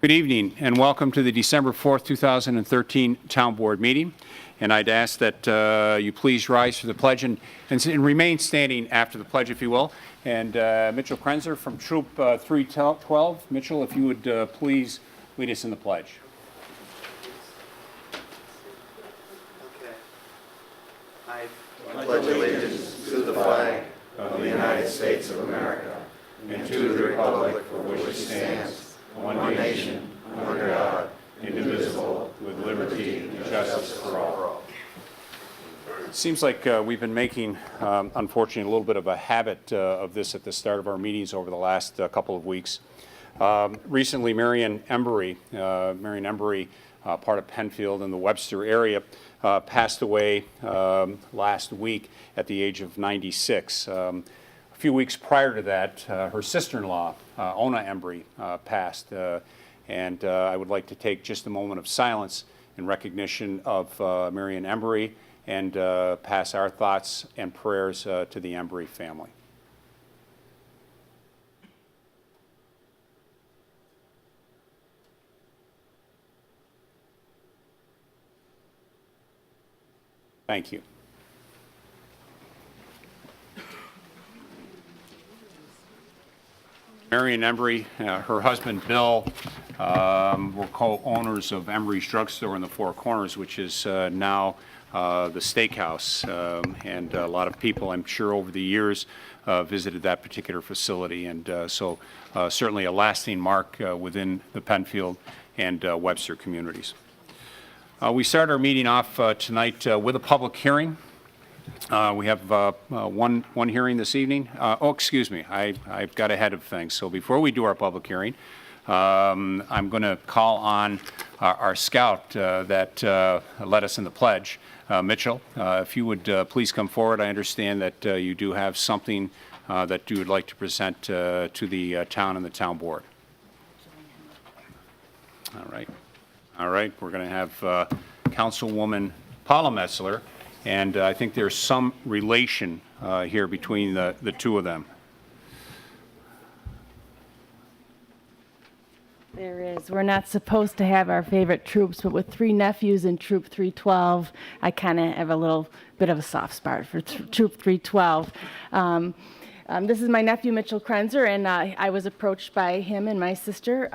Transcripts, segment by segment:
Good evening and welcome to the December 4th, 2013 Town Board meeting. And I'd ask that you please rise for the pledge and remain standing after the pledge, if you will. And Mitchell Krenzer from Troop 312. Mitchell, if you would please lead us in the pledge. I pledge allegiance to the flag of the United States of America and to the republic for which it stands, one nation, under God, indivisible, with liberty and justice for all. It seems like we've been making, unfortunately, a little bit of a habit of this at the start of our meetings over the last couple of weeks. Recently, Marion Embry, part of Penfield in the Webster area, passed away last week at the age of 96. A few weeks prior to that, her sister-in-law, Ona Embry, passed. And I would like to take just a moment of silence in recognition of Marion Embry and pass our thoughts and prayers to the Embry family. Thank you. Marion Embry, her husband Bill, were co-owners of Embry's Drugstore in the Four Corners, which is now the steakhouse. And a lot of people, I'm sure, over the years visited that particular facility. And so certainly a lasting mark within the Penfield and Webster communities. We start our meeting off tonight with a public hearing. We have one hearing this evening. Excuse me, I've got ahead of things. So before we do our public hearing, I'm going to call on our scout that led us in the pledge, Mitchell. If you would please come forward. I understand that you do have something that you would like to present to the town and the town board. All right, we're going to have Councilwoman Paula Metzler, and I think there's some relation here between the two of them. There is. We're not supposed to have our favorite troops, but with three nephews in Troop 312, I kind of have a little bit of a soft spot for Troop 312. This is my nephew, Mitchell Krenzer, and I was approached by him and my sister.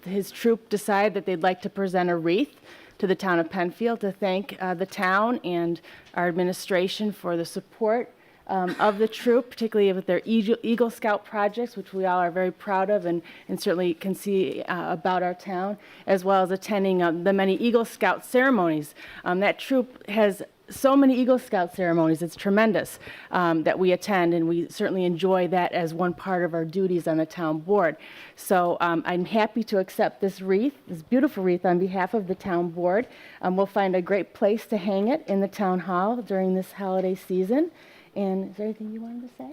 His troop decided that they'd like to present a wreath to the town of Penfield to thank the town and our administration for the support of the troop, particularly with their Eagle Scout projects, which we all are very proud of and certainly can see about our town, as well as attending the many Eagle Scout ceremonies. That troop has so many Eagle Scout ceremonies. It's tremendous that we attend, and we certainly enjoy that as one part of our duties on the town board. So I'm happy to accept this wreath, this beautiful wreath, on behalf of the town board. We'll find a great place to hang it in the town hall during this holiday season. And is there anything you wanted to say?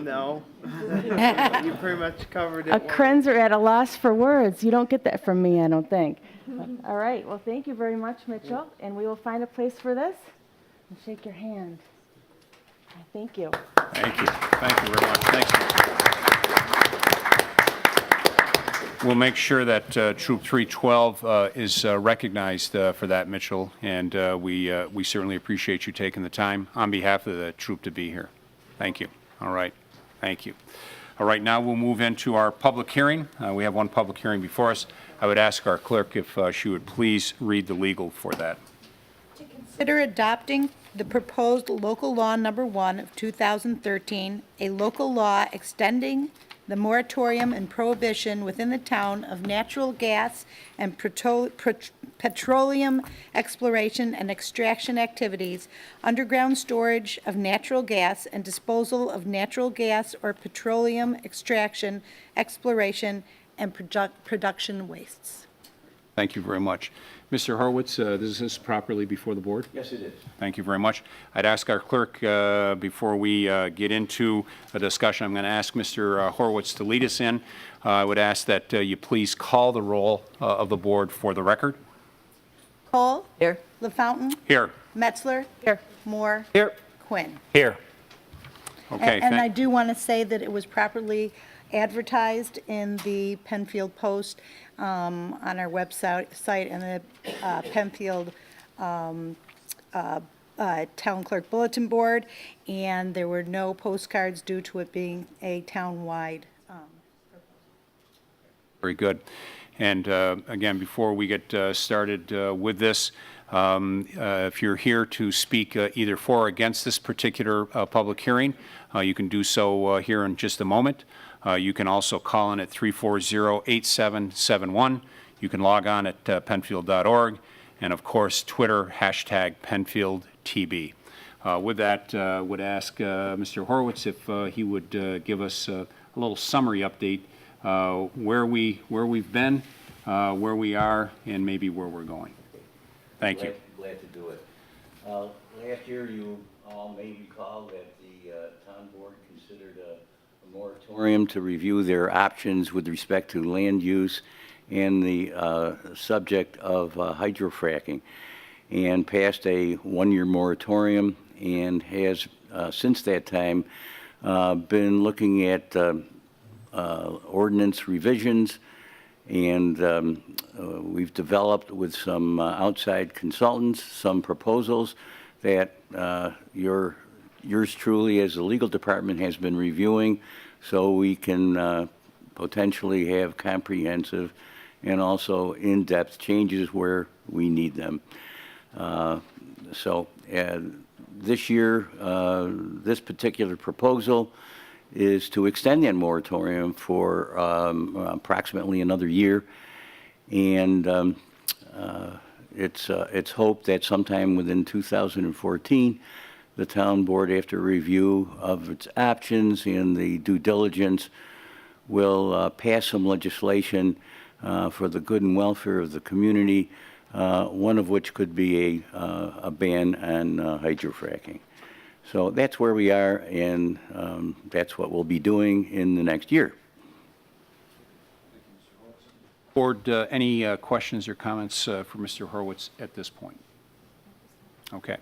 No. You pretty much covered it. A Krenzer at a loss for words. You don't get that from me, I don't think. All right. Well, thank you very much, Mitchell. And we will find a place for this and shake your hand. Thank you. Thank you. Thank you very much. Thank you. We'll make sure that Troop 312 is recognized for that, Mitchell, and we certainly appreciate you taking the time on behalf of the troop to be here. Thank you. All right. Thank you. All right, now we'll move into our public hearing. We have one public hearing before us. I would ask our clerk if she would please read the legal for that. To consider adopting the proposed local law number 1 of 2013, a local law extending the moratorium and prohibition within the town of natural gas and petroleum exploration and extraction activities, underground storage of natural gas, and disposal of natural gas or petroleum extraction, exploration, and production wastes. Thank you very much. Mr. Horowitz, is this properly before the board? Yes, it is. Thank you very much. I'd ask our clerk, before we get into a discussion, I'm going to ask Mr. Horowitz to lead us in. I would ask that you please call the roll of the board for the record. Cole? Here. LaFountain? Here. Metzler? Here. Moore? Here. Quinn. Here. Okay. And I do want to say that it was properly advertised in the Penfield Post, on our website and the Penfield Town Clerk Bulletin Board, and there were no postcards due to it being a town-wide. Very good. And again, before we get started with this, if you're here to speak either for or against this particular public hearing, you can do so here in just a moment. You can also call in at 340-8771. You can log on at penfield.org, and of course, Twitter, #PenfieldTB. With that, would ask Mr. Horowitz if he would give us a little summary update where we've been, where we are, and maybe where we're going. Thank you. Glad to do it. Last year, you all may recall that the town board considered a moratorium to review their options with respect to land use and the subject of hydrofracking, and passed a one-year moratorium, and has since that time been looking at ordinance revisions, and we've developed with some outside consultants some proposals that yours truly as the legal department has been reviewing, so we can potentially have comprehensive and also in-depth changes where we need them. This year, this particular proposal is to extend that moratorium for approximately another year, and it's hoped that sometime within 2014, the town board, after review of its options and the due diligence, will pass some legislation for the good and welfare of the community, one of which could be a ban on hydrofracking. So that's where we are, and that's what we'll be doing in the next year. Board, any questions or comments for Mr. Horowitz at this point? Okay.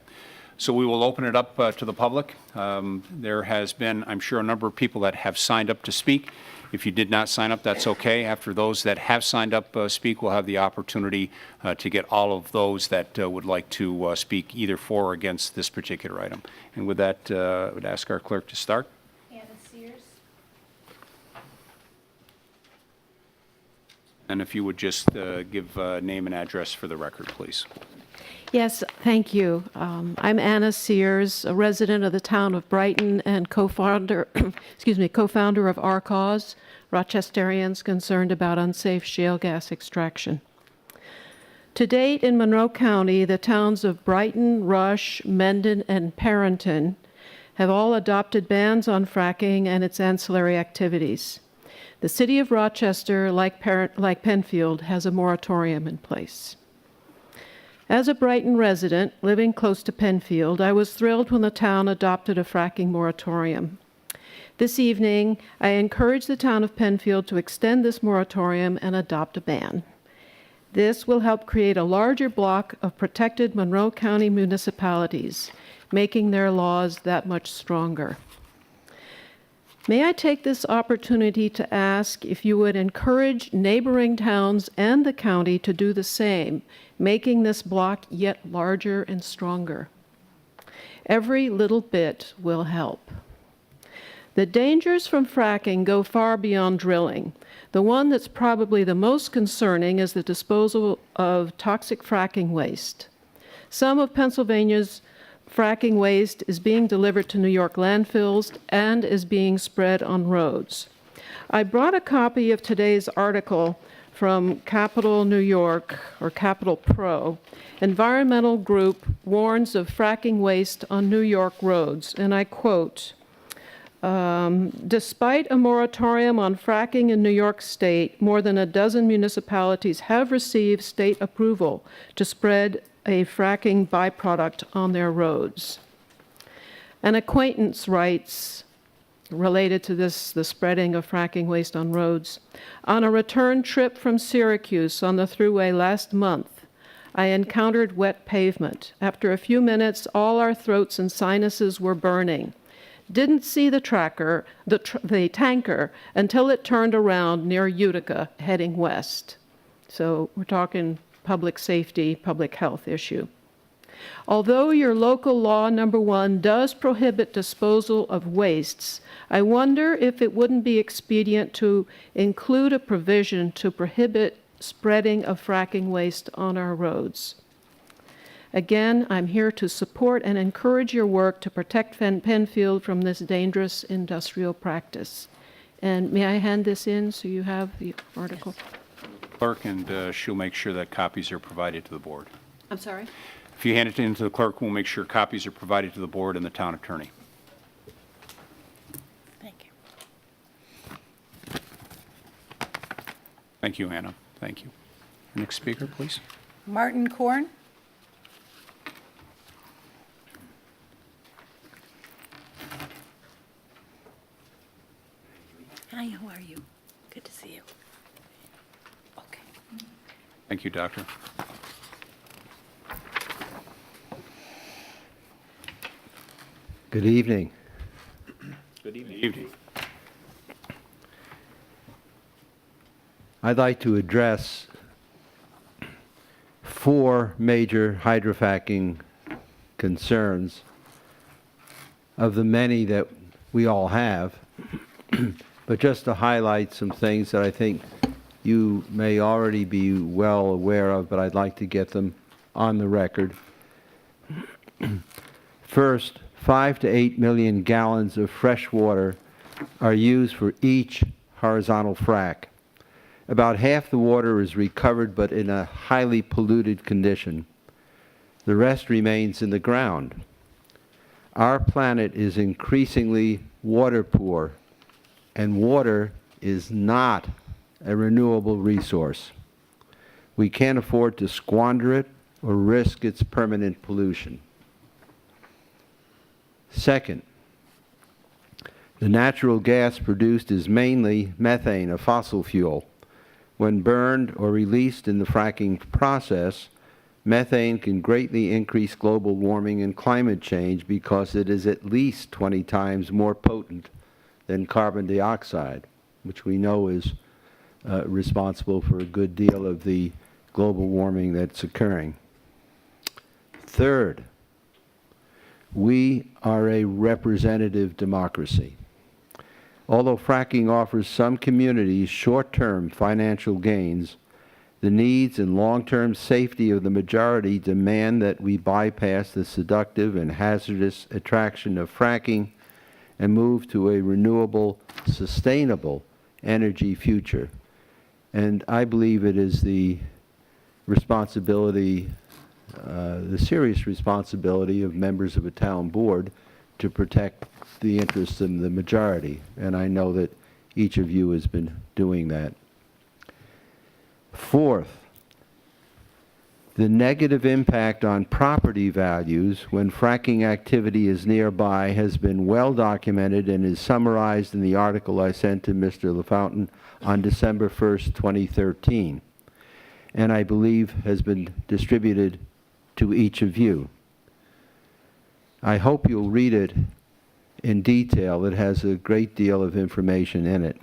So we will open it up to the public. There has been, I'm sure, a number of people that have signed up to speak. If you did not sign up, that's okay. After those that have signed up speak, we'll have the opportunity to get all of those that would like to speak either for or against this particular item. And with that, I would ask our clerk to start. Anna Sears. And if you would just give name and address for the record, please. Yes, thank you. I'm Anna Sears, a resident of the town of Brighton and co-founder of Our Cause, Rochesterians concerned about unsafe shale gas extraction. To date, in Monroe County, the towns of Brighton, Rush, Mendon, and Parenton have all adopted bans on fracking and its ancillary activities. The city of Rochester, like Penfield, has a moratorium in place. As a Brighton resident living close to Penfield, I was thrilled when the town adopted a fracking moratorium. This evening, I encourage the town of Penfield to extend this moratorium and adopt a ban. This will help create a larger block of protected Monroe County municipalities, making their laws that much stronger. May I take this opportunity to ask if you would encourage neighboring towns and the county to do the same, making this block yet larger and stronger? Every little bit will help. The dangers from fracking go far beyond drilling. The one that's probably the most concerning is the disposal of toxic fracking waste. Some of Pennsylvania's fracking waste is being delivered to New York landfills and is being spread on roads. I brought a copy of today's article from Capital New York, or Capital Pro. Environmental group warns of fracking waste on New York roads, and I quote, despite a moratorium on fracking in New York State, more than a dozen municipalities have received state approval to spread a fracking byproduct on their roads. An acquaintance writes, related to the spreading of fracking waste on roads, on a return trip from Syracuse on the Thruway last month, I encountered wet pavement. After a few minutes, all our throats and sinuses were burning. didn't see the the tanker until it turned around near Utica heading west. So we're talking public safety, public health issue. Although your local law number 1 does prohibit disposal of wastes, I wonder if it wouldn't be expedient to include a provision to prohibit spreading of fracking waste on our roads. Again, I'm here to support and encourage your work to protect Penfield from this dangerous industrial practice. And may I hand this in so you have the article? Clerk, and she'll make sure that copies are provided to the board. I'm sorry? If you hand it in to the clerk, we'll make sure copies are provided to the board and the town attorney. Thank you. Thank you, Anna. Thank you. Next speaker, please. Martin Korn. Hi, how are you? Good to see you. Okay. Thank you, Doctor. Good evening. Good evening. I'd like to address 4 major hydrofracking concerns of the many that we all have, but just to highlight some things that I think you may already be well aware of, but I'd like to get them on the record. First, 5 to 8 million gallons of fresh water are used for each horizontal frac. About half the water is recovered, but in a highly polluted condition. The rest remains in the ground. Our planet is increasingly water poor, and water is not a renewable resource. We can't afford to squander it or risk its permanent pollution. Second, the natural gas produced is mainly methane, a fossil fuel. When burned or released in the fracking process, methane can greatly increase global warming and climate change because it is at least 20 times more potent than carbon dioxide, which we know is responsible for a good deal of the global warming that's occurring. Third, we are a representative democracy. Although fracking offers some communities short-term financial gains, the needs and long-term safety of the majority demand that we bypass the seductive and hazardous attraction of fracking and move to a renewable, sustainable energy future. And I believe it is the responsibility, the serious responsibility of members of a town board to protect the interests of the majority. And I know that each of you has been doing that. Fourth, the negative impact on property values when fracking activity is nearby has been well documented and is summarized in the article I sent to Mr. LaFountain on December 1st, 2013, and I believe has been distributed to each of you. I hope you'll read it in detail. It has a great deal of information in it.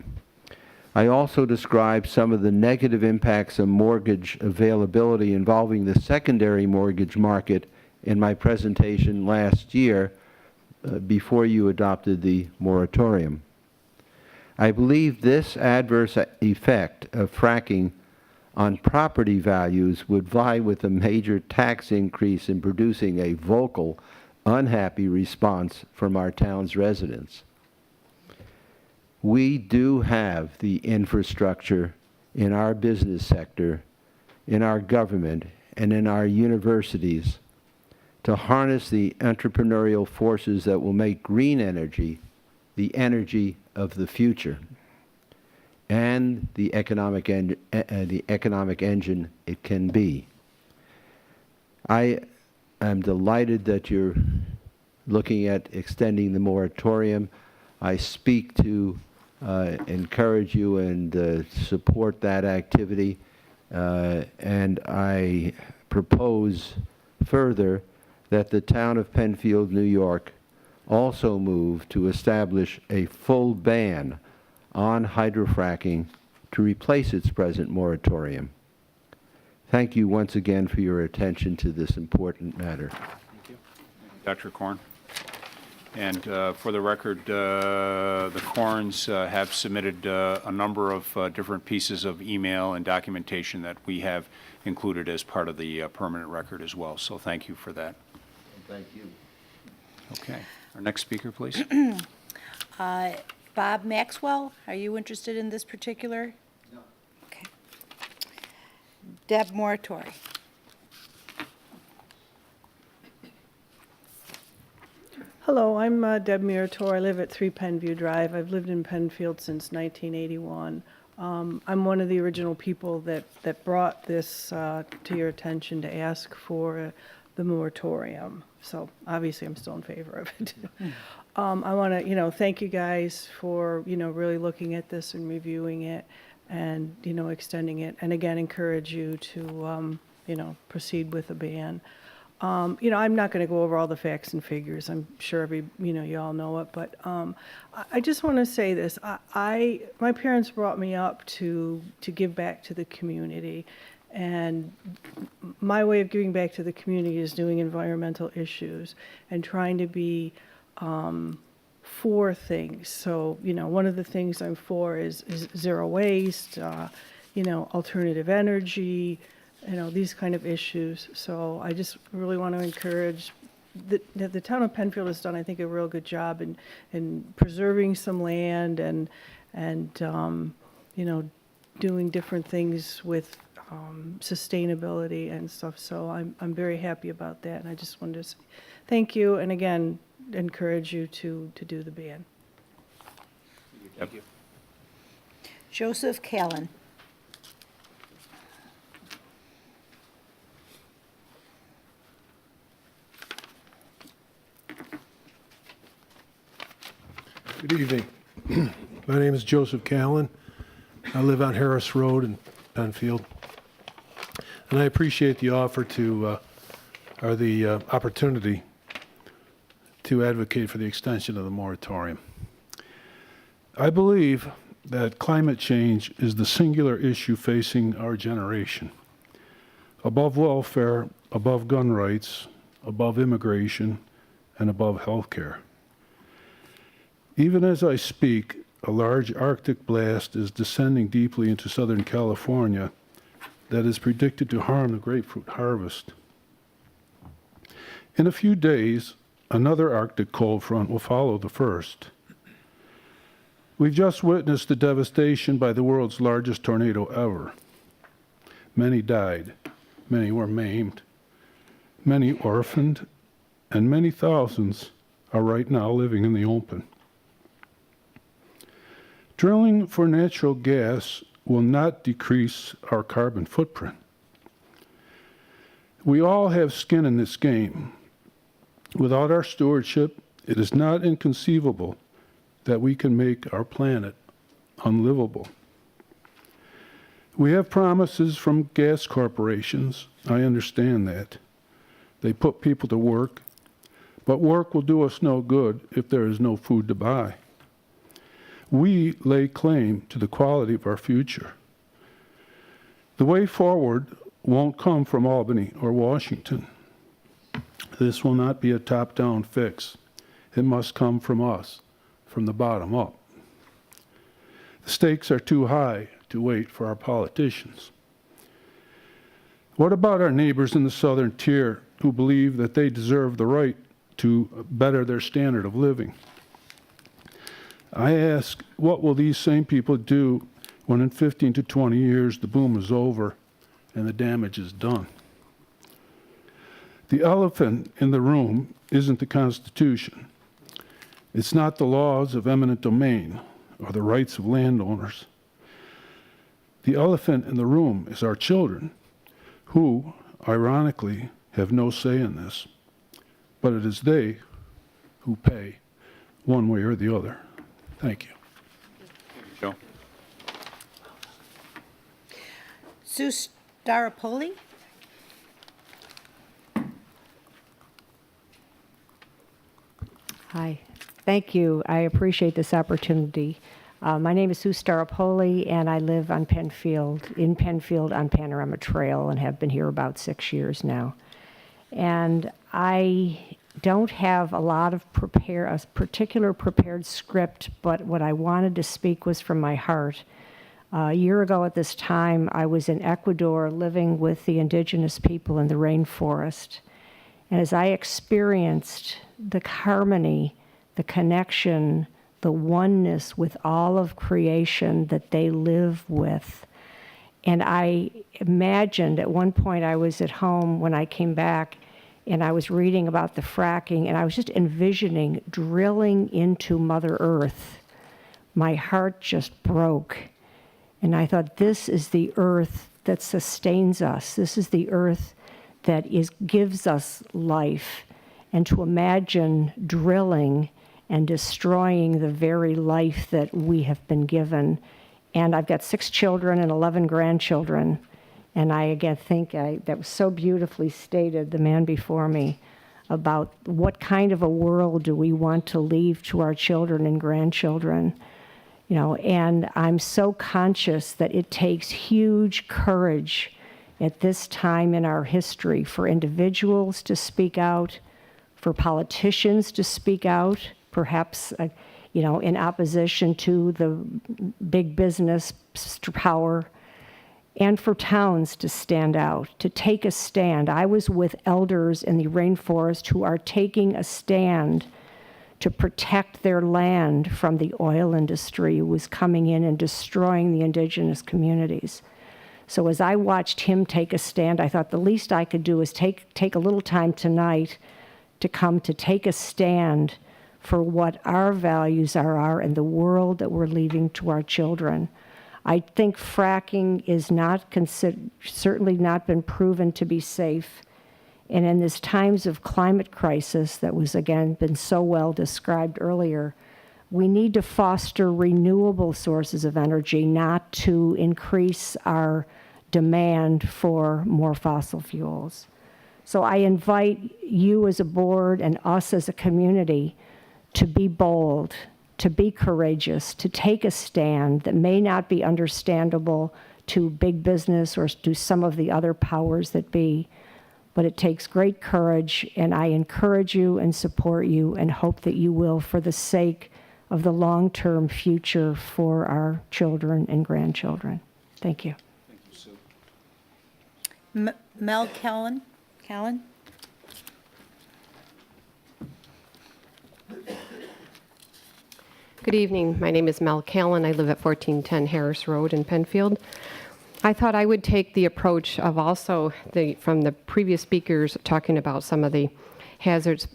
I also described some of the negative impacts of mortgage availability involving the secondary mortgage market in my presentation last year before you adopted the moratorium. I believe this adverse effect of fracking on property values would vie with a major tax increase in producing a vocal, unhappy response from our town's residents. We do have the infrastructure in our business sector, in our government, and in our universities to harness the entrepreneurial forces that will make green energy the energy of the future and the economic engine it can be. I am delighted that you're looking at extending the moratorium. I speak to encourage you and support that activity, and I propose further that the town of Penfield, New York also move to establish a full ban on hydrofracking to replace its present moratorium. Thank you once again for your attention to this important matter. Dr. Korn. And for the record, the Korns have submitted a number of different pieces of email and documentation that we have included as part of the permanent record as well. So thank you for that. Thank you. Okay. Our next speaker, please. Bob Maxwell, are you interested in this particular? No. Okay. Deb Moratori. Hello, I'm Deb Murator. I live at 3 Penview Drive. I've lived in Penfield since 1981. I'm one of the original people that brought this to your attention to ask for the moratorium. So obviously, I'm still in favor of it. I want to, thank you guys for, really looking at this and reviewing it and, extending it. And again, encourage you to, proceed with a ban. I'm not going to go over all the facts and figures. I'm sure you all know it, but I just want to say this. My parents brought me up to give back to the community, and my way of giving back to the community is doing environmental issues and trying to be for things. So, one of the things I'm for is zero waste, alternative energy, these kind of issues. So I just really want to encourage the town of Penfield has done, I think, a real good job in preserving some land and doing different things with sustainability and stuff. So I'm very happy about that. And I just wanted to say thank you. And again, encourage you to do the ban. Thank you. Joseph Callan. Good evening. My name is Joseph Callan. I live on Harris Road in Penfield. And I appreciate the offer or the opportunity to advocate for the extension of the moratorium. I believe that climate change is the singular issue facing our generation. Above welfare, above gun rights, above immigration, and above health care. Even as I speak, a large Arctic blast is descending deeply into Southern California that is predicted to harm the grapefruit harvest. In a few days, another Arctic cold front will follow the first. We've just witnessed the devastation by the world's largest tornado ever. Many died, many were maimed, many orphaned, and many thousands are right now living in the open. Drilling for natural gas will not decrease our carbon footprint. We all have skin in this game. Without our stewardship, it is not inconceivable that we can make our planet unlivable. We have promises from gas corporations. I understand that. They put people to work, but work will do us no good if there is no food to buy. We lay claim to the quality of our future. The way forward won't come from Albany or Washington. This will not be a top-down fix. It must come from us, from the bottom up. The stakes are too high to wait for our politicians. What about our neighbors in the southern tier who believe that they deserve the right to better their standard of living? I ask, what will these same people do when in 15 to 20 years the boom is over and the damage is done? The elephant in the room isn't the Constitution. It's not the laws of eminent domain or the rights of landowners. The elephant in the room is our children, who, ironically, have no say in this. But it is they who pay one way or the other. Thank you. Joe. Sue Staropoli. Hi. Thank you. I appreciate this opportunity. My name is Sue Staropoli, and I live on in Penfield on Panorama Trail, and have been here about 6 years now. And I don't have a lot of a particular prepared script, but what I wanted to speak was from my heart. A year ago at this time, I was in Ecuador living with the indigenous people in the rainforest. And as I experienced the harmony, the connection, the oneness with all of creation that they live with. And I imagined at one point I was at home when I came back and I was reading about the fracking, and I was just envisioning drilling into Mother Earth. My heart just broke. And I thought, this is the earth that sustains us. This is the earth that gives us life. And to imagine drilling and destroying the very life that we have been given. And I've got 6 children and 11 grandchildren. And I again think that was so beautifully stated, the man before me, about what kind of a world do we want to leave to our children and grandchildren. You know, and I'm so conscious that it takes huge courage at this time in our history for individuals to speak out, for politicians to speak out, perhaps, in opposition to the big business power, and for towns to stand out, to take a stand. I was with elders in the rainforest who are taking a stand to protect their land from the oil industry who was coming in and destroying the indigenous communities. So as I watched him take a stand, I thought the least I could do is take a little time tonight to come to take a stand for what our values are in the world that we're leaving to our children. I think fracking is certainly not been proven to be safe. And in these times of climate crisis that was, again, been so well described earlier, we need to foster renewable sources of energy, not to increase our demand for more fossil fuels. So I invite you as a board and us as a community to be bold, to be courageous, to take a stand that may not be understandable to big business or to some of the other powers that be, but it takes great courage, and I encourage you and support you and hope that you will, for the sake of the long-term future for our children and grandchildren. Thank you. Thank you, Sue. Mel Callan? Good evening. My name is Mel Callan. I live at 1410 Harris Road in Penfield. I thought I would take the approach of also from the previous speakers talking about some of the hazards,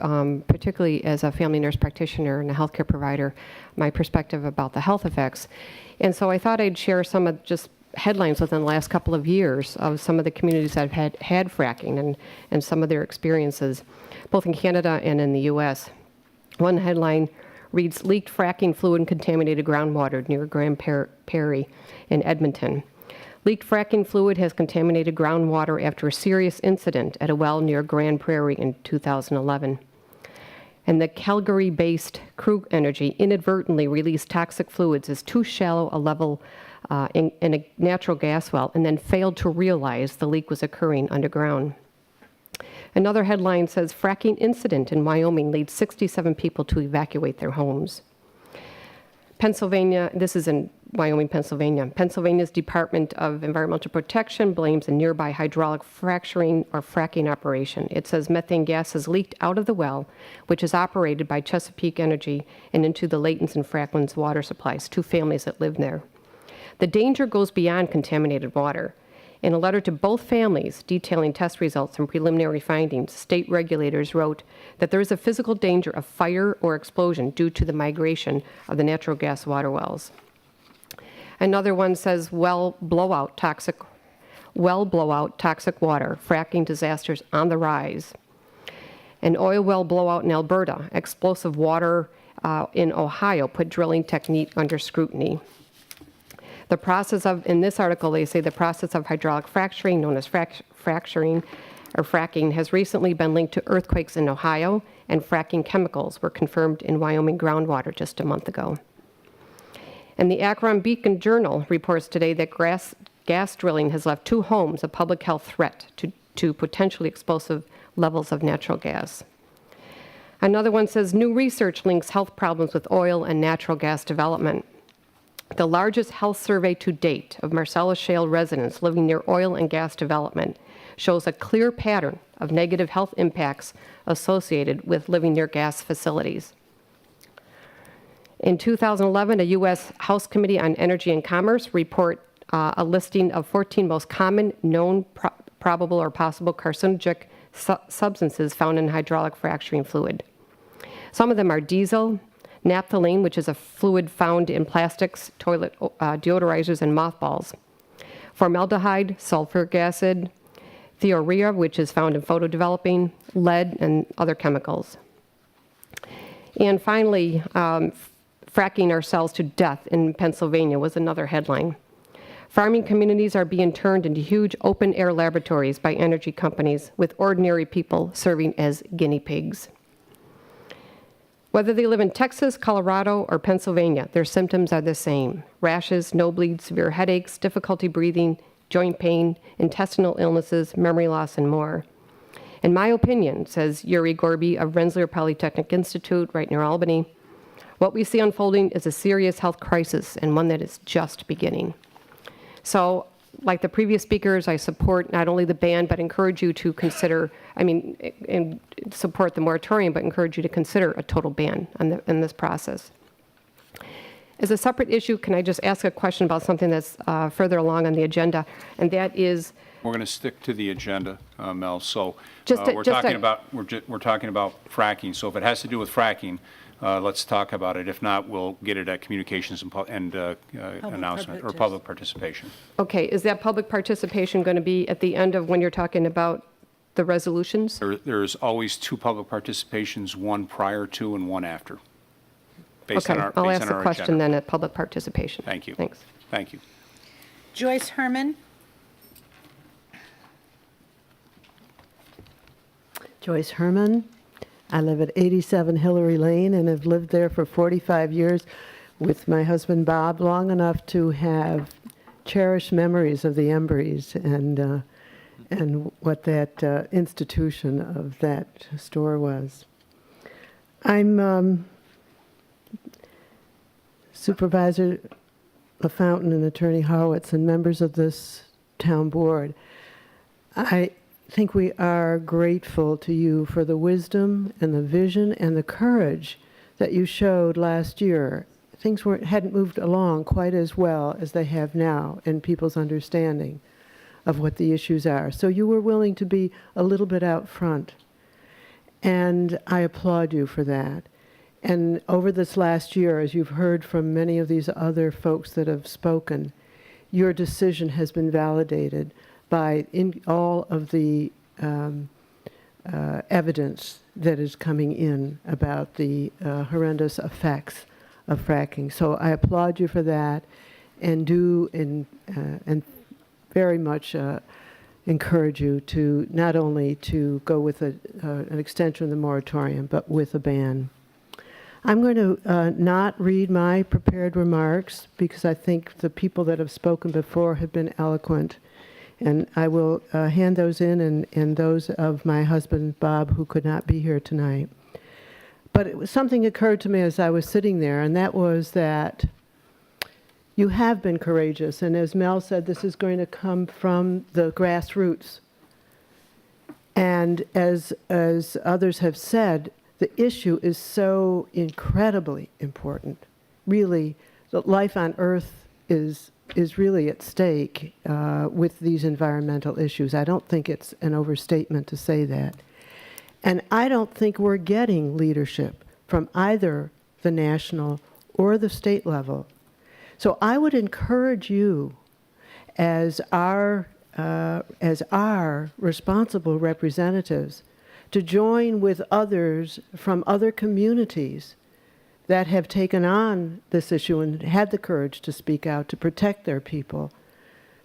particularly as a family nurse practitioner and a healthcare provider, my perspective about the health effects. And so I thought I'd share some of just headlines within the last couple of years of some of the communities that have had fracking and some of their experiences, both in Canada and in the U.S. One headline reads, leaked fracking fluid and contaminated groundwater near Grand Prairie in Edmonton. Leaked fracking fluid has contaminated groundwater after a serious incident at a well near Grand Prairie in 2011. And the Calgary-based Krug Energy inadvertently released toxic fluids as too shallow a level in a natural gas well, and then failed to realize the leak was occurring underground. Another headline says, fracking incident in Wyoming leads 67 people to evacuate their homes. Pennsylvania, this is in Wyoming, Pennsylvania. Pennsylvania's Department of Environmental Protection blames a nearby hydraulic fracturing or fracking operation. It says methane gas has leaked out of the well, which is operated by Chesapeake Energy, and into the Layton's and Franklin's water supplies, 2 families that live there. The danger goes beyond contaminated water. In a letter to both families detailing test results and preliminary findings, state regulators wrote that there is a physical danger of fire or explosion due to the migration of the natural gas water wells. Another one says well blowout toxic water, fracking disasters on the rise. An oil well blowout in Alberta, explosive water in Ohio put drilling technique under scrutiny. In this article, they say the process of hydraulic fracturing, known as fracturing, or fracking has recently been linked to earthquakes in Ohio, and fracking chemicals were confirmed in Wyoming groundwater just a month ago. And the Akron Beacon Journal reports today that gas drilling has left 2 homes a public health threat to potentially explosive levels of natural gas. Another one says new research links health problems with oil and natural gas development. The largest health survey to date of Marcellus Shale residents living near oil and gas development shows a clear pattern of negative health impacts associated with living near gas facilities. In 2011, a U.S. House Committee on Energy and Commerce report a listing of 14 most common known probable or possible carcinogenic substances found in hydraulic fracturing fluid. Some of them are diesel, naphthalene, which is a fluid found in plastics, toilet deodorizers, and mothballs, formaldehyde, sulfuric acid, thiourea, which is found in photo developing, lead, and other chemicals. And finally, fracking ourselves to death in Pennsylvania was another headline. Farming communities are being turned into huge open-air laboratories by energy companies, with ordinary people serving as guinea pigs. Whether they live in Texas, Colorado, or Pennsylvania, their symptoms are the same: rashes, nosebleeds, severe headaches, difficulty breathing, joint pain, intestinal illnesses, memory loss, and more. In my opinion, says Yuri Gorby of Rensselaer Polytechnic Institute, right near Albany, what we see unfolding is a serious health crisis, and one that is just beginning. So, like the previous speakers, I support not only the ban, but encourage you to consider, and support the moratorium, but encourage you to consider a total ban in this process. As a separate issue, can I just ask a question about something that's further along on the agenda, and that is... We're going to stick to the agenda, Mel. So we're just talking about fracking. So if it has to do with fracking, let's talk about it. If not, we'll get it at communications and announcement or public participation. Okay, is that public participation going to be at the end of when you're talking about the resolutions? There's always 2 public participations, one prior to and one after. Okay, I'll ask the question then at public participation. Thank you. Thanks. Thank you. Joyce Herman. Joyce Herman. I live at 87 Hillary Lane and have lived there for 45 years with my husband Bob, long enough to have cherished memories of the Embry's and what that institution of that store was. I'm Supervisor LaFountain and Attorney Horowitz and members of this town board. I think we are grateful to you for the wisdom and the vision and the courage that you showed last year. Things hadn't moved along quite as well as they have now in people's understanding of what the issues are. So you were willing to be a little bit out front, and I applaud you for that. And over this last year, as you've heard from many of these other folks that have spoken, your decision has been validated by all of the evidence that is coming in about the horrendous effects of fracking. So I applaud you for that, and very much encourage you to not only to go with an extension of the moratorium, but with a ban. I'm going to not read my prepared remarks because I think the people that have spoken before have been eloquent. And I will hand those in and those of my husband, Bob, who could not be here tonight. But something occurred to me as I was sitting there, and that was that you have been courageous. And as Mel said, this is going to come from the grassroots. And as others have said, the issue is so incredibly important. Really, the life on Earth is really at stake with these environmental issues. I don't think it's an overstatement to say that. And I don't think we're getting leadership from either the national or the state level. So I would encourage you as our responsible representatives to join with others from other communities that have taken on this issue and had the courage to speak out to protect their people,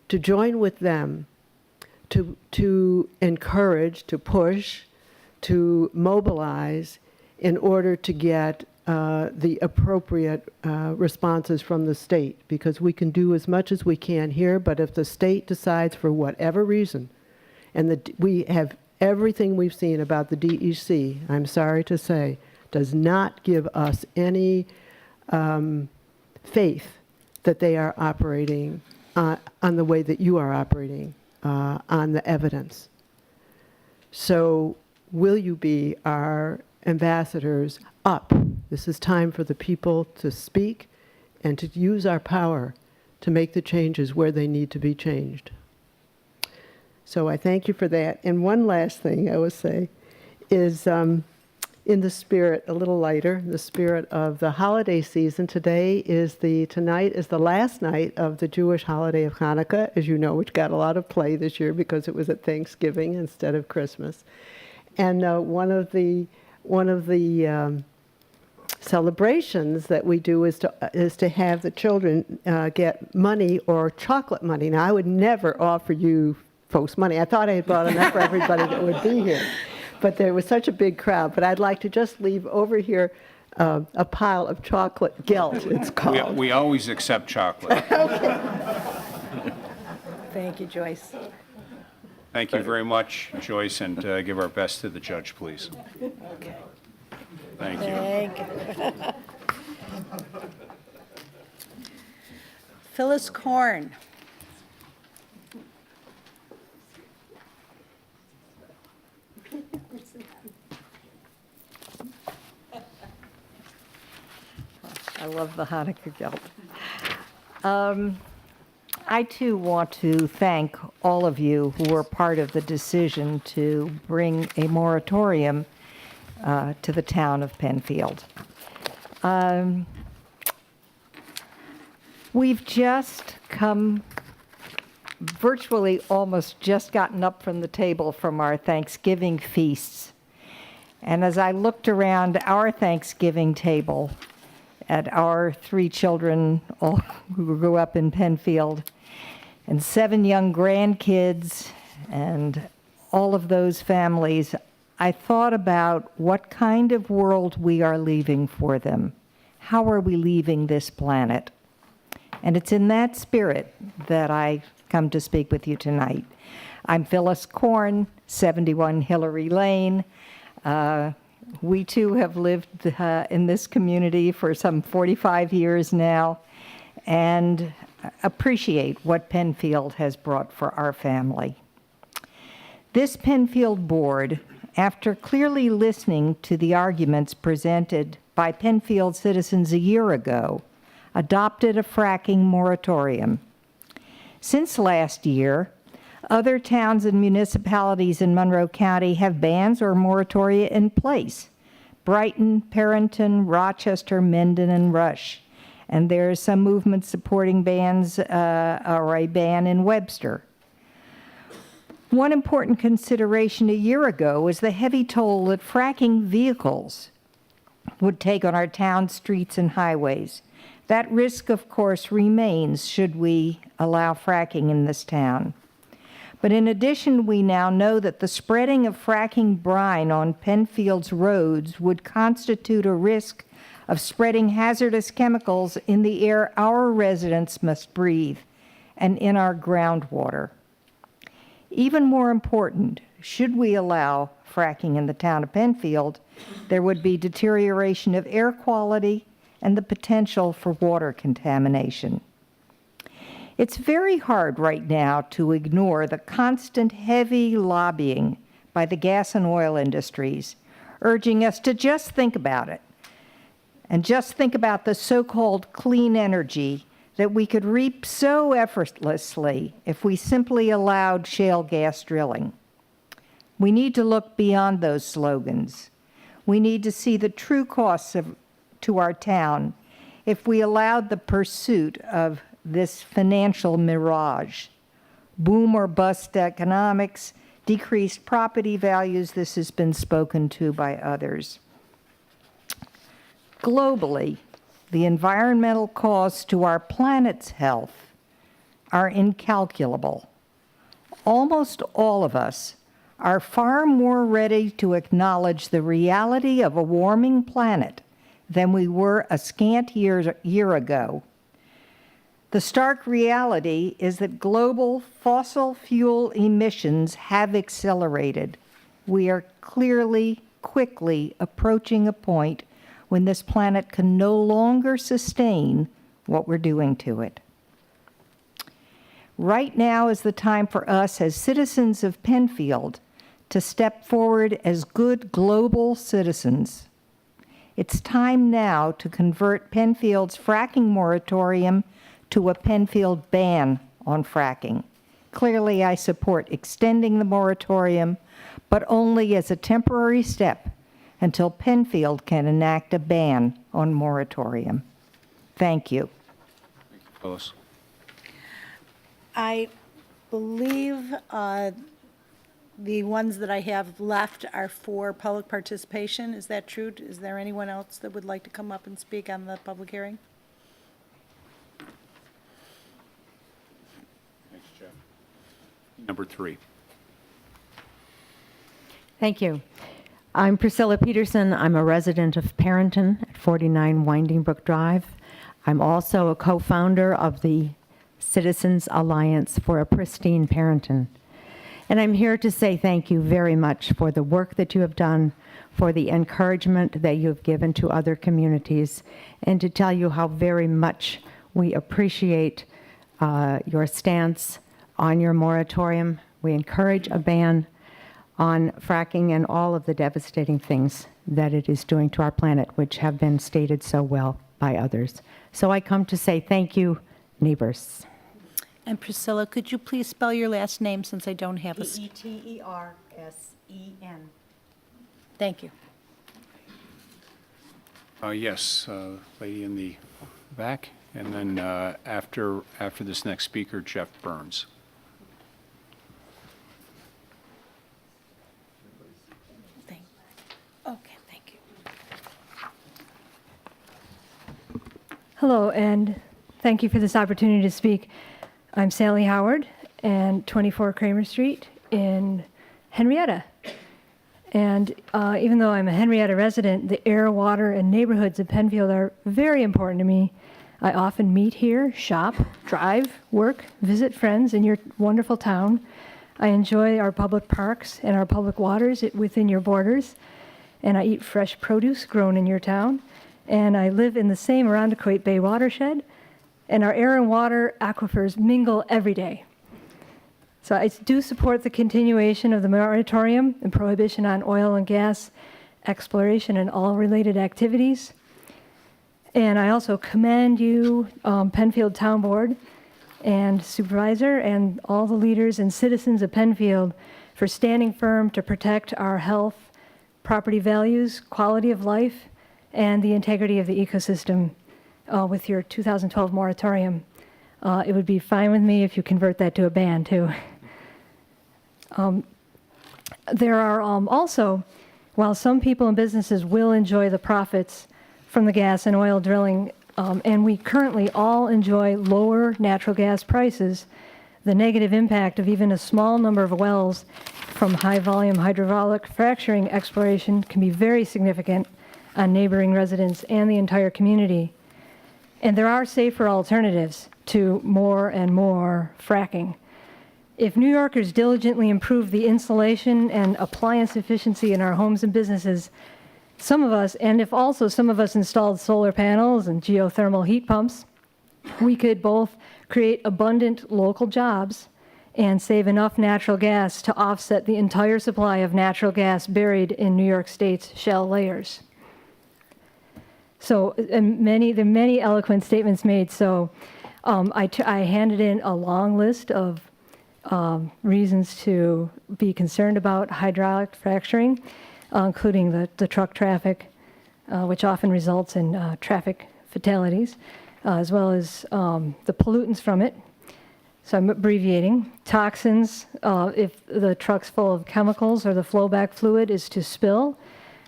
to join with them to encourage, to push, to mobilize in order to get the appropriate responses from the state, because we can do as much as we can here, but if the state decides for whatever reason, and we have everything we've seen about the DEC, I'm sorry to say, does not give us any faith that they are operating on the way that you are operating, on the evidence. So will you be our ambassadors up? This is time for the people to speak and to use our power to make the changes where they need to be changed. So I thank you for that. And one last thing I will say is, in the spirit, a little lighter, the spirit of the holiday season, tonight is the last night of the Jewish holiday of Hanukkah, as you know, which got a lot of play this year because it was at Thanksgiving instead of Christmas. And one of the celebrations that we do is to have the children get money or chocolate money. Now, I would never offer you folks money. I thought I had brought enough for everybody that would be here. But there was such a big crowd. But I'd like to just leave over here a pile of chocolate gelt, it's called. We always accept chocolate. Thank you, Joyce. Thank you very much, Joyce, and give our best to the judge, please. Okay. Thank you. Thank you. Phyllis Korn. I love the Hanukkah gelt. I too want to thank all of you who were part of the decision to bring a moratorium to the town of Penfield. We've just virtually almost just gotten up from the table from our Thanksgiving feasts. And as I looked around our Thanksgiving table at our 3 children, all who grew up in Penfield, and 7 young grandkids, and all of those families, I thought about what kind of world we are leaving for them. How are we leaving this planet? And it's in that spirit that I come to speak with you tonight. I'm Phyllis Korn, 71 Hillary Lane. We too have lived in this community for some 45 years now and appreciate what Penfield has brought for our family. This Penfield board, after clearly listening to the arguments presented by Penfield citizens a year ago, adopted a fracking moratorium. Since last year, other towns and municipalities in Monroe County have bans or moratoria in place. Brighton, Perrington, Rochester, Mendon, and Rush. And there is some movement supporting bans or a ban in Webster. One important consideration a year ago was the heavy toll that fracking vehicles would take on our town streets and highways. That risk, of course, remains should we allow fracking in this town. But in addition, we now know that the spreading of fracking brine on Penfield's roads would constitute a risk of spreading hazardous chemicals in the air our residents must breathe and in our groundwater. Even more important, should we allow fracking in the town of Penfield, there would be deterioration of air quality and the potential for water contamination. It's very hard right now to ignore the constant heavy lobbying by the gas and oil industries, urging us to just think about it, and just think about the so-called clean energy that we could reap so effortlessly if we simply allowed shale gas drilling. We need to look beyond those slogans. We need to see the true costs to our town if we allowed the pursuit of this financial mirage. Boom or bust economics, decreased property values, this has been spoken to by others. Globally, the environmental costs to our planet's health are incalculable. almost all of us are far more ready to acknowledge the reality of a warming planet than we were a scant year ago. The stark reality is that global fossil fuel emissions have accelerated. We are quickly approaching a point when this planet can no longer sustain what we're doing to it. Right now is the time for us as citizens of Penfield to step forward as good global citizens. It's time now to convert Penfield's fracking moratorium to a Penfield ban on fracking. Clearly, I support extending the moratorium, but only as a temporary step until Penfield can enact a ban on moratorium. Thank you. Phyllis. I believe the ones that I have left are for public participation. Is that true? Is there anyone else that would like to come up and speak on the public hearing? Thanks, Jeff. Number 3. Thank you. I'm Priscilla Peterson. I'm a resident of Parrenton at 49 Winding Brook Drive. I'm also a co-founder of the Citizens Alliance for a Pristine Parrenton. And I'm here to say thank you very much for the work that you have done, for the encouragement that you have given to other communities, and to tell you how very much we appreciate your stance on your moratorium. We encourage a ban on fracking and all of the devastating things that it is doing to our planet, which have been stated so well by others. So I come to say thank you, neighbors. And Priscilla, could you please spell your last name since I don't have a... E-E-T-E-R-S-E-N. Thank you. Yes, lady in the back, and then after this next speaker, Jeff Burns. Okay, thank you. Hello, and thank you for this opportunity to speak. I'm Sally Howard, and 24 Kramer Street in Henrietta. And even though I'm a Henrietta resident, the air, water, and neighborhoods of Penfield are very important to me. I often meet here, shop, drive, work, visit friends in your wonderful town. I enjoy our public parks and our public waters within your borders. And I eat fresh produce grown in your town. And I live in the same Arundecoit Bay watershed. And our air and water aquifers mingle every day. So I do support the continuation of the moratorium and prohibition on oil and gas exploration and all related activities. And I also commend you, Penfield Town Board and Supervisor, and all the leaders and citizens of Penfield for standing firm to protect our health, property values, quality of life, and the integrity of the ecosystem with your 2012 moratorium. It would be fine with me if you convert that to a ban, too. There are also, while some people and businesses will enjoy the profits from the gas and oil drilling, and we currently all enjoy lower natural gas prices, the negative impact of even a small number of wells from high-volume hydraulic fracturing exploration can be very significant on neighboring residents and the entire community. And there are safer alternatives to more and more fracking. If New Yorkers diligently improve the insulation and appliance efficiency in our homes and businesses, some of us, and if also some of us installed solar panels and geothermal heat pumps, we could both create abundant local jobs and save enough natural gas to offset the entire supply of natural gas buried in New York State's shale layers. So there are many eloquent statements made. So I handed in a long list of reasons to be concerned about hydraulic fracturing, including the truck traffic, which often results in traffic fatalities, as well as the pollutants from it. So I'm abbreviating. Toxins, if the truck's full of chemicals or the flowback fluid is to spill.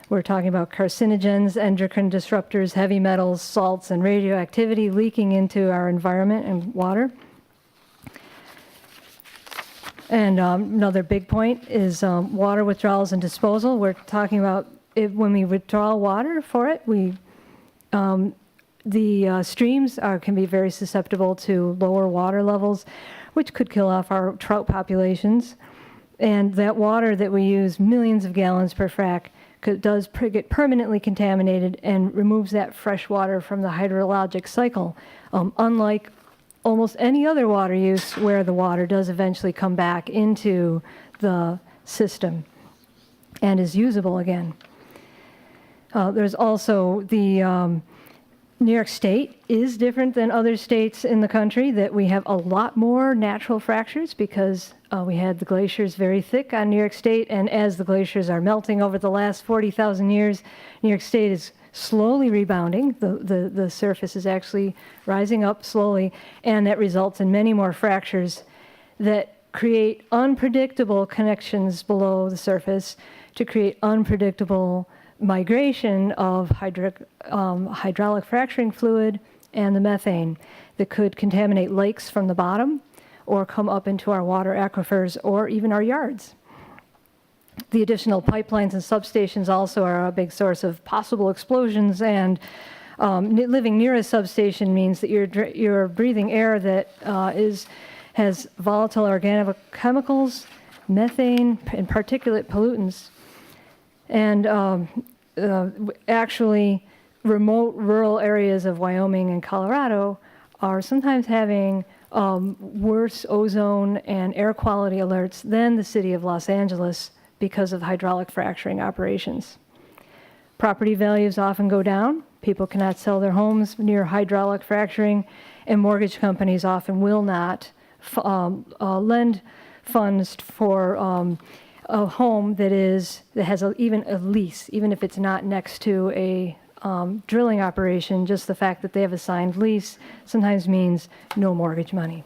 We're talking about carcinogens, endocrine disruptors, heavy metals, salts, and radioactivity leaking into our environment and water. And another big point is water withdrawals and disposal. We're talking about when we withdraw water for it, the streams can be very susceptible to lower water levels, which could kill off our trout populations. And that water that we use, millions of gallons per frac, does get permanently contaminated and removes that fresh water from the hydrologic cycle, unlike almost any other water use where the water does eventually come back into the system and is usable again. There's also the New York State is different than other states in the country, that we have a lot more natural fractures because we had the glaciers very thick on New York State, and as the glaciers are melting over the last 40,000 years, New York State is slowly rebounding. The surface is actually rising up slowly, and that results in many more fractures that create unpredictable connections below the surface to create unpredictable migration of hydraulic fracturing fluid and the methane that could contaminate lakes from the bottom or come up into our water aquifers or even our yards. The additional pipelines and substations also are a big source of possible explosions, and living near a substation means that you're breathing air that has volatile organic chemicals, methane, and particulate pollutants. And actually, remote rural areas of Wyoming and Colorado are sometimes having worse ozone and air quality alerts than the city of Los Angeles because of hydraulic fracturing operations. Property values often go down. People cannot sell their homes near hydraulic fracturing, and mortgage companies often will not lend funds for a home that has even a lease, even if it's not next to a drilling operation. Just the fact that they have a signed lease sometimes means no mortgage money.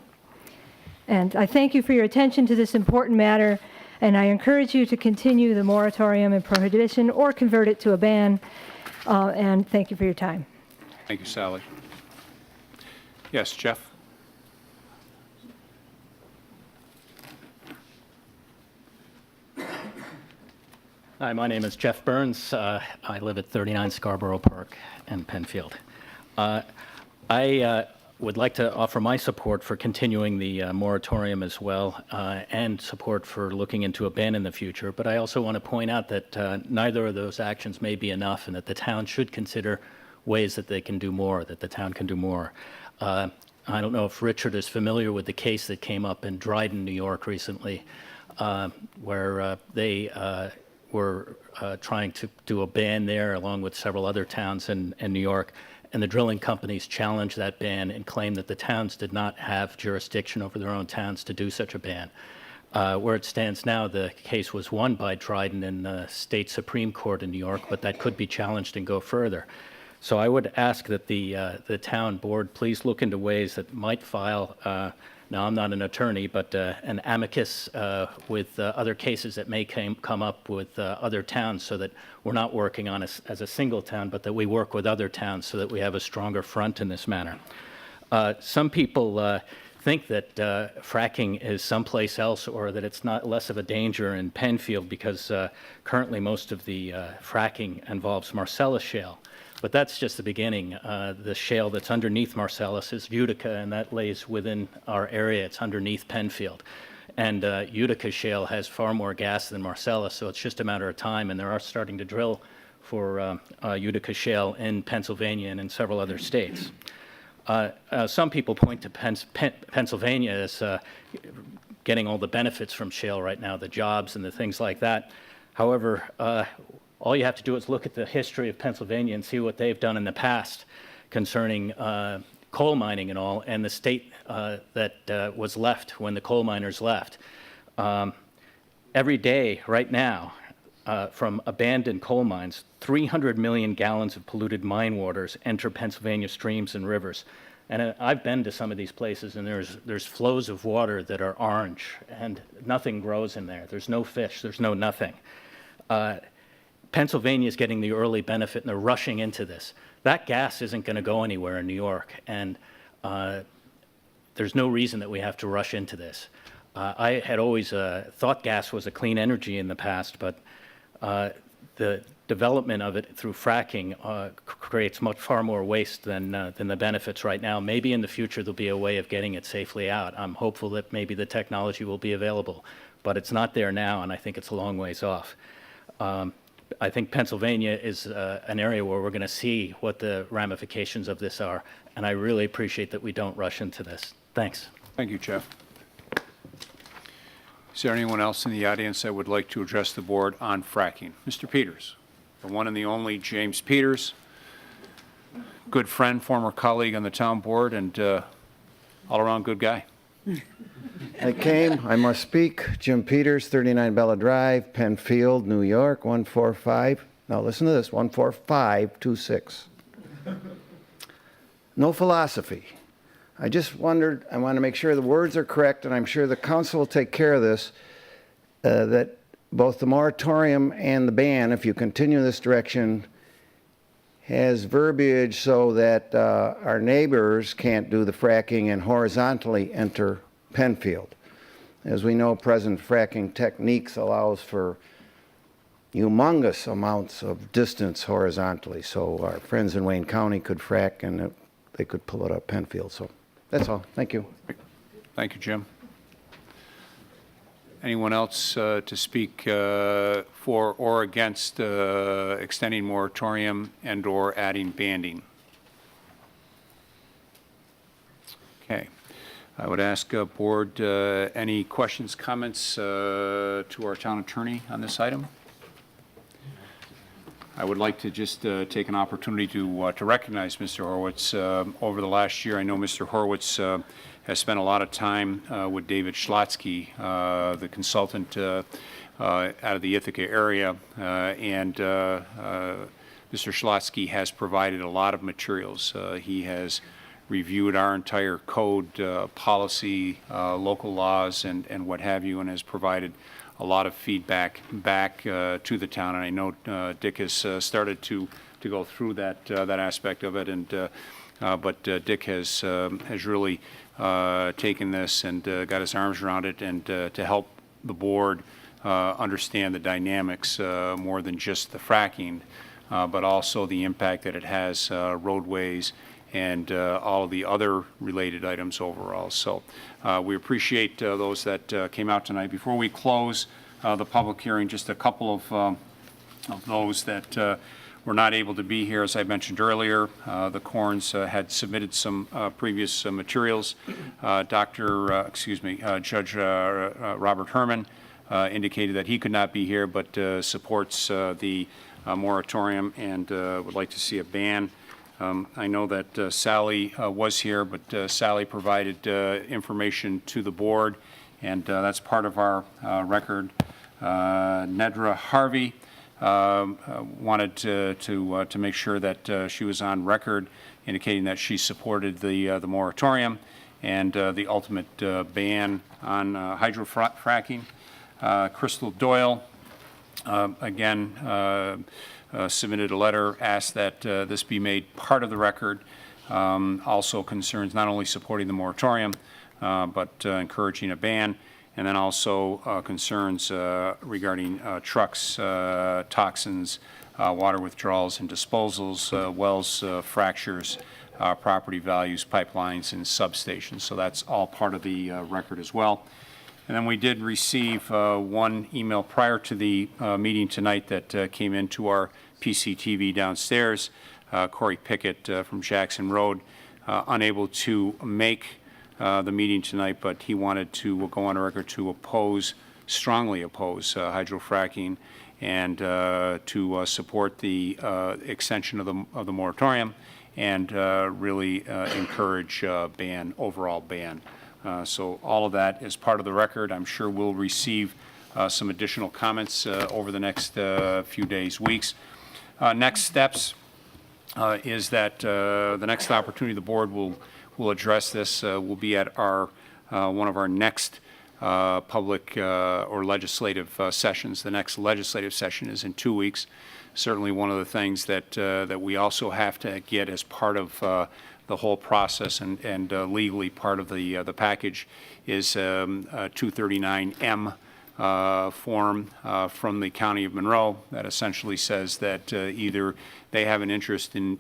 And I thank you for your attention to this important matter, and I encourage you to continue the moratorium and prohibition or convert it to a ban, and thank you for your time. Thank you, Sally. Yes, Jeff? Hi, my name is Jeff Burns. I live at 39 Scarborough Park in Penfield. I would like to offer my support for continuing the moratorium as well, and support for looking into a ban in the future. But I also want to point out that neither of those actions may be enough, and that the town should consider ways that they can do more, that the town can do more. I don't know if Richard is familiar with the case that came up in Dryden, New York recently, where they were trying to do a ban there along with several other towns in New York. And the drilling companies challenged that ban and claimed that the towns did not have jurisdiction over their own towns to do such a ban. Where it stands now, the case was won by Dryden in the state Supreme Court in New York, but that could be challenged and go further. So I would ask that the town board please look into ways that might file, now I'm not an attorney, but an amicus with other cases that may come up with other towns, so that we're not working on as a single town, but that we work with other towns so that we have a stronger front in this manner. Some people think that fracking is someplace else, or that it's not less of a danger in Penfield because currently most of the fracking involves Marcellus shale. But that's just the beginning. The shale that's underneath Marcellus is Utica, and that lays within our area. It's underneath Penfield. And Utica shale has far more gas than Marcellus, so it's just a matter of time. And they are starting to drill for Utica shale in Pennsylvania and in several other states. Some people point to Pennsylvania as getting all the benefits from shale right now, the jobs and the things like that. However, all you have to do is look at the history of Pennsylvania and see what they've done in the past concerning coal mining and all, and the state that was left when the coal miners left. Every day, right now, from abandoned coal mines, 300 million gallons of polluted mine waters enter Pennsylvania streams and rivers. And I've been to some of these places, and there's flows of water that are orange, and nothing grows in there. There's no fish, there's no nothing. Pennsylvania is getting the early benefit, and they're rushing into this. That gas isn't going to go anywhere in New York, and there's no reason that we have to rush into this. I had always thought gas was a clean energy in the past, but the development of it through fracking creates far more waste than the benefits right now. Maybe in the future there'll be a way of getting it safely out. I'm hopeful that maybe the technology will be available, but it's not there now, and I think it's a long ways off. I think Pennsylvania is an area where we're going to see what the ramifications of this are, and I really appreciate that we don't rush into this. Thanks. Thank you, Jeff. Is there anyone else in the audience that would like to address the board on fracking? Mr. Peters, the one and the only James Peters, good friend, former colleague on the town board, and all-around good guy. I came, I must speak. Jim Peters, 39 Bella Drive, Penfield, New York, 145. Now listen to this, 14526. No philosophy. I just wondered, I want to make sure the words are correct, and I'm sure the council will take care of this, that both the moratorium and the ban, if you continue this direction, has verbiage so that our neighbors can't do the fracking and horizontally enter Penfield. As we know, present fracking techniques allows for humongous amounts of distance horizontally, so our friends in Wayne County could frack and they could pull it up Penfield. So that's all. Thank you. Thank you, Jim. Anyone else to speak for or against extending moratorium and or adding banding? Okay. I would ask board any questions, comments to our town attorney on this item? I would like to just take an opportunity to recognize Mr. Horowitz. Over the last year, I know Mr. Horowitz has spent a lot of time with David Schlotsky, the consultant out of the Ithaca area, and Mr. Schlotsky has provided a lot of materials. He has reviewed our entire code, policy, local laws, and what have you, and has provided a lot of feedback back to the town. And I know Dick has started to go through that aspect of it, and but Dick has really taken this and got his arms around it, and to help the board understand the dynamics more than just the fracking, but also the impact that it has roadways and all of the other related items overall. So we appreciate those that came out tonight. Before we close the public hearing, just a couple of those that were not able to be here. As I mentioned earlier, the Corns had submitted some previous materials. Judge Robert Herman indicated that he could not be here, but supports the moratorium and would like to see a ban. I know that Sally was here, but Sally provided information to the board, and that's part of our record. Nedra Harvey wanted to make sure that she was on record, indicating that she supported the moratorium and the ultimate ban on hydrofracking. Crystal Doyle, again, submitted a letter, asked that this be made part of the record. Also concerns not only supporting the moratorium, but encouraging a ban, and then also concerns regarding trucks, toxins, water withdrawals and disposals, wells, fractures, property values, pipelines, and substations. So that's all part of the record as well. And then we did receive one email prior to the meeting tonight that came into our PCTV downstairs. Corey Pickett from Jackson Road, unable to make the meeting tonight, but he wanted to go on record to strongly oppose hydrofracking and to support the extension of the moratorium and really encourage overall ban. So all of that is part of the record. I'm sure we'll receive some additional comments over the next few days, weeks. Next steps is that the next opportunity the board will address this will be at our one of our next public or legislative sessions. The next legislative session is in 2 weeks. Certainly one of the things that we also have to get as part of the whole process and legally part of the package is a 239M form from the County of Monroe that essentially says that either they have an interest in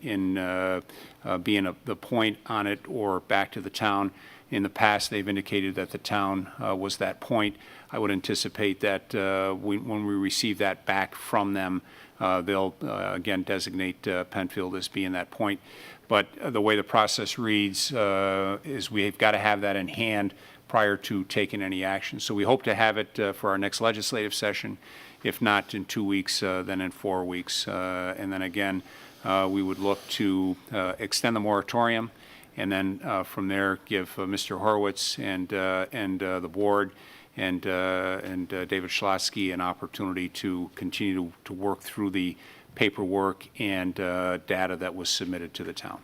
being the point on it or back to the town. In the past, they've indicated that the town was that point. I would anticipate that when we receive that back from them, they'll again designate Penfield as being that point. But the way the process reads is we've got to have that in hand prior to taking any action. So we hope to have it for our next legislative session. If not in 2 weeks, then in 4 weeks. And then again, we would look to extend the moratorium, and then from there give Mr. Horowitz and the board and David Schlotsky an opportunity to continue to work through the paperwork and data that was submitted to the town.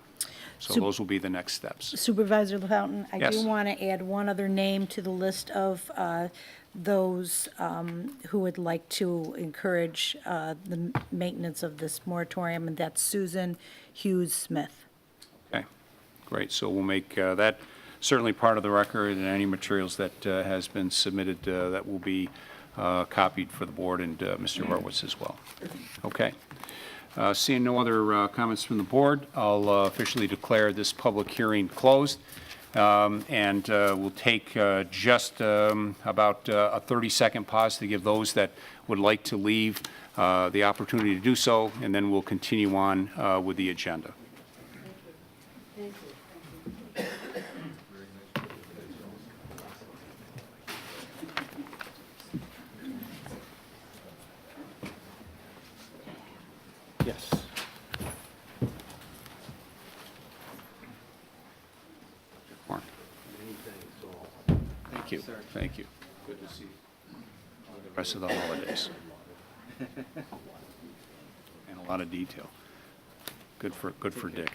So those will be the next steps. Supervisor LaFountain, I Yes. do want to add one other name to the list of those who would like to encourage the maintenance of this moratorium, and that's Susan Hughes Smith. Okay, great. So we'll make that certainly part of the record, and any materials that has been submitted that will be copied for the board and Mr. Horowitz as well. Okay. Seeing no other comments from the board, I'll officially declare this public hearing closed. And we'll take just about a 30-second pause to give those that would like to leave the opportunity to do so, and then we'll continue on with the agenda. Yes. Mark. Thank you. Thank you. Good to see you. The rest of the holidays. And a lot of detail. Good for Dick.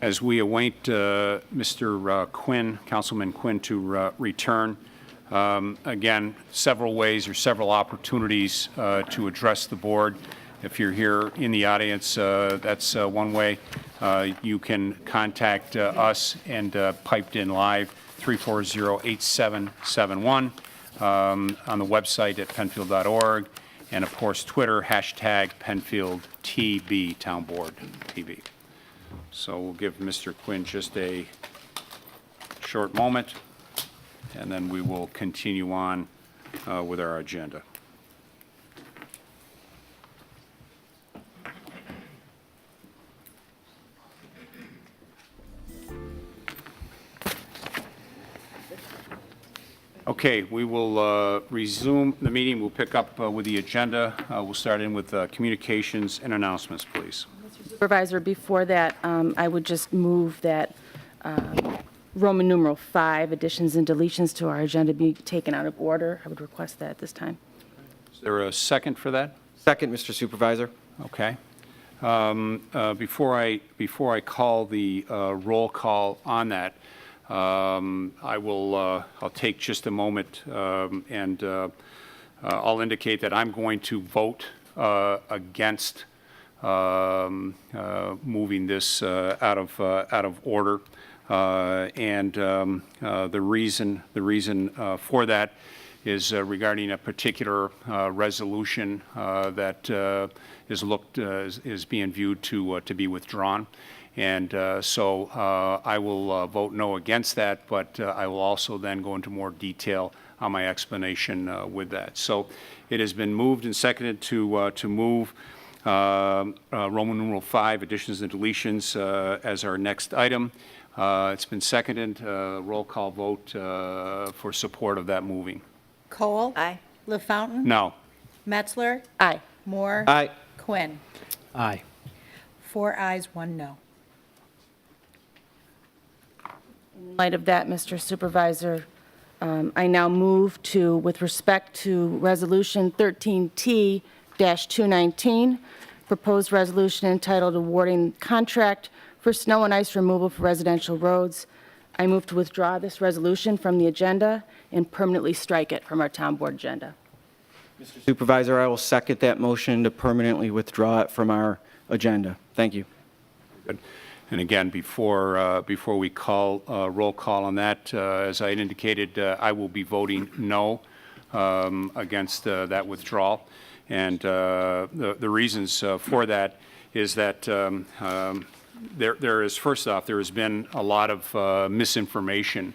As we await Mr. Quinn, Councilman Quinn, to return, again, several ways or several opportunities to address the board. If you're here in the audience, that's one way. You can contact us and piped in live 340-8771 on the website at penfield.org, and of course Twitter #PenfieldTB Town Board TV. So we'll give Mr. Quinn just a short moment, and then we will continue on with our agenda. Okay, we will resume the meeting. We'll pick up with the agenda. We'll start in with communications and announcements, please. Supervisor, before that, I would just move that Roman numeral 5, additions and deletions to our agenda, be taken out of order. I would request that at this time. Is there a second for that? Second, Mr. Supervisor. Okay. Before I call the roll call on that, I'll take just a moment and I'll indicate that I'm going to vote against moving this out of order, and the reason for that is regarding a particular resolution that is being viewed to be withdrawn, and so I will vote no against that, but I will also then go into more detail on my explanation with that. So it has been moved and seconded to move Roman numeral 5, additions and deletions, as our next item. It's been seconded. Roll call vote for support of that moving. Cole? Aye. LaFountain? No. Metzler? Aye. Moore? Aye. Quinn? Aye. 4 ayes, 1 no. In light of that, Mr. Supervisor, I now move to, with respect to Resolution 13T-219, proposed resolution entitled awarding contract for snow and ice removal for residential roads. I move to withdraw this resolution from the agenda and permanently strike it from our town board agenda. Supervisor, I will second that motion to permanently withdraw it from our agenda. Thank you. Good. And again, before we call roll call on that, as I had indicated, I will be voting no against that withdrawal. And the reasons for that is that there is, first off, there has been a lot of misinformation,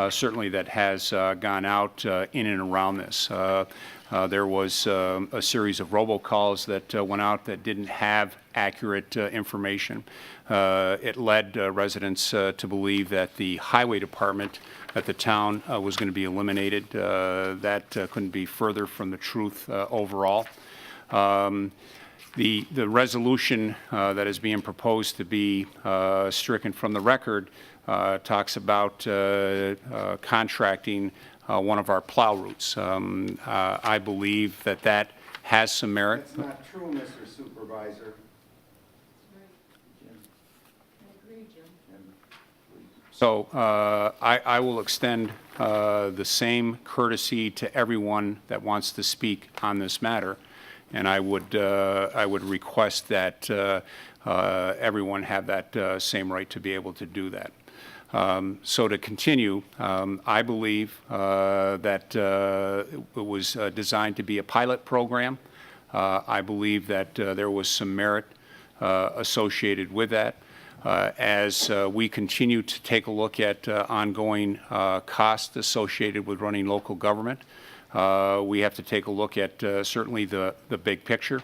certainly that has gone out in and around this. There was a series of robocalls that went out that didn't have accurate information. It led residents to believe that the highway department at the town was going to be eliminated. That couldn't be further from the truth overall. The resolution that is being proposed to be stricken from the record talks about contracting one of our plow routes. I believe that that has some merit. That's not true, Mr. Supervisor. So I will extend the same courtesy to everyone that wants to speak on this matter, and I would request that everyone have that same right to be able to do that. So to continue, I believe that it was designed to be a pilot program. I believe that there was some merit associated with that. As we continue to take a look at ongoing costs associated with running local government, we have to take a look at certainly the big picture,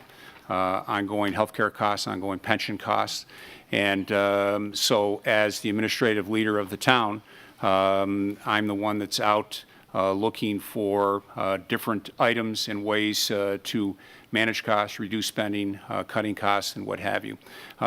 ongoing healthcare costs, ongoing pension costs. And so as the administrative leader of the town, I'm the one that's out looking for different items and ways to manage costs, reduce spending, cutting costs, and what have you.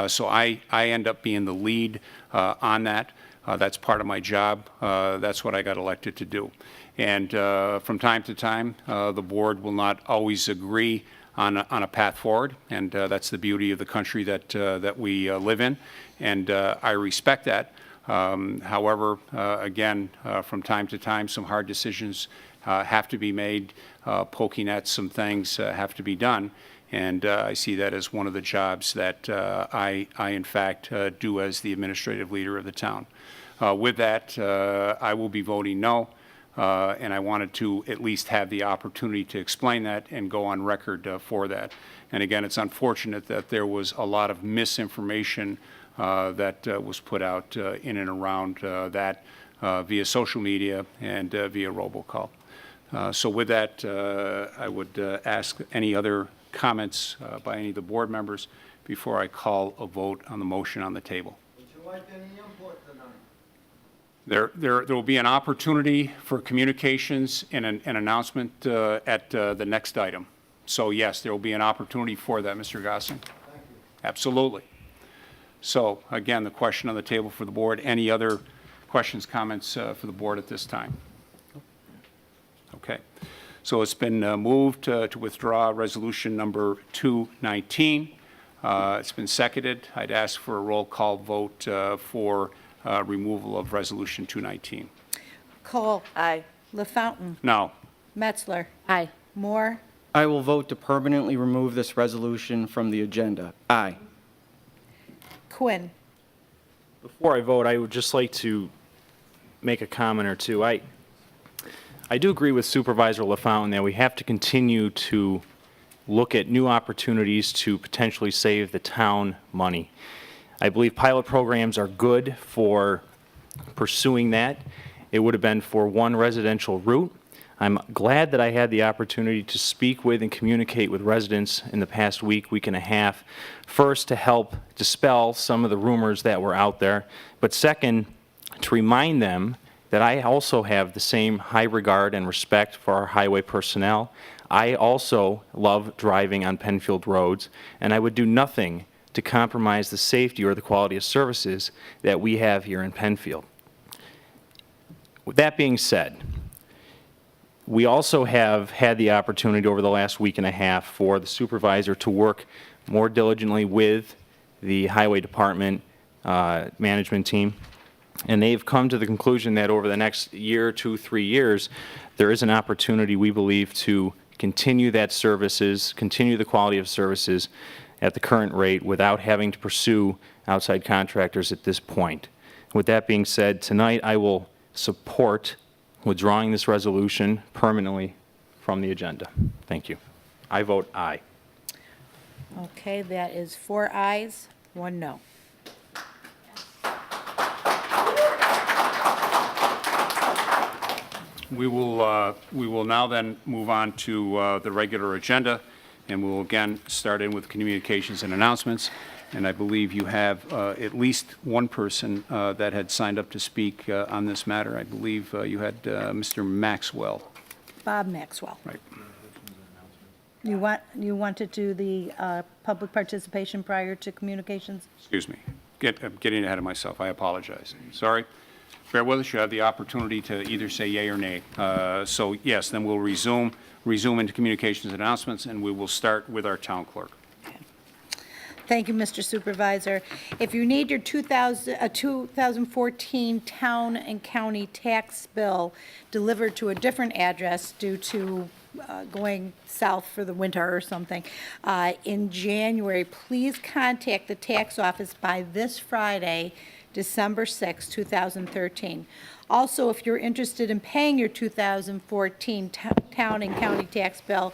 So I end up being the lead on that. That's part of my job. That's what I got elected to do. And from time to time, the board will not always agree on a path forward, and that's the beauty of the country that we live in, and I respect that. However, again, from time to time, some hard decisions have to be made, poking at some things have to be done, and I see that as one of the jobs that I in fact, do as the administrative leader of the town. With that, I will be voting no. And I wanted to at least have the opportunity to explain that and go on record for that. And again, it's unfortunate that there was a lot of misinformation that was put out in and around that via social media and via robocall. So with that, I would ask any other comments by any of the board members before I call a vote on the motion on the table. Would you like any input tonight? There will be an opportunity for communications and an announcement at the next item. So yes, there will be an opportunity for that, Mr. Gossing. Thank you. Absolutely. So again, the question on the table for the board. Any other questions, comments for the board at this time? Okay. So it's been moved to withdraw resolution number 219. It's been seconded. I'd ask for a roll call vote for removal of resolution 219. Cole. Aye. LaFountain. No. Metzler. Aye. Moore. I will vote to permanently remove this resolution from the agenda. Aye. Quinn. Before I vote, I would just like to make a comment or two. I do agree with Supervisor LaFountain that we have to continue to look at new opportunities to potentially save the town money. I believe pilot programs are good for pursuing that. It would have been for one residential route. I'm glad that I had the opportunity to speak with and communicate with residents in the past week and a half. First, to help dispel some of the rumors that were out there, but second, to remind them that I also have the same high regard and respect for our highway personnel. I also love driving on Penfield roads, and I would do nothing to compromise the safety or the quality of services that we have here in Penfield. With that being said, we also have had the opportunity over the last week and a half for the supervisor to work more diligently with the highway department management team. And they've come to the conclusion that over the next year, 2, 3 years, there is an opportunity, we believe, to continue that services, continue the quality of services at the current rate without having to pursue outside contractors at this point. With that being said, tonight I will support withdrawing this resolution permanently from the agenda. Thank you. I vote aye. Okay, that is 4 ayes, 1 no. We will now then move on to the regular agenda, and we'll again start in with communications and announcements. And I believe you have at least one person that had signed up to speak on this matter. I believe you had Mr. Maxwell. Bob Maxwell. Right. You want to do the public participation prior to communications? Excuse me. I'm getting ahead of myself. I apologize. Sorry. Bear with us. You have the opportunity to either say yea or nay. So yes, then we'll resume into communications and announcements, and we will start with our town clerk. Thank you, Mr. Supervisor. If you need your 2014 town and county tax bill delivered to a different address due to going south for the winter or something, in January, please contact the tax office by this Friday, December 6, 2013. Also, if you're interested in paying your 2014 town and county tax bill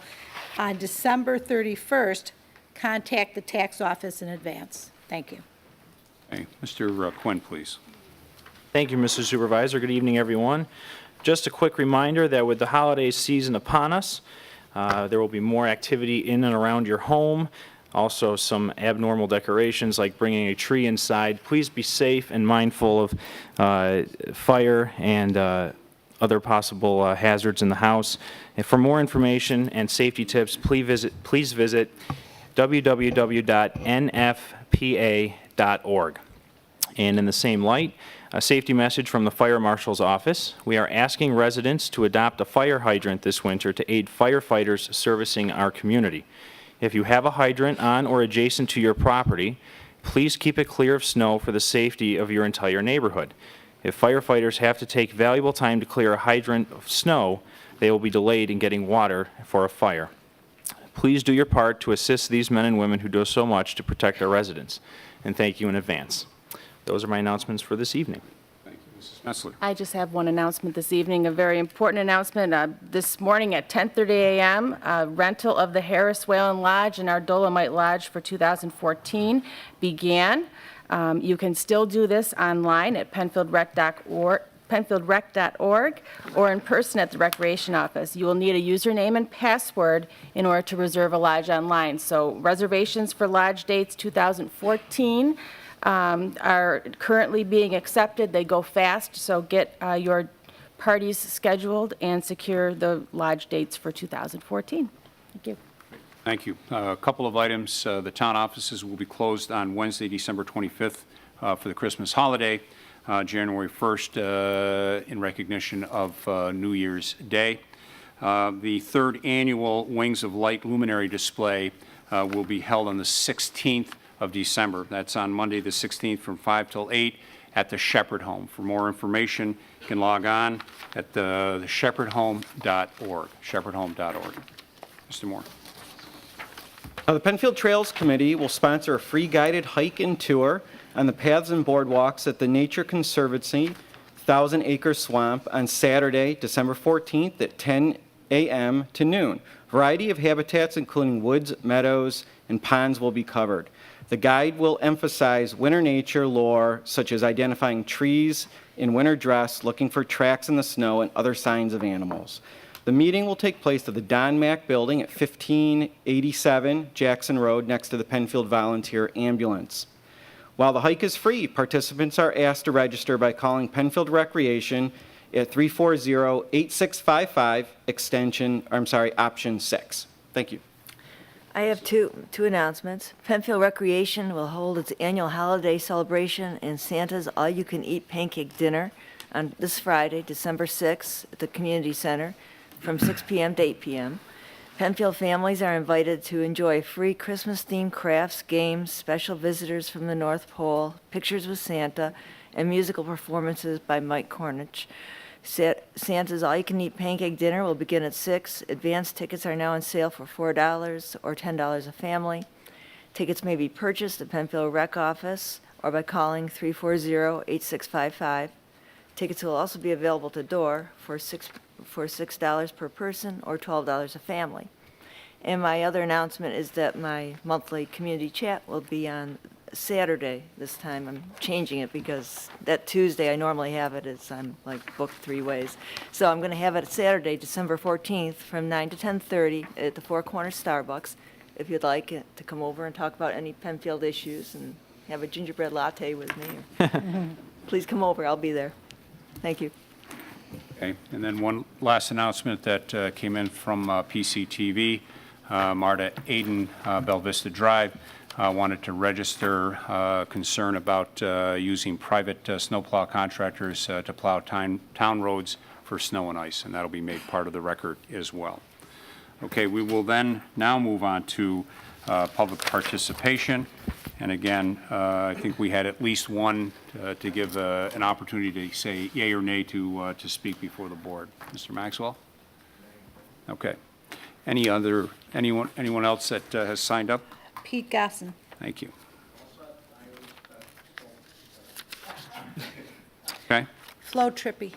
on December 31st, contact the tax office in advance. Thank you. Okay. Mr. Quinn, please. Thank you, Mr. Supervisor. Good evening, everyone. Just a quick reminder that with the holiday season upon us, there will be more activity in and around your home. Also, some abnormal decorations like bringing a tree inside. Please be safe and mindful of fire and other possible hazards in the house. And for more information and safety tips, please visit www.nfpa.org. And in the same light, a safety message from the Fire Marshal's office. We are asking residents to adopt a fire hydrant this winter to aid firefighters servicing our community. If you have a hydrant on or adjacent to your property, please keep it clear of snow for the safety of your entire neighborhood. If firefighters have to take valuable time to clear a hydrant of snow, they will be delayed in getting water for a fire. Please do your part to assist these men and women who do so much to protect our residents. And thank you in advance. Those are my announcements for this evening. Thank you, Mrs. Metzler. I just have one announcement this evening, a very important announcement. This morning at 10:30 a.m., rental of the Harris Whalen Lodge and our Dolomite Lodge for 2014 began. You can still do this online at penfieldrec.org or in person at the Recreation Office. You will need a username and password in order to reserve a lodge online. So reservations for lodge dates 2014 are currently being accepted. They go fast, so get your parties scheduled and secure the lodge dates for 2014. Thank you. Thank you. A couple of items. The town offices will be closed on Wednesday, December 25th for the Christmas holiday, January 1st in recognition of New Year's Day. The third annual Wings of Light luminary display will be held on the 16th of December. That's on Monday, the 16th, from 5 till 8 at the Shepherd Home. For more information, you can log on at the shepherdhome.org, shepherdhome.org. Mr. Moore. The Penfield Trails Committee will sponsor a free guided hike and tour on the paths and boardwalks at the Nature Conservancy 1,000 Acre Swamp on Saturday, December 14th at 10 a.m. to noon. Variety of habitats, including woods, meadows, and ponds, will be covered. The guide will emphasize winter nature lore, such as identifying trees in winter dress, looking for tracks in the snow, and other signs of animals. The meeting will take place at the Don Mack Building at 1587 Jackson Road, next to the Penfield Volunteer Ambulance. While the hike is free, participants are asked to register by calling Penfield Recreation at 340-8655, option 6. Thank you. I have two announcements. Penfield Recreation will hold its annual holiday celebration and Santa's all-you-can-eat pancake dinner on this Friday, December 6th, at the Community Center from 6 p.m. to 8 p.m. Penfield families are invited to enjoy free Christmas-themed crafts, games, special visitors from the North Pole, pictures with Santa, and musical performances by Mike Cornish. Santa's all-you-can-eat pancake dinner will begin at 6. Advance tickets are now on sale for $4 or $10 a family. Tickets may be purchased at Penfield Rec Office or by calling 340-8655. Tickets will also be available to door for $6 per person or $12 a family. And my other announcement is that my monthly community chat will be on Saturday this time. I'm changing it because that Tuesday I normally have it is I'm like booked 3 ways. So I'm going to have it Saturday, December 14th from 9 to 10:30 at the Four Corners Starbucks. If you'd like to come over and talk about any Penfield issues and have a gingerbread latte with me, please come over. I'll be there. Thank you. Okay, and then one last announcement that came in from PCTV. Marta Aiden, Bella Vista Drive, wanted to register concern about using private snowplow contractors to plow town roads for snow and ice, and that'll be made part of the record as well. Okay, we will then now move on to public participation. And again, I think we had at least one to give an opportunity to say yay or nay to speak before the board. Mr. Maxwell? Okay. Anyone else that has signed up? Pete Gosson. Thank you. Okay. Flo Trippi.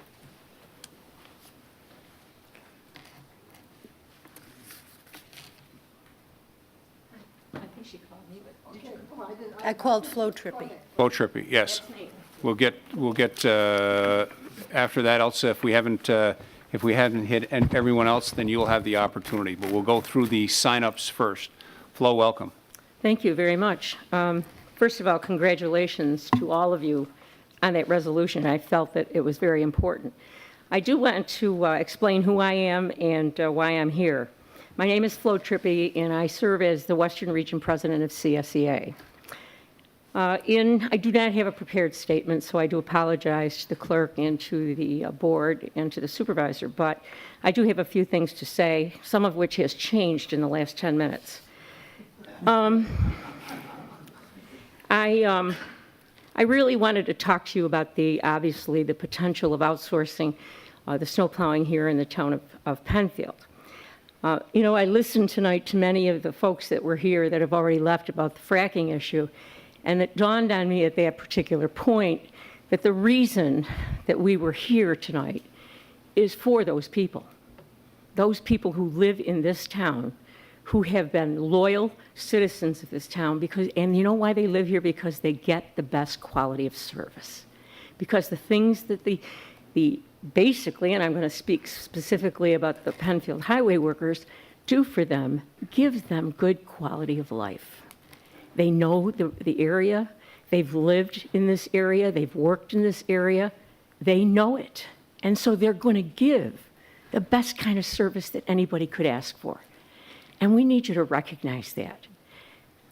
I called Flo Trippi. Flo Trippi, yes. We'll get after that. Also, if we haven't hit everyone else, then you'll have the opportunity. But we'll go through the sign-ups first. Flo, welcome. Thank you very much. First of all, congratulations to all of you on that resolution. I felt that it was very important. I do want to explain who I am and why I'm here. My name is Flo Trippi, and I serve as the Western Region President of CSEA. I do not have a prepared statement, so I do apologize to the clerk and to the board and to the supervisor, but I do have a few things to say, some of which has changed in the last 10 minutes. I really wanted to talk to you about obviously the potential of outsourcing the snow plowing here in the town of Penfield. I listened tonight to many of the folks that were here that have already left about the fracking issue, and it dawned on me at that particular point that the reason that we were here tonight is for those people who live in this town, who have been loyal citizens of this town, and you know why they live here? Because they get the best quality of service. Because the things that basically, and I'm going to speak specifically about the Penfield highway workers, do for them, give them good quality of life. They know the area, they've lived in this area, they've worked in this area, they know it. And so they're going to give the best kind of service that anybody could ask for. And we need you to recognize that.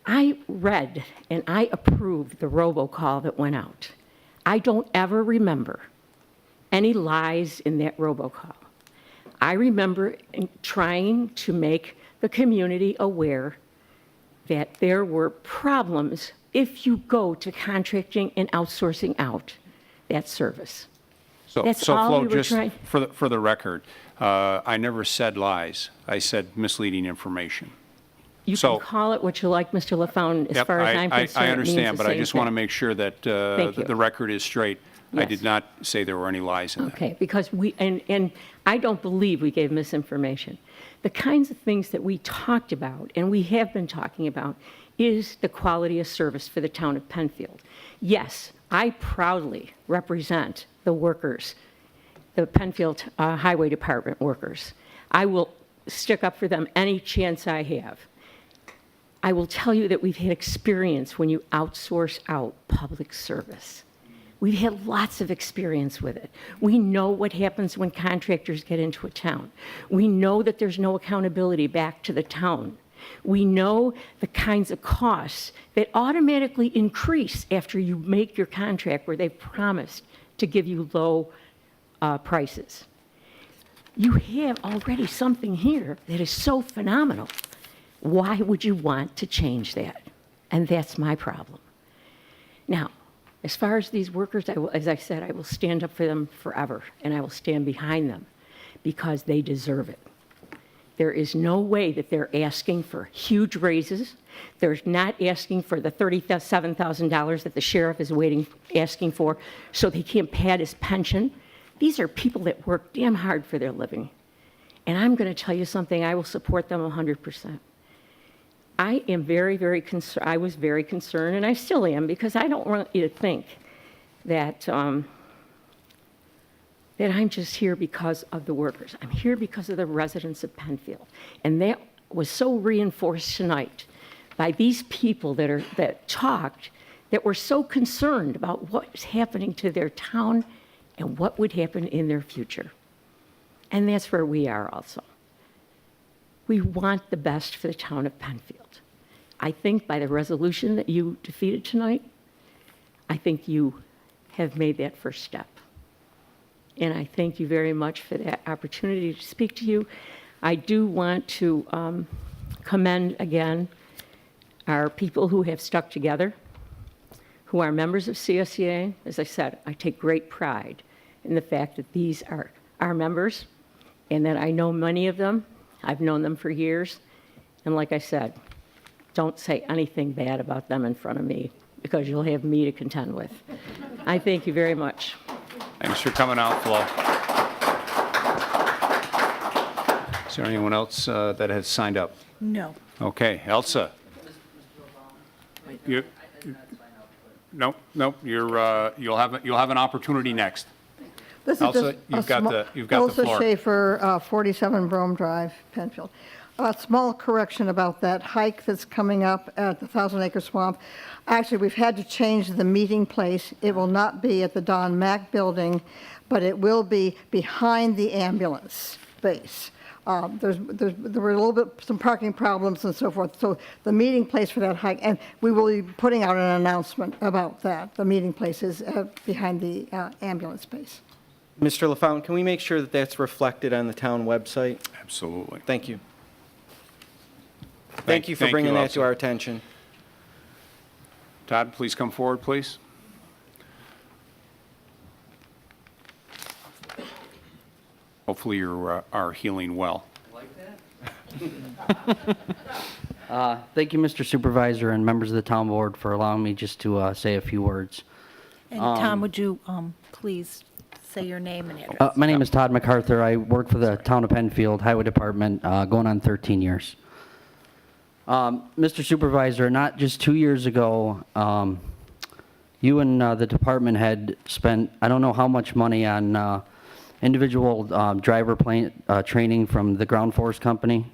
I read and I approved the robocall that went out. I don't ever remember any lies in that robocall. I remember trying to make the community aware that there were problems if you go to contracting and outsourcing out that service. That's all Flo, we were just trying. for the record, I never said lies. I said misleading information. You can call it what you like, Mr. LaFawn. As Yep, far as I'm concerned, I it means understand, the but I same just want to thing. make sure that Thank you. the record is straight. I Yes. did not say there were any lies in that. Okay, because and I don't believe we gave misinformation. The kinds of things that we talked about, and we have been talking about, is the quality of service for the town of Penfield. Yes, I proudly represent the workers, the Penfield Highway Department workers. I will stick up for them any chance I have. I will tell you that we've had experience when you outsource out public service. We've had lots of experience with it. We know what happens when contractors get into a town. We know that there's no accountability back to the town. We know the kinds of costs that automatically increase after you make your contract where they've promised to give you low prices. You have already something here that is so phenomenal. Why would you want to change that? And that's my problem. Now, as far as these workers, as I said, I will stand up for them forever, and I will stand behind them because they deserve it. There is no way that they're asking for huge raises. They're not asking for the $37,000 that the sheriff is asking for so they can't pad his pension. These are people that work damn hard for their living. And I'm going to tell you something, I will support them 100%. I am very, very concerned. I was very concerned, and I still am, because I don't want you to think that that I'm just here because of the workers. I'm here because of the residents of Penfield. And that was so reinforced tonight by these people that talked, that were so concerned about what's happening to their town and what would happen in their future. And that's where we are also. We want the best for the town of Penfield. I think by the resolution that you defeated tonight, I think you have made that first step. And I thank you very much for that opportunity to speak to you. I do want to commend again our people who have stuck together, who are members of CSEA. As I said, I take great pride in the fact that these are our members and that I know many of them. I've known them for years. And like I said, don't say anything bad about them in front of me, because you'll have me to contend with. I thank you very much. Thanks for coming out, Flo. Is there anyone else that has signed up? No. Okay, Elsa. No, you'll have an opportunity next. This Elsa, is just you've got the Elsa floor. Schaefer, 47 Brome Drive, Penfield. A small correction about that hike that's coming up at the Thousand Acre Swamp. Actually, we've had to change the meeting place. It will not be at the Don Mack building, but it will be behind the ambulance base. There were a little bit, some parking problems and so forth. So the meeting place for that hike, and we will be putting out an announcement about that. The meeting place is behind the ambulance base. Mr. LaFountain, can we make sure that that's reflected on the town website? Absolutely. Thank you. Thank you for bringing that to our attention. Todd, please come forward, please. Hopefully you are healing well. Thank you, Mr. Supervisor and members of the town board, for allowing me just to say a few words. And Tom, would you please say your name and address? My name is Todd MacArthur. I work for the town of Penfield Highway Department, going on 13 years. Mr. Supervisor, not just 2 years ago, you and the department had spent, I don't know how much money on individual driver training from the Ground Force Company.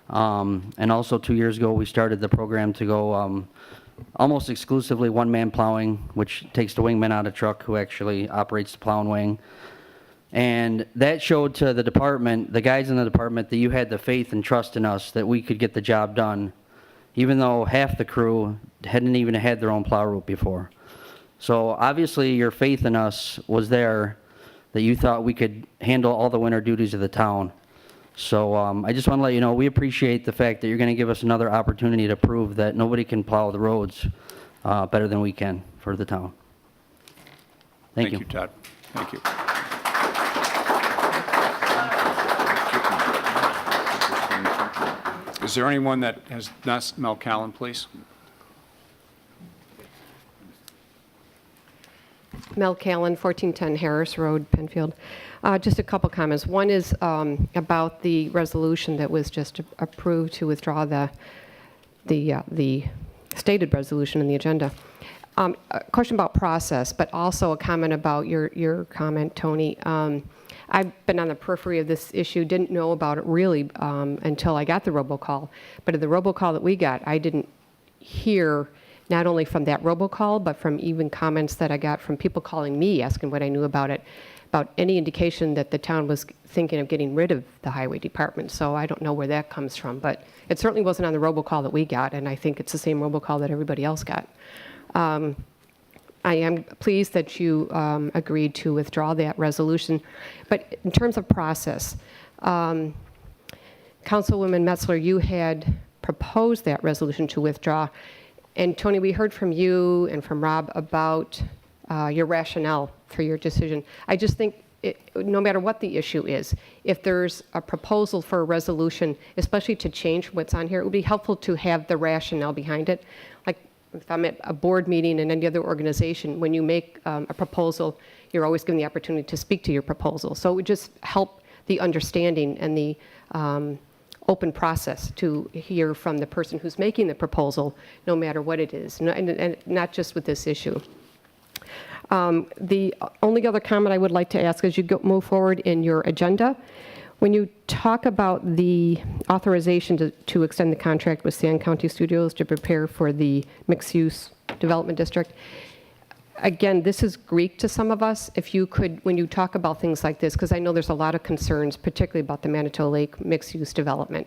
And also 2 years ago, we started the program to go almost exclusively one-man plowing, which takes the wingman out of truck who actually operates the plow and wing. And that showed to the department, the guys in the department, that you had the faith and trust in us that we could get the job done, even though half the crew hadn't even had their own plow route before. So obviously your faith in us was there, that you thought we could handle all the winter duties of the town. So I just want to let you know, we appreciate the fact that you're going to give us another opportunity to prove that nobody can plow the roads better than we can for the town. Thank you. Thank you, Todd. Thank you. Is there anyone that has not, Mel Callan, please? Mel Callan, 1410 Harris Road, Penfield. Just a couple comments. One is about the resolution that was just approved to withdraw the stated resolution in the agenda. A question about process, but also a comment about your comment, Tony. I've been on the periphery of this issue, didn't know about it really until I got the robocall. But in the robocall that we got, I didn't hear, not only from that robocall, but from even comments that I got from people calling me, asking what I knew about it, about any indication that the town was thinking of getting rid of the highway department. So I don't know where that comes from, but it certainly wasn't on the robocall that we got, and I think it's the same robocall that everybody else got. I am pleased that you agreed to withdraw that resolution. But in terms of process, Councilwoman Metzler, you had proposed that resolution to withdraw. And Tony, we heard from you and from Rob about your rationale for your decision. I just think no matter what the issue is, if there's a proposal for a resolution, especially to change what's on here, it would be helpful to have the rationale behind it. Like if I'm at a board meeting in any other organization, when you make a proposal, you're always given the opportunity to speak to your proposal. So it would just help the understanding and the open process to hear from the person who's making the proposal, no matter what it is, and not just with this issue. The only other comment I would like to ask as you move forward in your agenda, when you talk about the authorization to extend the contract with Sand County Studios to prepare for the mixed-use development district, again, this is Greek to some of us. If you could, when you talk about things like this, because I know there's a lot of concerns, particularly about the Manitou Lake mixed-use development,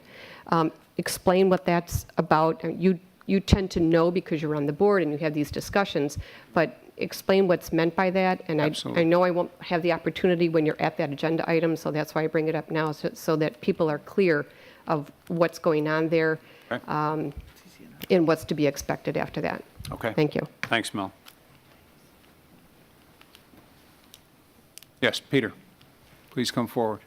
explain what that's about. You tend to know because you're on the board and you have these discussions, but explain what's meant by that. And I know I won't have the opportunity when you're at that agenda item, so that's why I bring it up now, so that people are clear of what's going on there, and what's to be expected after that. Okay. Thank you. Thanks, Mel. Yes, Peter, please come forward.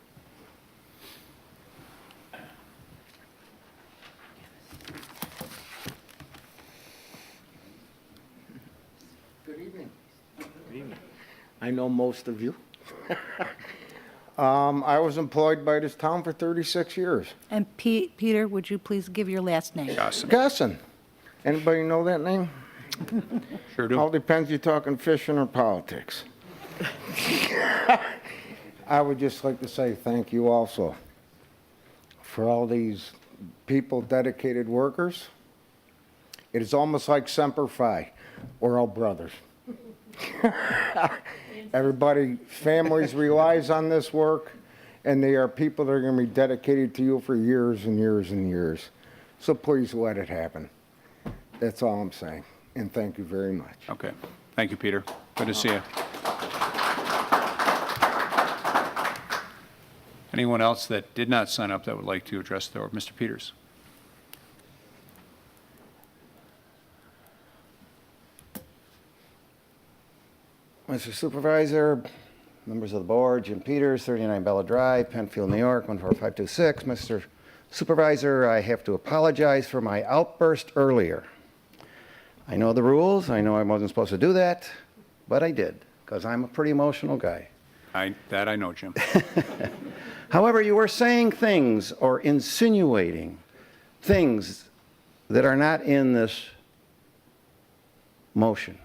Good evening. Good evening. I know most of you. I was employed by this town for 36 years. And Peter, would you please give your last name? Gusson. Anybody know that name? Sure do. All depends you talking fishing or politics. I would just like to say thank you also for all these people, dedicated workers. It is almost like Semper Fi. We're all brothers. Everybody, families relies on this work, and they are people that are going to be dedicated to you for years and years and years. So please let it happen. That's all I'm saying, and thank you very much. Okay. Thank you, Peter. Good to see you. Anyone else that did not sign up that would like to address the board? Mr. Peters. Mr. Supervisor, members of the board, Jim Peters, 39 Bella Drive, Penfield, New York, 14526. Mr. Supervisor, I have to apologize for my outburst earlier. I know the rules. I know I wasn't supposed to do that, but I did, because I'm a pretty emotional guy. That I know, Jim. However, you were saying things or insinuating things that are not in this motion.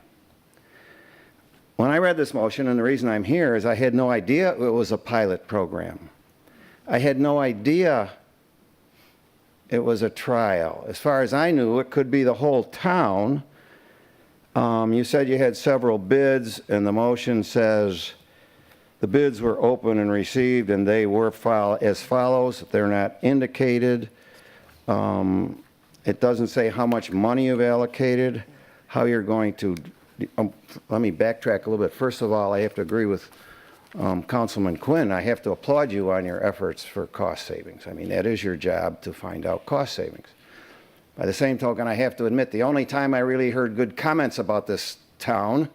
When I read this motion, and the reason I'm here is I had no idea it was a pilot program. I had no idea it was a trial. As far as I knew, it could be the whole town. You said you had several bids, and the motion says the bids were open and received, and they were as follows. They're not indicated. It doesn't say how much money you've allocated, how you're going to. Let me backtrack a little bit. First of all, I have to agree with Councilman Quinn. I have to applaud you on your efforts for cost savings. I mean, that is your job to find out cost savings. By the same token, I have to admit the only time I really heard good comments about this town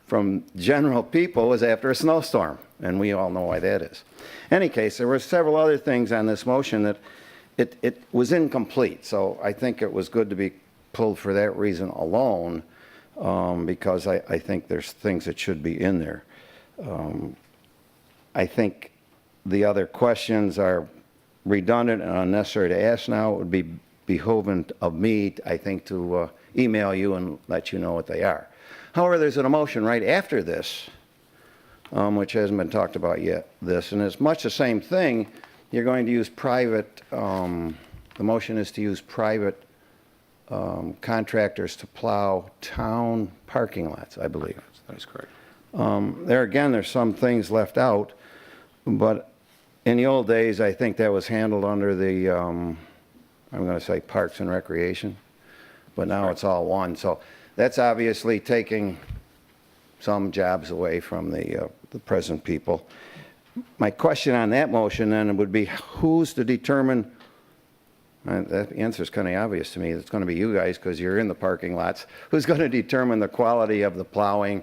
from general people was after a snowstorm, and we all know why that is. In any case, there were several other things on this motion that it was incomplete, so I think it was good to be pulled for that reason alone. Because I think there's things that should be in there. I think the other questions are redundant and unnecessary to ask now. It would be behoven of me, I think, to email you and let you know what they are. However, there's an motion right after this, which hasn't been talked about yet, and it's much the same thing. You're going to use private, the motion is to use private contractors to plow town parking lots, I believe. That is correct. There again, there's some things left out, but in the old days, I think that was handled under the, I'm going to say Parks and Recreation, but now it's all one. So that's obviously taking some jobs away from the present people. My question on that motion then would be, who's to determine, that answer is kind of obvious to me, it's going to be you guys because you're in the parking lots, who's going to determine the quality of the plowing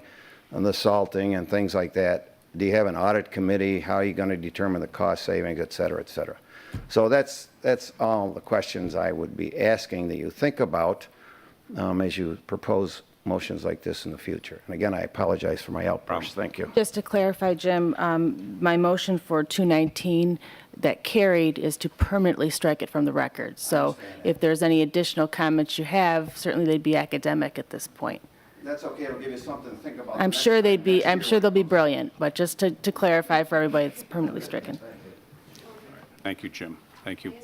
and the salting and things like that? Do you have an audit committee? How are you going to determine the cost savings, et cetera, et cetera? So that's all the questions I would be asking that you think about as you propose motions like this in the future. And again, I apologize for my outburst. Thank you. Just to clarify, Jim, my motion for 219 that carried is to permanently strike it from the record. So if there's any additional comments you have, certainly they'd be academic at this point. That's okay. It'll give you something to think about. I'm sure they'll be brilliant, but just to clarify for everybody, it's permanently stricken. Thank you, Jim. Thank you.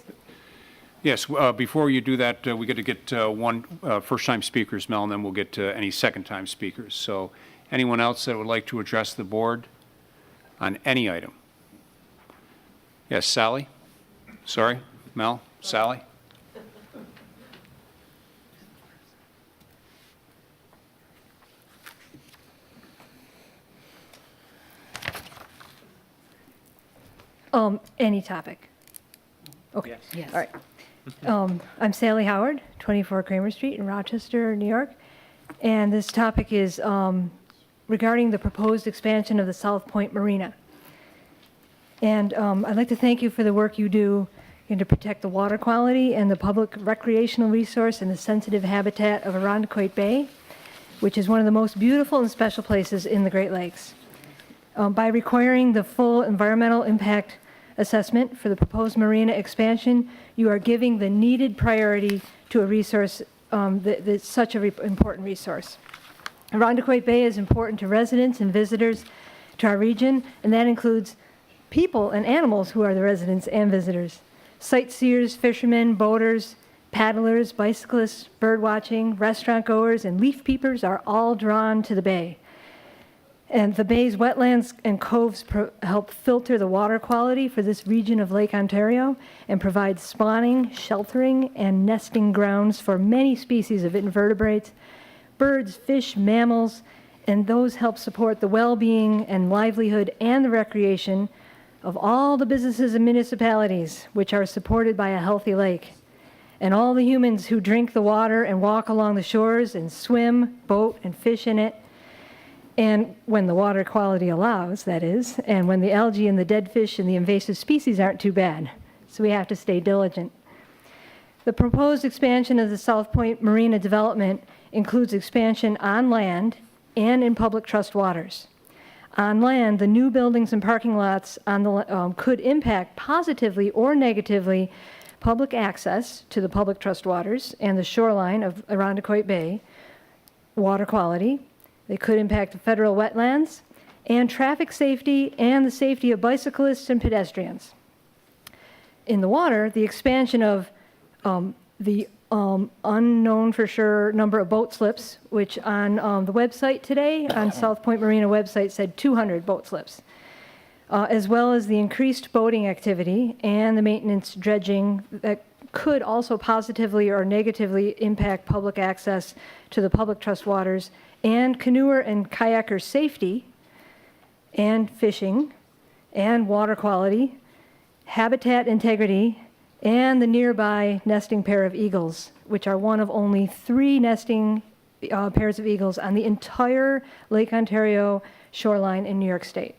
Yes, before you do that, we get to get one first-time speakers, Mel, and then we'll get to any second-time speakers. So anyone else that would like to address the board on any item? Yes, Sally? Sorry, Mel? Sally? Any topic. Okay. Yes. All right. I'm Sally Howard, 24 Kramer Street in Rochester, New York. And this topic is regarding the proposed expansion of the South Point Marina. And I'd like to thank you for the work you do to protect the water quality and the public recreational resource and the sensitive habitat of Irondequoit Bay, which is one of the most beautiful and special places in the Great Lakes. By requiring the full environmental impact assessment for the proposed marina expansion, you are giving the needed priority to a resource that's such an important resource. Irondequoit Bay is important to residents and visitors to our region, and that includes people and animals who are the residents and visitors. Sightseers, fishermen, boaters, paddlers, bicyclists, bird watching, restaurant goers, and leaf peepers are all drawn to the bay. And the bay's wetlands and coves help filter the water quality for this region of Lake Ontario and provide spawning, sheltering, and nesting grounds for many species of invertebrates, birds, fish, mammals, and those help support the well-being and livelihood and the recreation of all the businesses and municipalities which are supported by a healthy lake, and all the humans who drink the water and walk along the shores and swim, boat, and fish in it. And when the water quality allows, that is, and when the algae and the dead fish and the invasive species aren't too bad. So we have to stay diligent. The proposed expansion of the South Point Marina development includes expansion on land and in public trust waters. On land, the new buildings and parking lots on the, could impact positively or negatively public access to the public trust waters and the shoreline of Irondequoit Bay, water quality. They could impact the federal wetlands and traffic safety and the safety of bicyclists and pedestrians. In the water, the expansion of the unknown for sure number of boat slips, which on the website today, on South Point Marina website, said 200 boat slips, as well as the increased boating activity and the maintenance dredging that could also positively or negatively impact public access to the public trust waters and canoer and kayaker safety and fishing and water quality, habitat integrity, and the nearby nesting pair of eagles, which are one of only 3 nesting pairs of eagles on the entire Lake Ontario shoreline in New York State.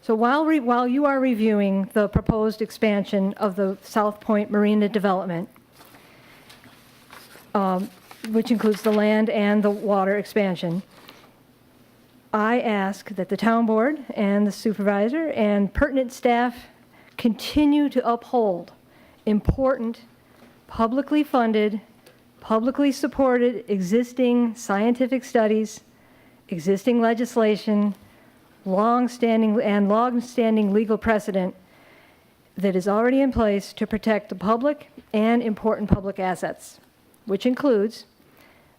So while you are reviewing the proposed expansion of the South Point Marina development, which includes the land and the water expansion, I ask that the town board and the supervisor and pertinent staff continue to uphold important, publicly funded, publicly supported existing scientific studies, existing legislation, long-standing legal precedent that is already in place to protect the public and important public assets, which includes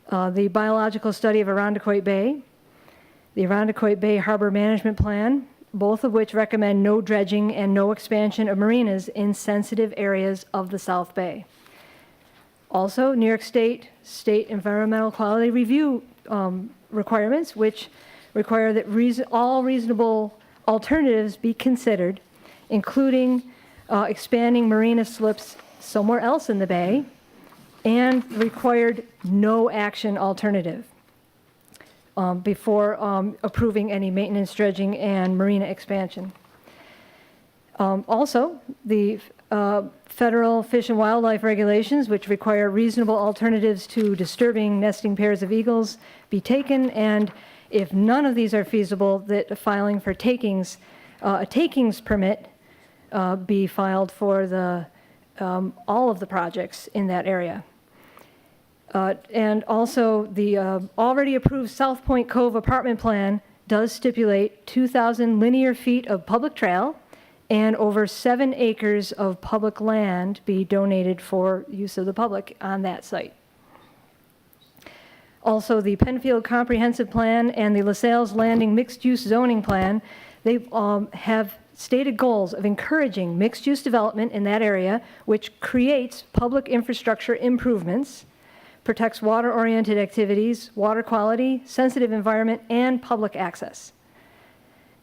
the biological study of Irondequoit Bay, the Irondequoit Bay Harbor Management Plan, both of which recommend no dredging and no expansion of marinas in sensitive areas of the South Bay. Also, New York State Environmental Quality Review requirements, which require that all reasonable alternatives be considered, including expanding marina slips somewhere else in the bay, and required no action alternative before approving any maintenance, dredging, and marina expansion. Also, the federal fish and wildlife regulations, which require reasonable alternatives to disturbing nesting pairs of eagles, be taken, and if none of these are feasible, that filing for takings, a takings permit be filed for the all of the projects in that area. And also, the already approved South Point Cove apartment plan does stipulate 2,000 linear feet of public trail and over 7 acres of public land be donated for use of the public on that site. Also, the Penfield Comprehensive Plan and the LaSalle's Landing Mixed-Use Zoning Plan, they have stated goals of encouraging mixed-use development in that area, which creates public infrastructure improvements, protects water-oriented activities, water quality, sensitive environment, and public access.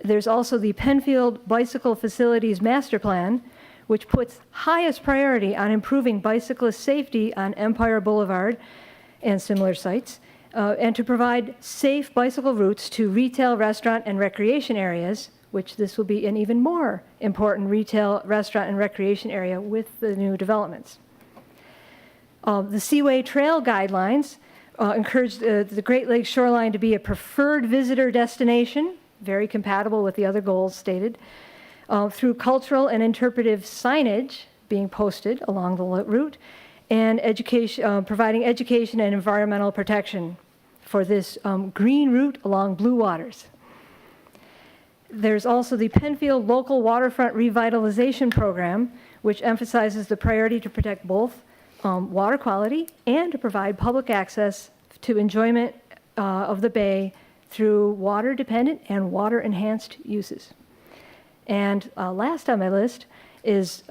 There's also the Penfield Bicycle Facilities Master Plan, which puts highest priority on improving bicyclist safety on Empire Boulevard and similar sites, and to provide safe bicycle routes to retail, restaurant, and recreation areas, which this will be an even more important retail, restaurant, and recreation area with the new developments. The Seaway Trail Guidelines encourage the Great Lakes shoreline to be a preferred visitor destination, very compatible with the other goals stated, through cultural and interpretive signage being posted along the route, and education, providing education and environmental protection for this green route along blue waters. There's also the Penfield Local Waterfront Revitalization Program, which emphasizes the priority to protect both water quality and to provide public access to enjoyment of the bay through water-dependent and water-enhanced uses. And last on my list is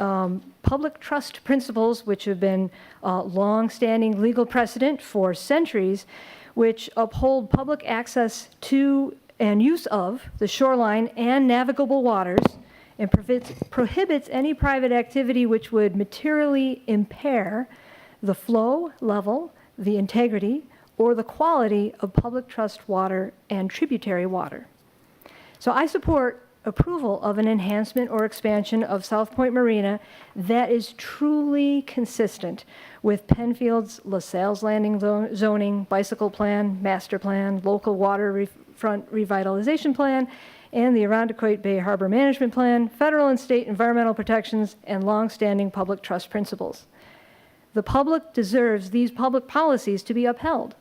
public trust principles, which have been long-standing legal precedent for centuries, which uphold public access to and use of the shoreline and navigable waters, and prohibits any private activity which would materially impair the flow, level, the integrity, or the quality of public trust water and tributary water. So I support approval of an enhancement or expansion of South Point Marina that is truly consistent with Penfield's LaSalle's Landing zoning, bicycle plan, master plan, local waterfront revitalization plan, and the Irondequoit Bay Harbor Management Plan, federal and state environmental protections, and longstanding public trust principles. The public deserves these public policies to be upheld.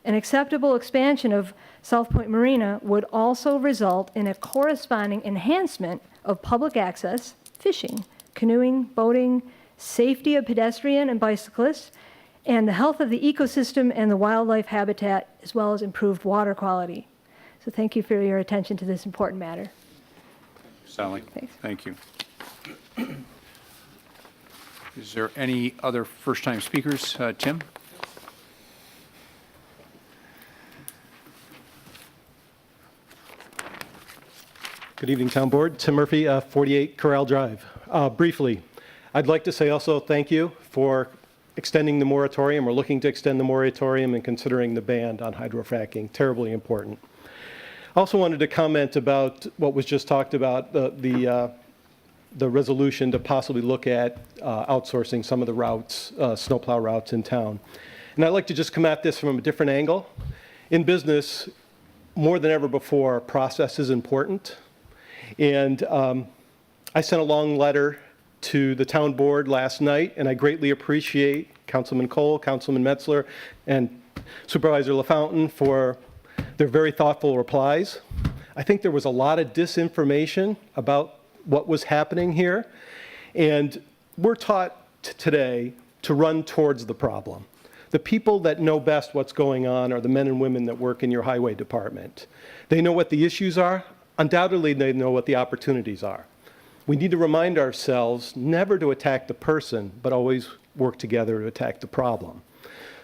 An acceptable expansion of South Point Marina would also result in a corresponding enhancement of public access, fishing, canoeing, boating, safety of pedestrian and bicyclists, and the health of the ecosystem and the wildlife habitat, as well as improved water quality. So thank you for your attention to this important matter. Sally, Thanks. thank you. Is there any other first-time speakers? Tim? Good evening, Town Board. Tim Murphy, 48 Corral Drive. Briefly, I'd like to say also thank you for extending the moratorium, or looking to extend the moratorium and considering the ban on hydrofracking. Terribly important. Also wanted to comment about what was just talked about, the resolution to possibly look at outsourcing some of the routes, snowplow routes in town. And I'd like to just come at this from a different angle. In business, more than ever before, process is important. And I sent a long letter to the town board last night, and I greatly appreciate Councilman Cole, Councilman Metzler, and Supervisor LaFountain for their very thoughtful replies. I think there was a lot of disinformation about what was happening here, and we're taught today to run towards the problem. The people that know best what's going on are the men and women that work in your highway department. They know what the issues are. Undoubtedly, they know what the opportunities are. We need to remind ourselves never to attack the person, but always work together to attack the problem.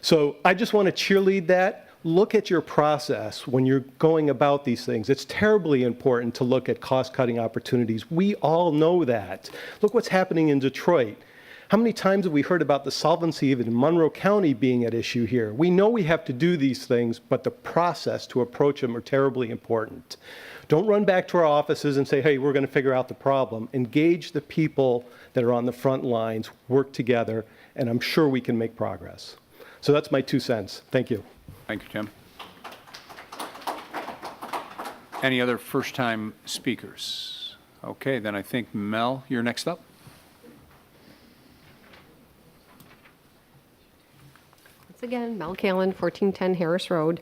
So I just want to cheerlead that. look at your process when you're going about these things. It's terribly important to look at cost-cutting opportunities. We all know that. Look what's happening in Detroit. How many times have we heard about the solvency even in Monroe County being at issue here? We know we have to do these things, but the process to approach them are terribly important. Don't run back to our offices and say, hey, we're going to figure out the problem. Engage the people that are on the front lines, work together, and I'm sure we can make progress. So that's my 2 cents. Thank you. Thank you, Tim. Any other first-time speakers? Okay, then I think Mel, you're next up. Once again, Mel Callan, 1410 Harris Road.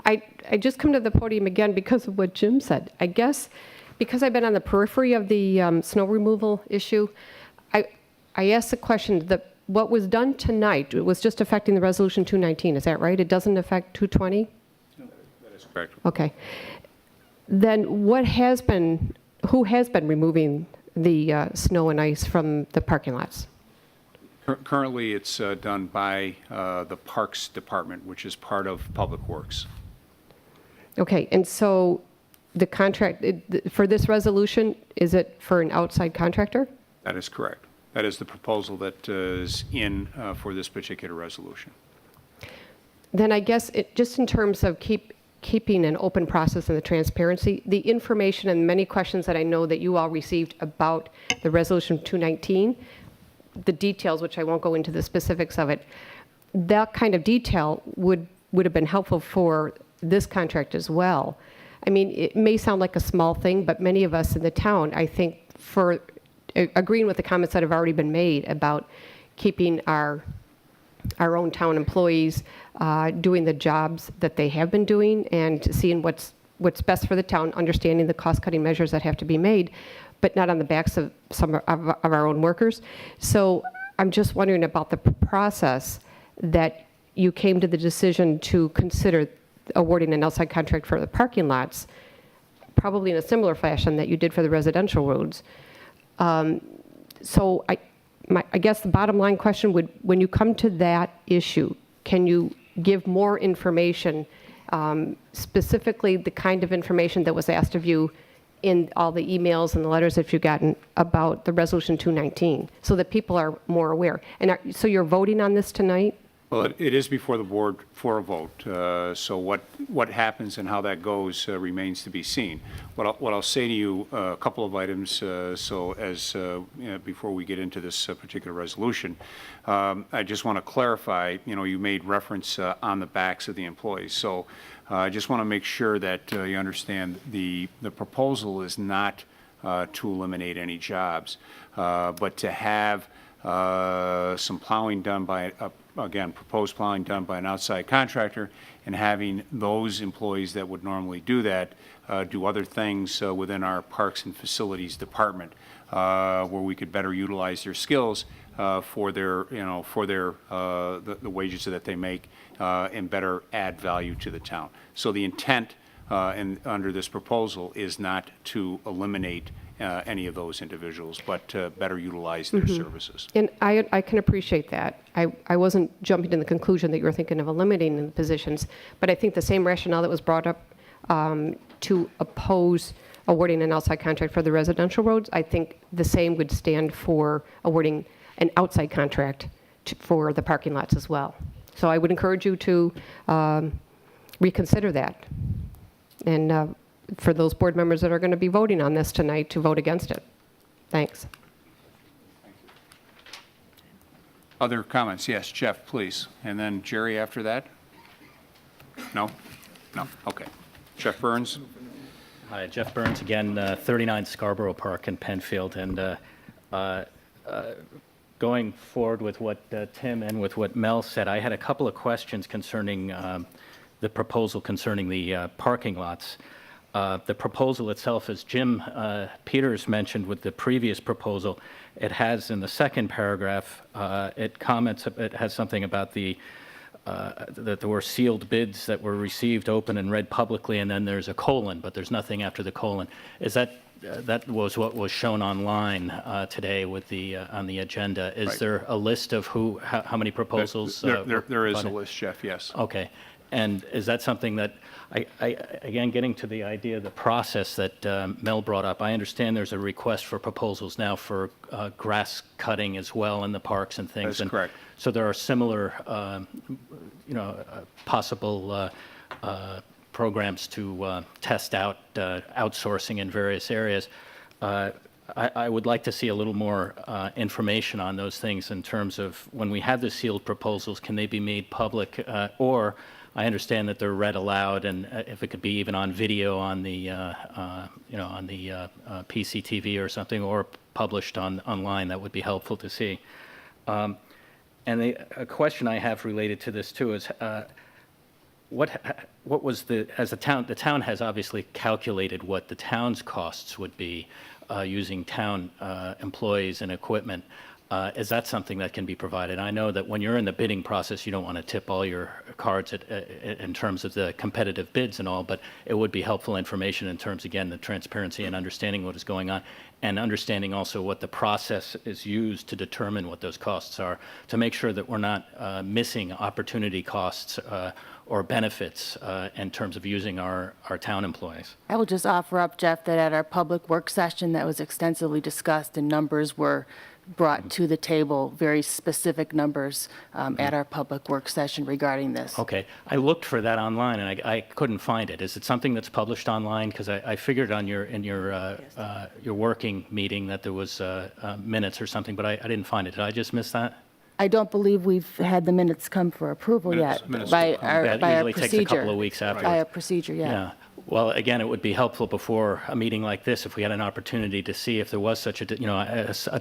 I just come to the podium again because of what Jim said. I guess because I've been on the periphery of the snow removal issue, I asked the question that what was done tonight, it was just affecting the resolution 219, is that right? It doesn't affect 220? No, that is correct. Okay. Then who has been removing the snow and ice from the parking lots? Currently, it's done by the Parks Department, which is part of Public Works. Okay, and so the contract, for this resolution, is it for an outside contractor? That is correct. That is the proposal that is in for this particular resolution. Then I guess just in terms of keeping an open process and the transparency, the information and many questions that I know that you all received about the resolution 219, the details, which I won't go into the specifics of it, that kind of detail would have been helpful for this contract as well. I mean, it may sound like a small thing, but many of us in the town, I think, for agreeing with the comments that have already been made about keeping our own town employees doing the jobs that they have been doing and seeing what's best for the town, understanding the cost-cutting measures that have to be made, but not on the backs of some of our own workers. So I'm just wondering about the process that you came to the decision to consider awarding an outside contract for the parking lots, probably in a similar fashion that you did for the residential roads. So I guess the bottom line question would, when you come to that issue, can you give more information, specifically the kind of information that was asked of you in all the emails and the letters that you've gotten about the resolution 219, so that people are more aware? And so you're voting on this tonight? Well, it is before the board for a vote. So what happens and how that goes remains to be seen. What I'll say to you, a couple of items. So as before we get into this particular resolution, I just want to clarify. You made reference on the backs of the employees. So I just want to make sure that you understand the proposal is not to eliminate any jobs, but to have some plowing done by again, proposed plowing done by an outside contractor, and having those employees that would normally do that do other things within our Parks and Facilities Department, where we could better utilize their skills for their, the wages that they make, and better add value to the town. So the intent under this proposal is not to eliminate any of those individuals, but to better utilize their services. And I can appreciate that. I wasn't jumping to the conclusion that you were thinking of eliminating the positions, but I think the same rationale that was brought up to oppose awarding an outside contract for the residential roads, I think the same would stand for awarding an outside contract for the parking lots as well. So I would encourage you to reconsider that. And for those board members that are going to be voting on this tonight, to vote against it. Thanks. Other comments? Yes, Jeff, please. And then Jerry after that? No? No? Okay. Jeff Burns? Hi, Jeff Burns again, 39 Scarborough Park in Penfield. And going forward with what Tim and with what Mel said, I had a couple of questions concerning the proposal concerning the parking lots. The proposal itself, as Jim Peters mentioned with the previous proposal, it has in the second paragraph, it has something about that there were sealed bids that were received, open and read publicly, and then there's a colon, but there's nothing after the colon. Is that was what was shown online today with on the agenda? Is there a list of how many proposals? There is a list, Jeff, yes. Okay. And is that something that, again, getting to the idea of the process that Mel brought up, I understand there's a request for proposals now for grass cutting as well in the parks and things. That's correct. So there are similar, possible programs to test out outsourcing in various areas. I would like to see a little more information on those things in terms of when we have the sealed proposals, can they be made public? Or I understand that they're read aloud, and if it could be even on video on the, on the PCTV or something, or published online, that would be helpful to see. And a question I have related to this too is, what was the town has obviously calculated what the town's costs would be using town employees and equipment. Is that something that can be provided? I know that when you're in the bidding process, you don't want to tip all your cards in terms of the competitive bids and all, but it would be helpful information in terms, again, the transparency and understanding what is going on, and understanding also what the process is used to determine what those costs are, to make sure that we're not missing opportunity costs or benefits in terms of using our town employees. I will just offer up, Jeff, that at our public work session that was extensively discussed and numbers were brought to the table, very specific numbers at our public work session regarding this. Okay, I looked for that online and I couldn't find it. Is it something that's published online? Because I figured on your working meeting that there was minutes or something, but I didn't find it. Did I just miss that? I don't believe we've had the minutes come for approval yet minutes by to come. our That by our usually takes procedure. a couple of weeks after. By our procedure, yeah. Yeah. Well, again, it would be helpful before a meeting like this if we had an opportunity to see if there was such a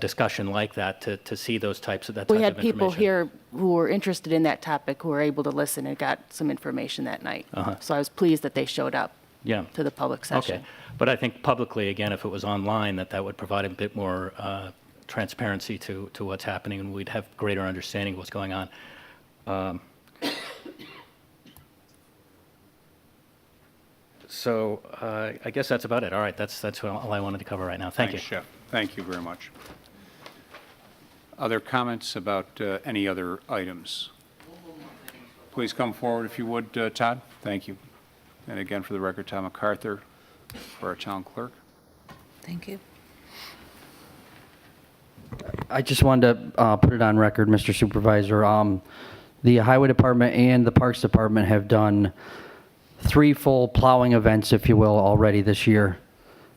discussion like that, to see those types of that type We of had people information. here who were interested in that topic who were able to listen and got some information that night. So I was pleased that they showed up Yeah. to the public session. Okay. But I think publicly, again, if it was online, that would provide a bit more transparency to what's happening, and we'd have greater understanding of what's going on. So I guess that's about it. All right, that's all I wanted to cover right now. Thank you. Thanks, Jeff. Thank you very much. Other comments about any other items? Please come forward if you would, Todd. Thank you. And again, for the record, Tom MacArthur, for our town clerk. Thank you. I just wanted to put it on record, Mr. Supervisor. The Highway Department and the Parks Department have done 3 full plowing events, if you will, already this year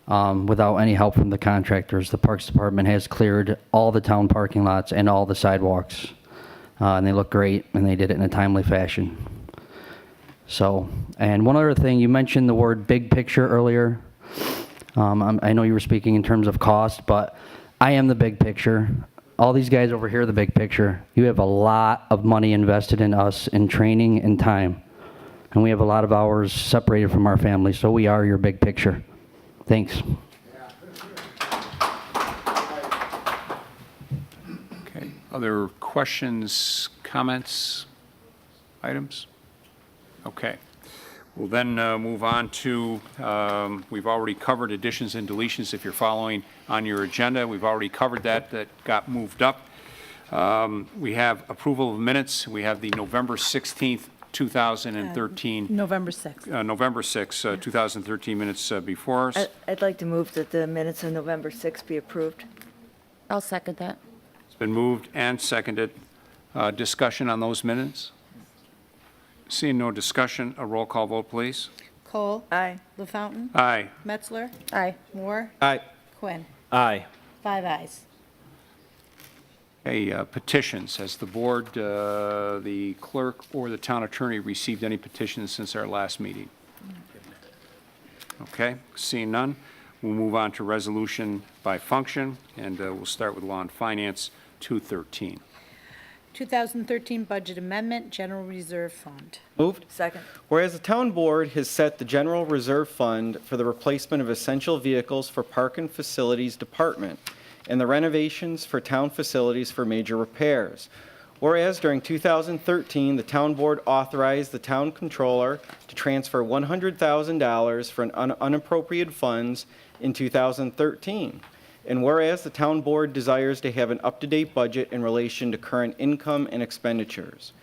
without any help from the contractors. The Parks Department has cleared all the town parking lots and all the sidewalks, and they look great, and they did it in a timely fashion. So, and one other thing, you mentioned the word big picture earlier. I know you were speaking in terms of cost, but I am the big picture. All these guys over here are the big picture. You have a lot of money invested in us in training and time. And we have a lot of hours separated from our family, so we are your big picture. Thanks. Okay. Other questions, comments, items? Okay. We'll then move on to, we've already covered additions and deletions. If you're following on your agenda, we've already covered that got moved up. We have approval of minutes. We have the November 16th, 2013. November 6th. November 6th, 2013 minutes before us. I'd like to move that the minutes of November 6th be approved. I'll second that. It's been moved and seconded. Discussion on those minutes? Seeing no discussion, a roll call vote, please. Cole. Aye. LaFountain. Aye. Metzler. Aye. Moore. Aye. Quinn. Aye. 5 ayes. Okay, petitions. Has the board, the clerk, or the town attorney received any petitions since our last meeting? Okay, seeing none, we'll move on to resolution by function, and we'll start with Law and Finance 213. 2013 Budget Amendment, General Reserve Fund. Moved. Second. Whereas the town board has set the general reserve fund for the replacement of essential vehicles for Park and Facilities Department and the renovations for town facilities for major repairs. Whereas during 2013, the town board authorized the town controller to transfer $100,000 for unappropriated funds in 2013. And whereas the town board desires to have an up-to-date budget in relation to current income and expenditures.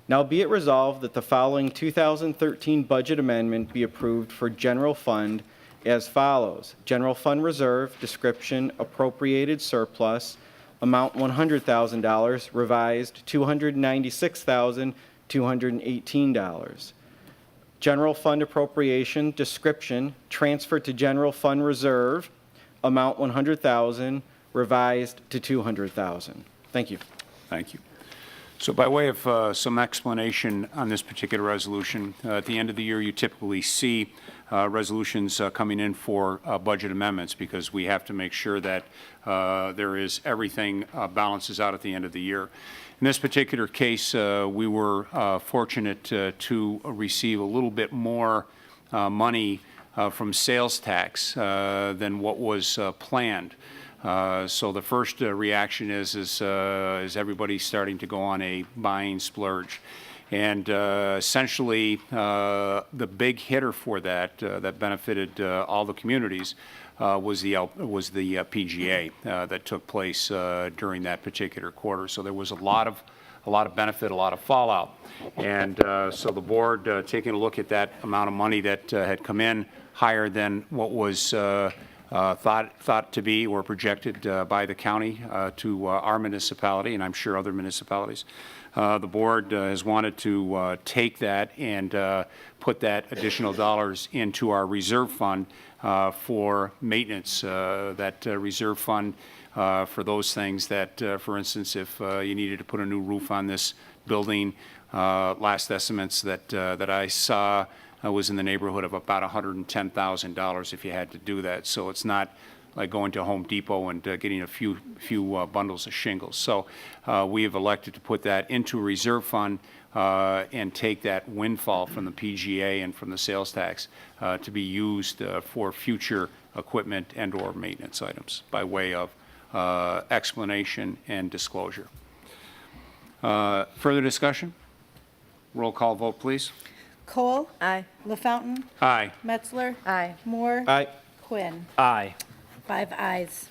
Now be it resolved that the following 2013 budget amendment be approved for general fund as follows. General fund reserve, description, appropriated surplus, amount $100,000, revised $296,218. General fund appropriation, description, transfer to general fund reserve, amount $100,000, revised to $200,000. Thank you. Thank you. So by way of some explanation on this particular resolution, at the end of the year, you typically see resolutions coming in for budget amendments because we have to make sure that there is everything balances out at the end of the year. In this particular case, we were fortunate to receive a little bit more money from sales tax than what was planned. So the first reaction is everybody starting to go on a buying splurge. And essentially, the big hitter for that, that benefited all the communities, was the PGA that took place during that particular quarter. So there was a lot of benefit, a lot of fallout. And so the board, taking a look at that amount of money that had come in higher than what was thought to be or projected by the county to our municipality, and I'm sure other municipalities. The board has wanted to take that and put that additional dollars into our reserve fund for maintenance. That reserve fund for those things that, for instance, if you needed to put a new roof on this building, last estimates that I saw was in the neighborhood of about $110,000 if you had to do that. So it's not like going to Home Depot and getting a few bundles of shingles. So we have elected to put that into a reserve fund and take that windfall from the PGA and from the sales tax to be used for future equipment and or maintenance items by way of explanation and disclosure. Further discussion? Roll call vote, please. Cole? Aye. LaFountain? Aye. Metzler? Aye. Moore? Aye. Quinn? Aye. 5 ayes.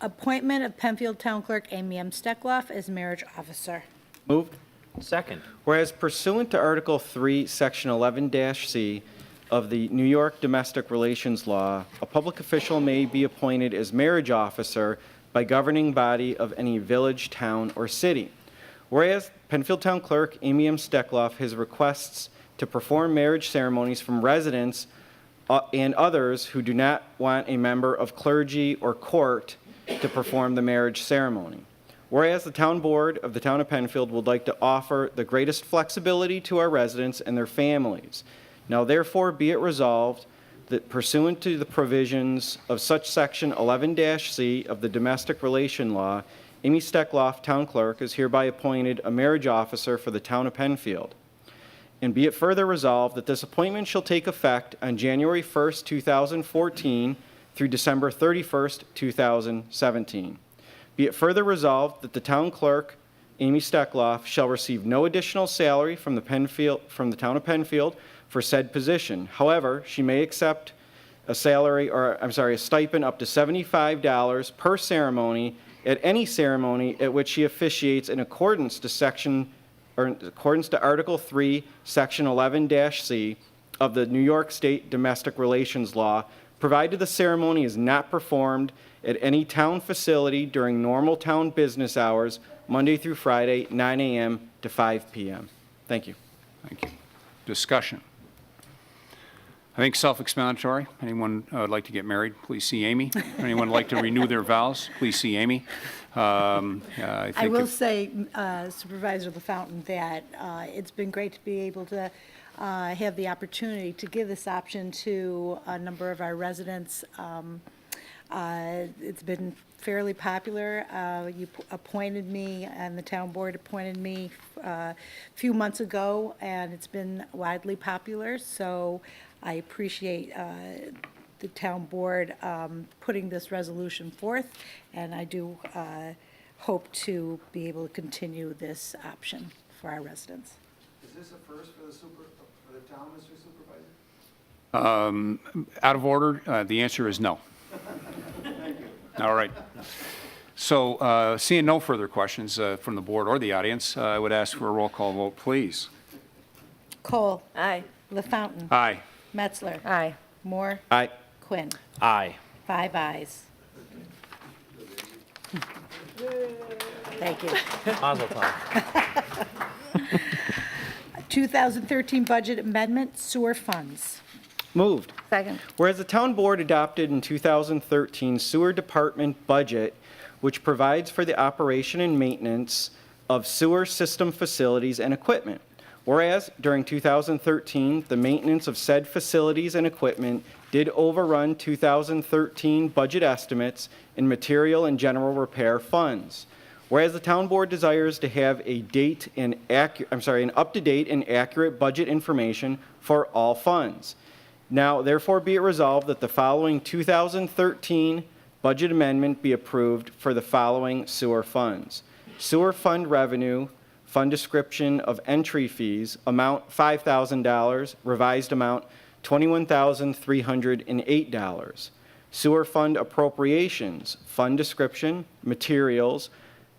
Appointment of Penfield Town Clerk Amy M. Steckloff as marriage officer. Moved. Second. Whereas pursuant to Article 3, Section 11-C of the New York Domestic Relations Law, a public official may be appointed as marriage officer by governing body of any village, town, or city. Whereas Penfield Town Clerk Amy M. Steckloff has requests to perform marriage ceremonies from residents and others who do not want a member of clergy or court to perform the marriage ceremony. Whereas the town board of the town of Penfield would like to offer the greatest flexibility to our residents and their families. Now therefore be it resolved that pursuant to the provisions of such section 11-C of the Domestic Relation Law, Amy Steckloff, town clerk, is hereby appointed a marriage officer for the town of Penfield. And be it further resolved that this appointment shall take effect on January 1st, 2014 through December 31st, 2017. Be it further resolved that the town clerk, Amy Steckloff, shall receive no additional salary from the town of Penfield for said position. However, she may accept a stipend up to $75 per ceremony at any ceremony at which she officiates in accordance to Article 3, Section 11-C of the New York State Domestic Relations Law, provided the ceremony is not performed at any town facility during normal town business hours, Monday through Friday, 9 a.m. to 5 p.m. Thank you. Thank you. Discussion. I think self-explanatory. Anyone would like to get married, please see Amy. Anyone would like to renew their vows, please see Amy. I will say, Supervisor LaFountain, that it's been great to be able to have the opportunity to give this option to a number of our residents. It's been fairly popular. You appointed me, and the town board appointed me a few months ago, and it's been widely popular. So I appreciate the town board putting this resolution forth, and I do hope to be able to continue this option for our residents. Is this a first for the town, Mr. Supervisor? Out of order, the answer is no. Thank you. All right. So seeing no further questions from the board or the audience, I would ask for a roll call vote, please. Cole. Aye. LaFountain. Aye. Metzler. Aye. Moore. Aye. Quinn. Aye. 5 ayes. Thank you. Mazel tov. 2013 budget amendment, sewer funds. Moved. Second. Whereas the town board adopted in 2013 sewer department budget, which provides for the operation and maintenance of sewer system facilities and equipment. Whereas during 2013, the maintenance of said facilities and equipment did overrun 2013 budget estimates in material and general repair funds. Whereas the town board desires to have an up-to-date and accurate budget information for all funds. Now, therefore, be it resolved that the following 2013 budget amendment be approved for the following sewer funds. Sewer fund revenue, fund description of entry fees, amount $5,000, revised amount $21,308. Sewer fund appropriations, fund description, materials,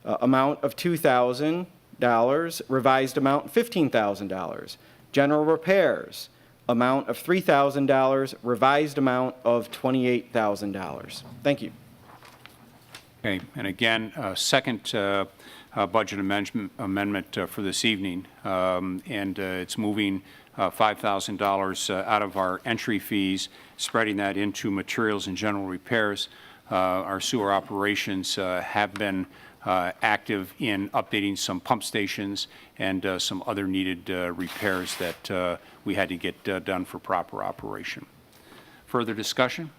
amount of $2,000, revised amount $15,000. General repairs, amount of $3,000, revised amount of $28,000. Thank you. Okay, and again, second budget amendment for this evening, and it's moving $5,000 out of our entry fees, spreading that into materials and general repairs. Our sewer operations have been active in updating some pump stations and some other needed repairs that we had to get done for proper operation. Further discussion?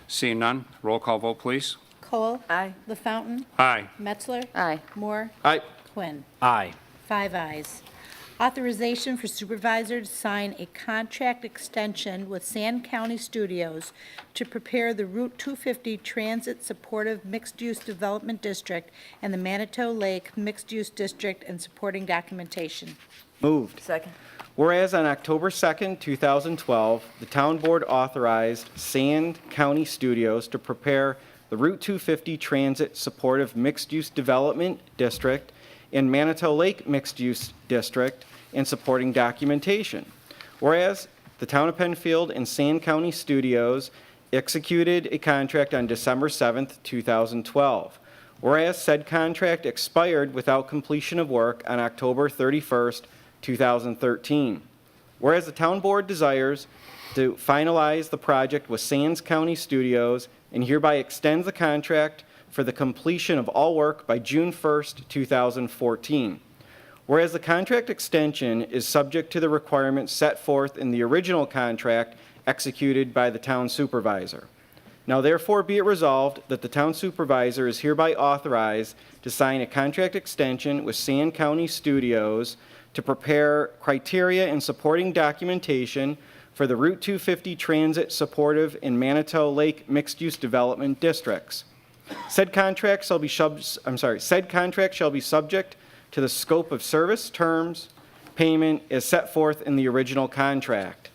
Seeing none, roll call vote, please. Cole. Aye. LaFountain. Aye. Metzler. Aye. Moore. Aye. Quinn. Aye. 5 ayes. Authorization for supervisor to sign a contract extension with Sand County Studios to prepare the Route 250 Transit Supportive Mixed-Use Development District and the Manitou Lake Mixed-Use District and supporting documentation. Moved. Second. Whereas on October 2nd, 2012, the town board authorized Sand County Studios to prepare the Route 250 Transit Supportive Mixed-Use Development District and Manitou Lake Mixed-Use District and supporting documentation. Whereas the town of Penfield and Sand County Studios executed a contract on December 7th, 2012. Whereas said contract expired without completion of work on October 31st, 2013. Whereas the town board desires to finalize the project with Sands County Studios and hereby extends the contract for the completion of all work by June 1st, 2014. Whereas the contract extension is subject to the requirements set forth in the original contract executed by the town supervisor. Now therefore be it resolved that the town supervisor is hereby authorized to sign a contract extension with Sand County Studios to prepare criteria and supporting documentation for the Route 250 Transit Supportive and Manitou Lake Mixed-Use Development Districts. Said contract shall be subject to the scope of service, terms, payment as set forth in the original contract.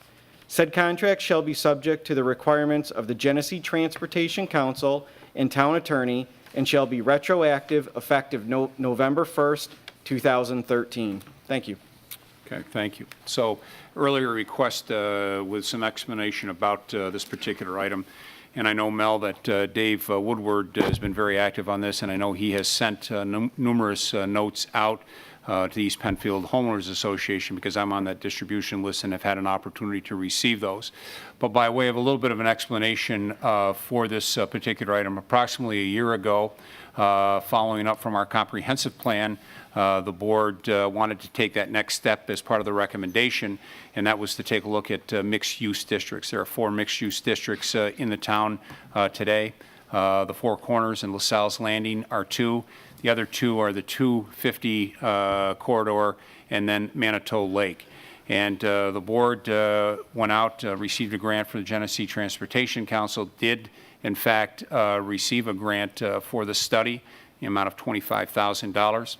Said contract shall be subject to the requirements of the Genesee Transportation Council and town attorney and shall be retroactive effective November 1st, 2013. Thank you. Okay, thank you. So earlier request with some explanation about this particular item. And I know, Mel, that Dave Woodward has been very active on this, and I know he has sent numerous notes out to the East Penfield Homeowners Association because I'm on that distribution list and have had an opportunity to receive those. But by way of a little bit of an explanation for this particular item, approximately a year ago, following up from our comprehensive plan, the board wanted to take that next step as part of the recommendation, and that was to take a look at mixed-use districts. There are 4 mixed-use districts in the town today. The Four Corners and LaSalle's Landing are 2. The other 2 are the 250 corridor and then Manitou Lake. And the board went out, received a grant from the Genesee Transportation Council, did in fact receive a grant for the study, the amount of $25,000.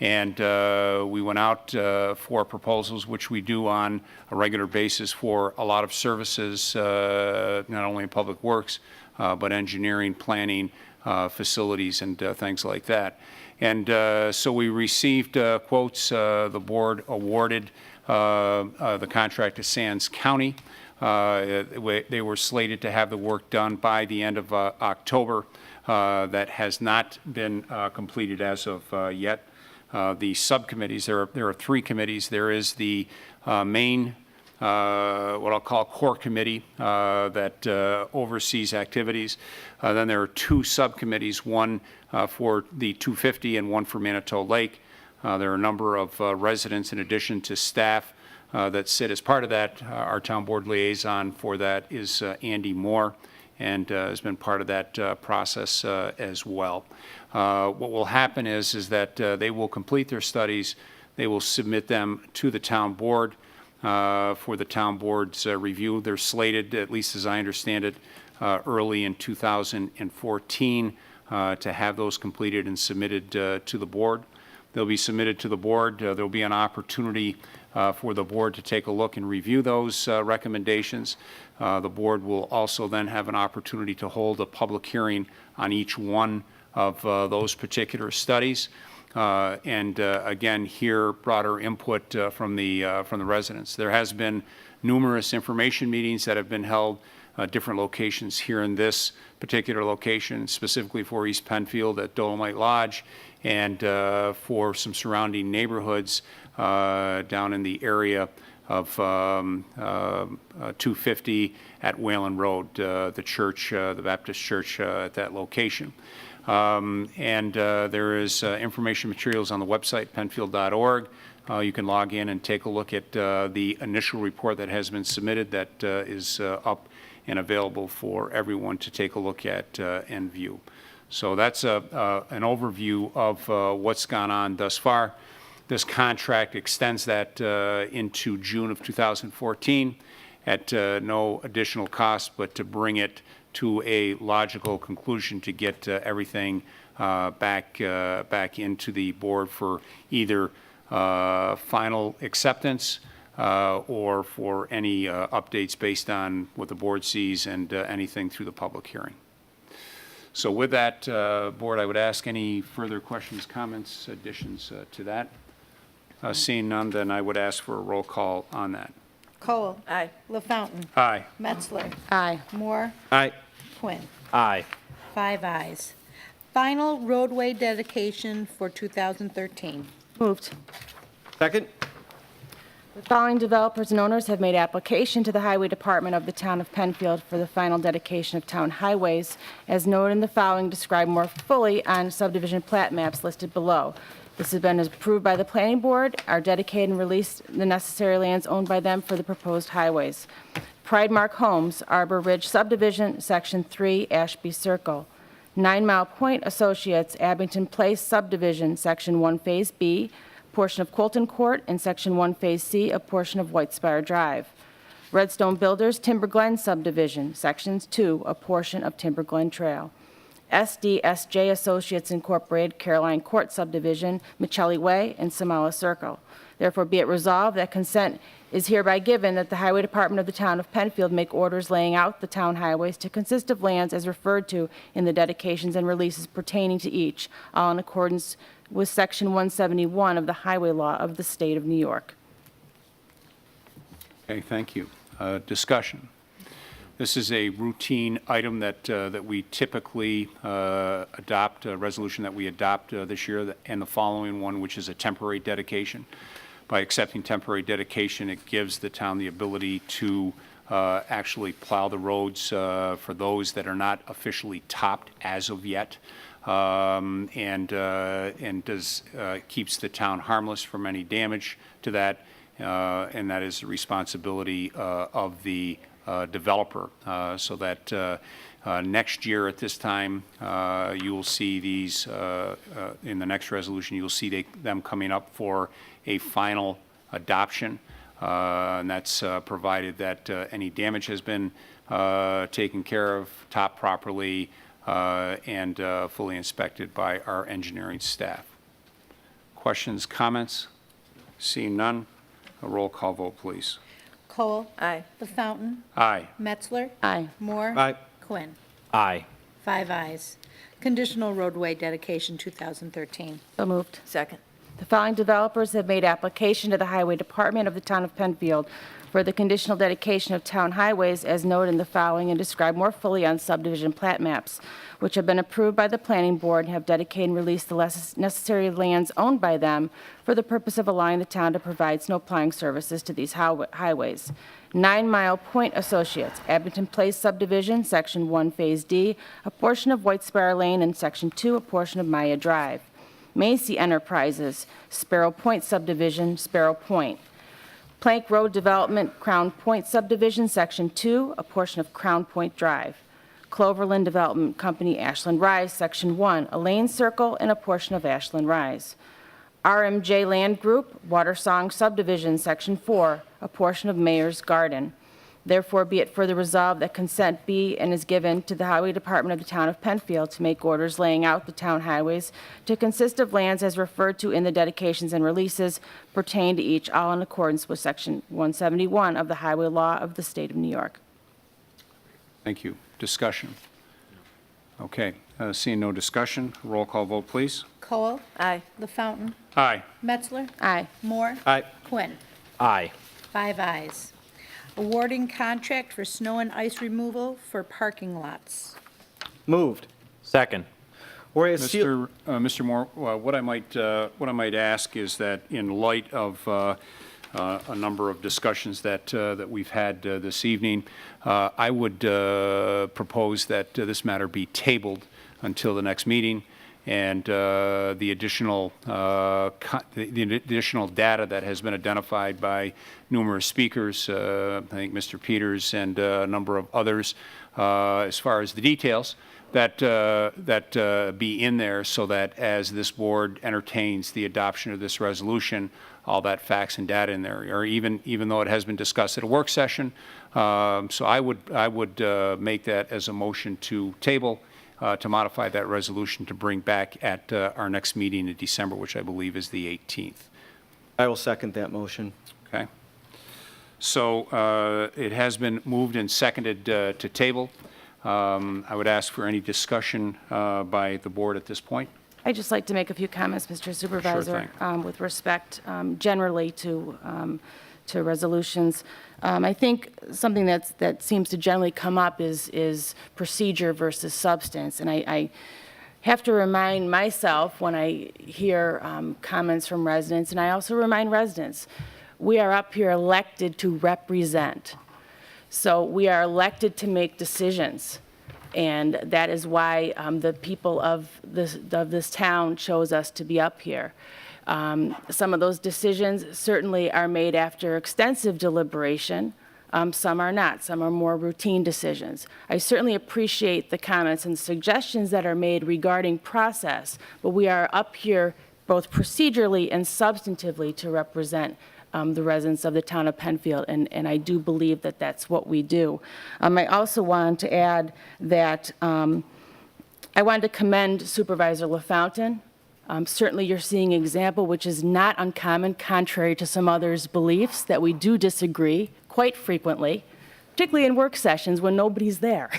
And we went out for proposals, which we do on a regular basis for a lot of services, not only in public works, but engineering, planning, facilities and things like that. And so we received quotes. The board awarded the contract to Sands County. They were slated to have the work done by the end of October. That has not been completed as of yet. The subcommittees, there are 3 committees. There is the main, what I'll call core committee that oversees activities. Then there are 2 subcommittees, one for the 250 and one for Manitou Lake. There are a number of residents in addition to staff that sit as part of that. Our town board liaison for that is Andy Moore, and has been part of that process as well. What will happen is that they will complete their studies. They will submit them to the town board for the town board's review. They're slated, at least as I understand it, early in 2014 to have those completed and submitted to the board. They'll be submitted to the board. There'll be an opportunity for the board to take a look and review those recommendations. The board will also then have an opportunity to hold a public hearing on each one of those particular studies. And again, hear broader input from the residents. There has been numerous information meetings that have been held different locations here in this particular location, specifically for East Penfield at Dolomite Lodge, and for some surrounding neighborhoods down in the area of 250 at Whalen Road, the church, the Baptist church at that location. And there is information materials on the website, penfield.org. You can log in and take a look at the initial report that has been submitted that is up and available for everyone to take a look at and view. So that's an overview of what's gone on thus far. This contract extends that into June of 2014 at no additional cost, but to bring it to a logical conclusion to get everything back into the board for either final acceptance or for any updates based on what the board sees and anything through the public hearing. So with that, board, I would ask any further questions, comments, additions to that. Seeing none, then I would ask for a roll call on that. Cole. Aye. LaFountain. Aye. Metzler. Aye. Moore. Aye. Quinn. Aye. 5 ayes. Final roadway dedication for 2013. Moved. Second? The following developers and owners have made application to the Highway Department of the Town of Penfield for the final dedication of town highways, as noted in the following, described more fully on subdivision plat maps listed below. This has been approved by the planning board, are dedicated and released the necessary lands owned by them for the proposed highways. Pride Mark Homes, Arbor Ridge Subdivision, Section 3, Ashby Circle. 9 Mile Point Associates, Abington Place Subdivision, Section 1, Phase B, portion of Colton Court, and Section 1, Phase C, a portion of White Spire Drive. Redstone Builders, Timber Glen Subdivision, Sections 2, a portion of Timber Glen Trail. SDSJ Associates Incorporated, Caroline Court Subdivision, Michelli Way, and Samala Circle. Therefore, be it resolved that consent is hereby given that the Highway Department of the Town of Penfield make orders laying out the town highways to consist of lands as referred to in the dedications and releases pertaining to each, all in accordance with Section 171 of the Highway Law of the State of New York. Okay, thank you. Discussion. This is a routine item that we typically adopt, a resolution that we adopt this year, and the following one, which is a temporary dedication. By accepting temporary dedication, it gives the town the ability to actually plow the roads for those that are not officially topped as of yet, and keeps the town harmless from any damage to that, and that is the responsibility of the developer, so that next year at this time, you will see these, in the next resolution, you'll see them coming up for a final adoption, and that's provided that any damage has been taken care of, topped properly, and fully inspected by our engineering staff. Questions, comments? Seeing none, a roll call vote, please. Cole. Aye. LaFountain. Aye. Metzler. Aye. Moore. Aye. Quinn. Aye. 5 ayes. Conditional roadway dedication 2013. So moved. Second. The following developers have made application to the Highway Department of the Town of Penfield for the conditional dedication of town highways as noted in the following and described more fully on subdivision plat maps, which have been approved by the Planning Board and have dedicated and released the necessary lands owned by them for the purpose of allowing the town to provide snow plowing services to these highways. 9 Mile Point Associates, Abington Place Subdivision, Section 1, Phase D, a portion of White Spar Lane, and Section 2, a portion of Maya Drive. Macy Enterprises, Sparrow Point Subdivision, Sparrow Point. Plank Road Development, Crown Point Subdivision, Section 2, a portion of Crown Point Drive. Cloverland Development Company, Ashland Rise, Section 1, a lane circle and a portion of Ashland Rise. RMJ Land Group, Watersong Subdivision, Section 4, a portion of Mayor's Garden. Therefore, be it further resolved that consent be and is given to the Highway Department of the Town of Penfield to make orders laying out the town highways to consist of lands as referred to in the dedications and releases pertain to each, all in accordance with Section 171 of the Highway Law of the State of New York. Thank you. Discussion. Okay, seeing no discussion, roll call vote, please. Cole. Aye. LaFountain. Aye. Metzler. Aye. Moore. Aye. Quinn. Aye. 5 ayes. Awarding contract for snow and ice removal for parking lots. Moved. Second. Whereas seal- Mr. Moore, what I might ask is that in light of a number of discussions that we've had this evening, I would propose that this matter be tabled until the next meeting, and the additional data that has been identified by numerous speakers, I think Mr. Peters and a number of others, as far as the details, that be in there so that as this board entertains the adoption of this resolution, all that facts and data in there, or even though it has been discussed at a work session. So I would make that as a motion to table, to modify that resolution to bring back at our next meeting in December, which I believe is the 18th. I will second that motion. Okay. So it has been moved and seconded to table. I would ask for any discussion by the board at this point. I'd just like to make a few comments, Mr. Supervisor, with respect generally to resolutions. I think something that seems to generally come up is procedure versus substance. And I have to remind myself when I hear comments from residents, and I also remind residents, we are up here elected to represent. So we are elected to make decisions. And that is why the people of this town chose us to be up here. Some of those decisions certainly are made after extensive deliberation. Some are not. Some are more routine decisions. I certainly appreciate the comments and suggestions that are made regarding process, but we are up here both procedurally and substantively to represent the residents of the town of Penfield, and I do believe that that's what we do. I also wanted to add that I wanted to commend Supervisor LaFountain. Certainly you're seeing an example which is not uncommon, contrary to some others' beliefs, that we do disagree quite frequently, particularly in work sessions when nobody's there.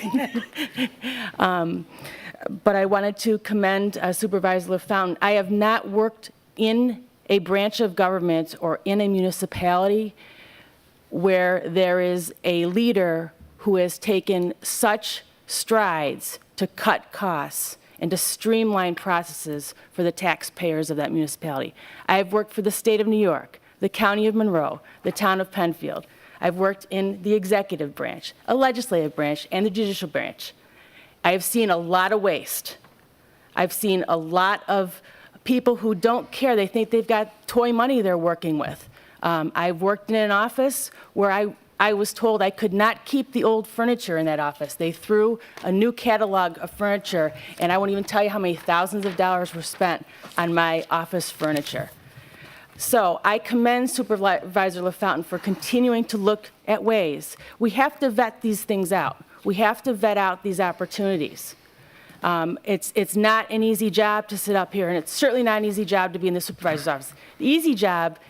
But I wanted to commend Supervisor LaFountain. I have not worked in a branch of government or in a municipality where there is a leader who has taken such strides to cut costs and to streamline processes for the taxpayers of that municipality. I have worked for the state of New York, the county of Monroe, the town of Penfield. I've worked in the executive branch, a legislative branch, and the judicial branch. I have seen a lot of waste. I've seen a lot of people who don't care. They think they've got toy money they're working with. I've worked in an office where I was told I could not keep the old furniture in that office. They threw a new catalog of furniture, and I won't even tell you how many thousands of dollars were spent on my office furniture. So I commend Supervisor LaFountain for continuing to look at ways. We have to vet these things out. We have to vet out these opportunities. It's not an easy job to sit up here, and it's certainly not an easy job to be in the supervisor's office. The easy job,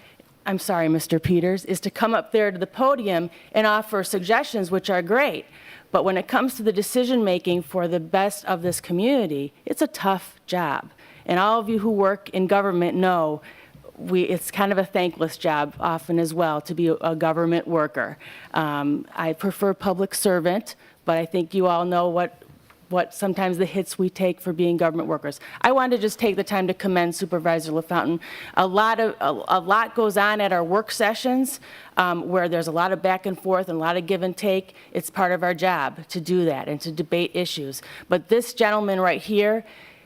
I'm sorry, Mr. Peters, is to come up there to the podium and offer suggestions, which are great. But when it comes to the decision-making for the best of this community, it's a tough job. And all of you who work in government know it's kind of a thankless job often as well to be a government worker. I prefer public servant, but I think you all know what sometimes the hits we take for being government workers. I wanted to just take the time to commend Supervisor LaFountain. A lot goes on at our work sessions where there's a lot of back and forth and a lot of give and take. It's part of our job to do that and to debate issues. But this gentleman right here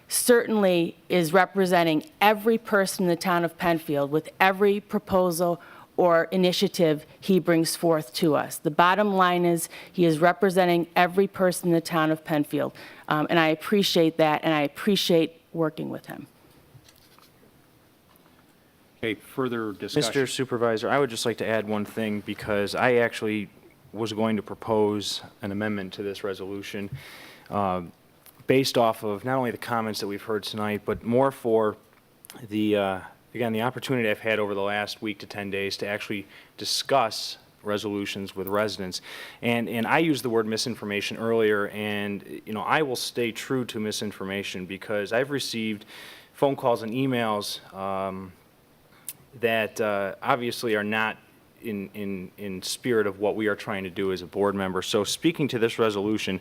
certainly is representing every person in the town of Penfield with every proposal or initiative he brings forth to us. The bottom line is he is representing every person in the town of Penfield. And I appreciate that, and I appreciate working with him. Okay, further discussion. Mr. Supervisor, I would just like to add one thing because I actually was going to propose an amendment to this resolution based off of not only the comments that we've heard tonight, but more for the, again, the opportunity I've had over the last week to 10 days to actually discuss resolutions with residents. And I used the word misinformation earlier, and I will stay true to misinformation because I've received phone calls and emails that obviously are not in spirit of what we are trying to do as a board member. So speaking to this resolution,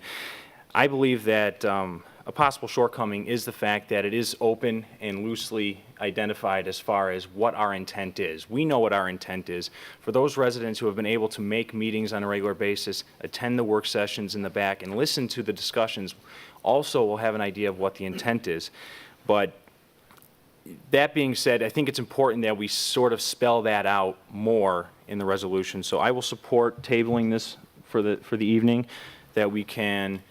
I believe that a possible shortcoming is the fact that it is open and loosely identified as far as what our intent is. We know what our intent is. For those residents who have been able to make meetings on a regular basis, attend the work sessions in the back, and listen to the discussions, also will have an idea of what the intent is. But that being said, I think it's important that we sort of spell that out more in the resolution. So I will support tabling this for the evening, that we can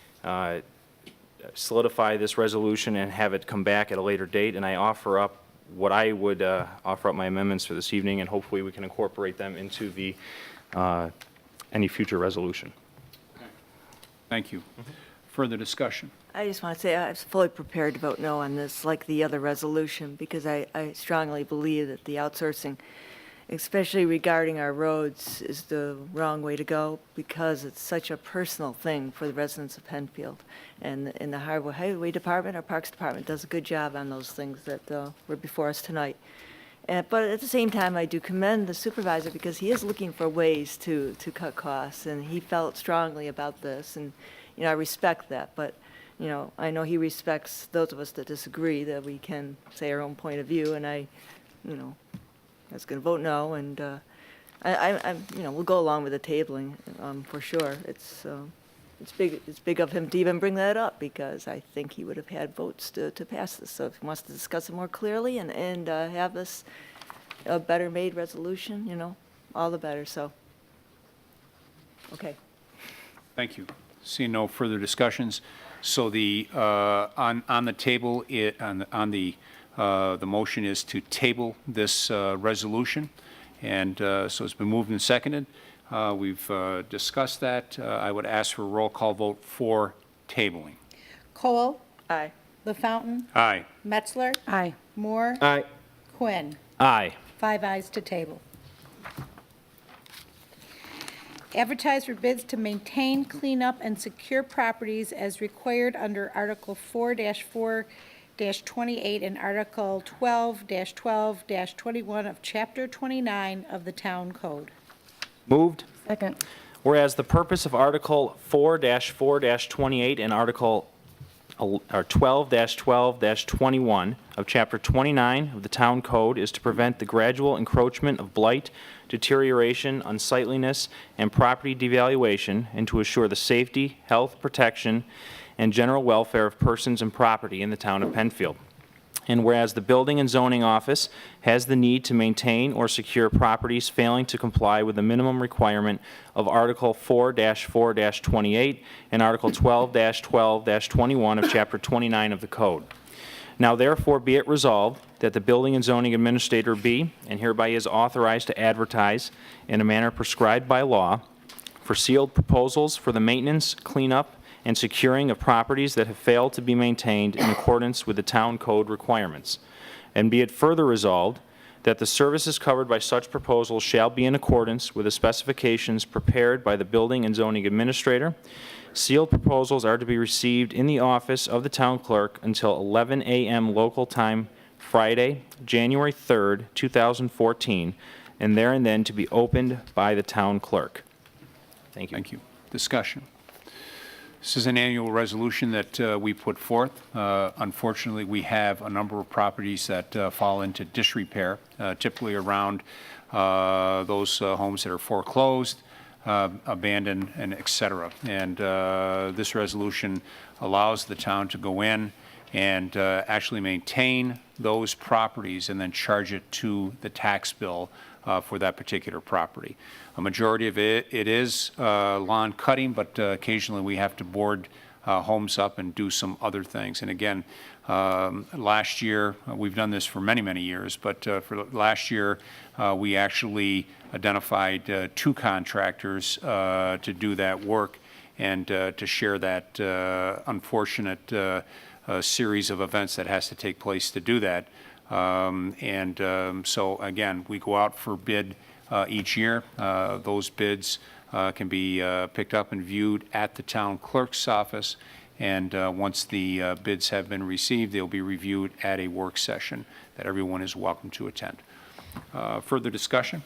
solidify this resolution and have it come back at a later date. And I offer up what I would offer up my amendments for this evening, and hopefully we can incorporate them into the any future resolution. Thank you. Further discussion. I just want to say I was fully prepared to vote no on this, like the other resolution, because I strongly believe that the outsourcing, especially regarding our roads, is the wrong way to go because it's such a personal thing for the residents of Penfield. And in the Highway Department, our Parks Department does a good job on those things that were before us tonight. But at the same time, I do commend the supervisor because he is looking for ways to cut costs, and he felt strongly about this. And, I respect that, but, I know he respects those of us that disagree, that we can say our own point of view, and I was going to vote no, and we'll go along with the tabling for sure. It's big of him to even bring that up because I think he would have had votes to pass this. So if he wants to discuss it more clearly and have this a better made resolution, all the better. So, okay. Thank you. Seeing no further discussions, so the on the table the motion is to table this resolution, and so it's been moved and seconded. We've discussed that. I would ask for a roll call vote for tabling. Cole? Aye. LaFountain? Aye. Metzler? Aye. Moore? Aye. Quinn? Aye. 5 ayes to table. Advertise for bids to maintain, clean up, and secure properties as required under Article 4-4-28 and Article 12-12-21 of Chapter 29 of the Town Code. Moved. Second. Whereas the purpose of Article 4-4-28 and Article 12-12-21 of Chapter 29 of the Town Code is to prevent the gradual encroachment of blight, deterioration, unsightliness, and property devaluation, and to assure the safety, health, protection, and general welfare of persons and property in the town of Penfield. And whereas the Building and Zoning Office has the need to maintain or secure properties failing to comply with the minimum requirement of Article 4-4-28 and Article 12-12-21 of Chapter 29 of the Code. Now therefore be it resolved that the Building and Zoning Administrator be, and hereby is authorized to advertise in a manner prescribed by law for sealed proposals for the maintenance, cleanup, and securing of properties that have failed to be maintained in accordance with the town code requirements. And be it further resolved that the services covered by such proposals shall be in accordance with the specifications prepared by the building and zoning administrator. Sealed proposals are to be received in the office of the town clerk until 11 a.m. local time Friday, January 3rd, 2014, and there and then to be opened by the town clerk. Thank you. Thank you. Discussion. This is an annual resolution that we put forth. Unfortunately, we have a number of properties that fall into disrepair, typically around those homes that are foreclosed, abandoned, and et cetera. And this resolution allows the town to go in and actually maintain those properties and then charge it to the tax bill for that particular property. A majority of it is lawn cutting, but occasionally we have to board homes up and do some other things. And again, last year, we've done this for many, many years, but for last year, we actually identified 2 contractors to do that work and to share that unfortunate series of events that has to take place to do that. So again, we go out for bid each year. Those bids can be picked up and viewed at the town clerk's office, and once the bids have been received, they'll be reviewed at a work session that everyone is welcome to attend. Further discussion?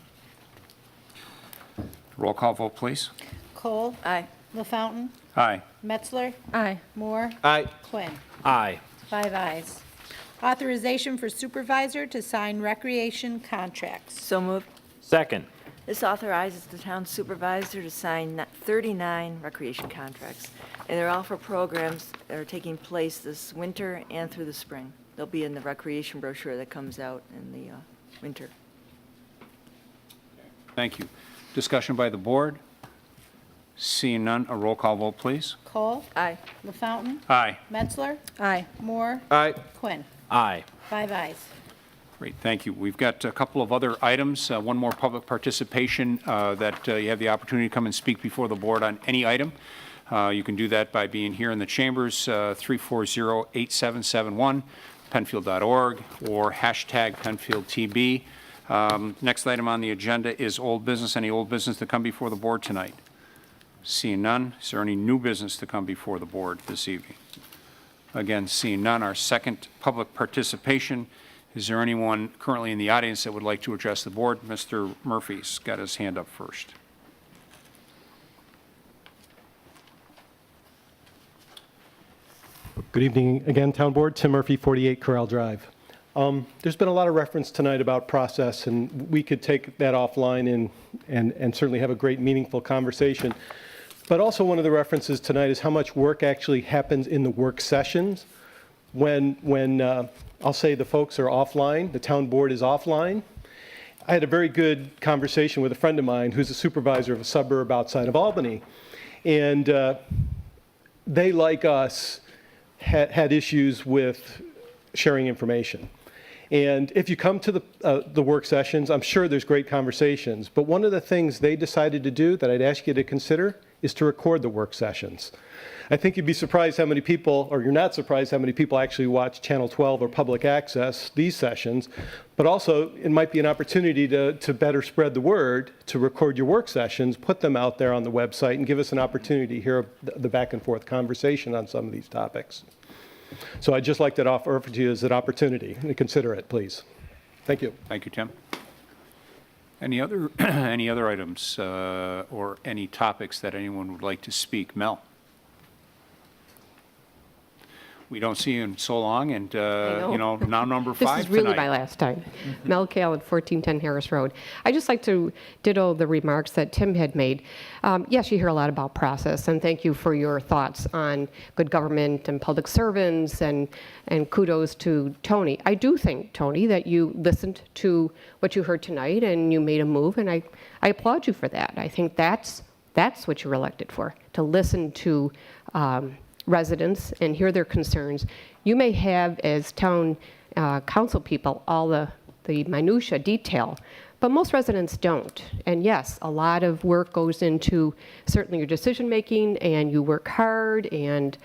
Roll call vote, please. Cole. Aye. LaFountain. Aye. Metzler. Aye. Moore. Aye. Quinn. Aye. 5 ayes. Authorization for supervisor to sign recreation contracts. So moved. Second. This authorizes the town supervisor to sign 39 recreation contracts, and they're all for programs that are taking place this winter and through the spring. They'll be in the recreation brochure that comes out in the winter. Thank you. Discussion by the board? Seeing none, a roll call vote, please. Cole. Aye. LaFountain. Aye. Metzler. Aye. Moore. Aye. Quinn. Aye. 5 ayes. Great, thank you. We've got a couple of other items. One more public participation that you have the opportunity to come and speak before the board on any item. You can do that by being here in the chambers, 340-8771, penfield.org, or hashtag PenfieldTB. Next item on the agenda is old business. Any old business to come before the board tonight? Seeing none, is there any new business to come before the board this evening? Again, seeing none, our second public participation. Is there anyone currently in the audience that would like to address the board? Mr. Murphy's got his hand up first. Good evening again, Town Board. Tim Murphy, 48 Corral Drive. There's been a lot of reference tonight about process, and we could take that offline and certainly have a great, meaningful conversation. But also one of the references tonight is how much work actually happens in the work sessions when I'll say the folks are offline, the town board is offline. I had a very good conversation with a friend of mine who's a supervisor of a suburb outside of Albany. And they, like us, had issues with sharing information. And if you come to the work sessions, I'm sure there's great conversations. But one of the things they decided to do that I'd ask you to consider is to record the work sessions. I think you'd be surprised how many people, or you're not surprised how many people actually watch Channel 12 or public access these sessions, but also it might be an opportunity to better spread the word, to record your work sessions, put them out there on the website, and give us an opportunity to hear the back and forth conversation on some of these topics. So I'd just like to offer to you as an opportunity, and consider it, please. Thank you. Thank you, Tim. Any other items or any topics that anyone would like to speak? Mel? We don't see you in so long, and now number 5 This is really tonight. my last time. Mel Callan, 1410 Harris Road. I just like to ditto the remarks that Tim had made. Yes, you hear a lot about process, and thank you for your thoughts on good government and public servants, and kudos to Tony. I do think, Tony, that you listened to what you heard tonight and you made a move, and I applaud you for that. I think that's what you were elected for, to listen to residents and hear their concerns. You may have, as town council people, all the minutia detail, but most residents don't. And yes, a lot of work goes into certainly your decision making, and you work hard, and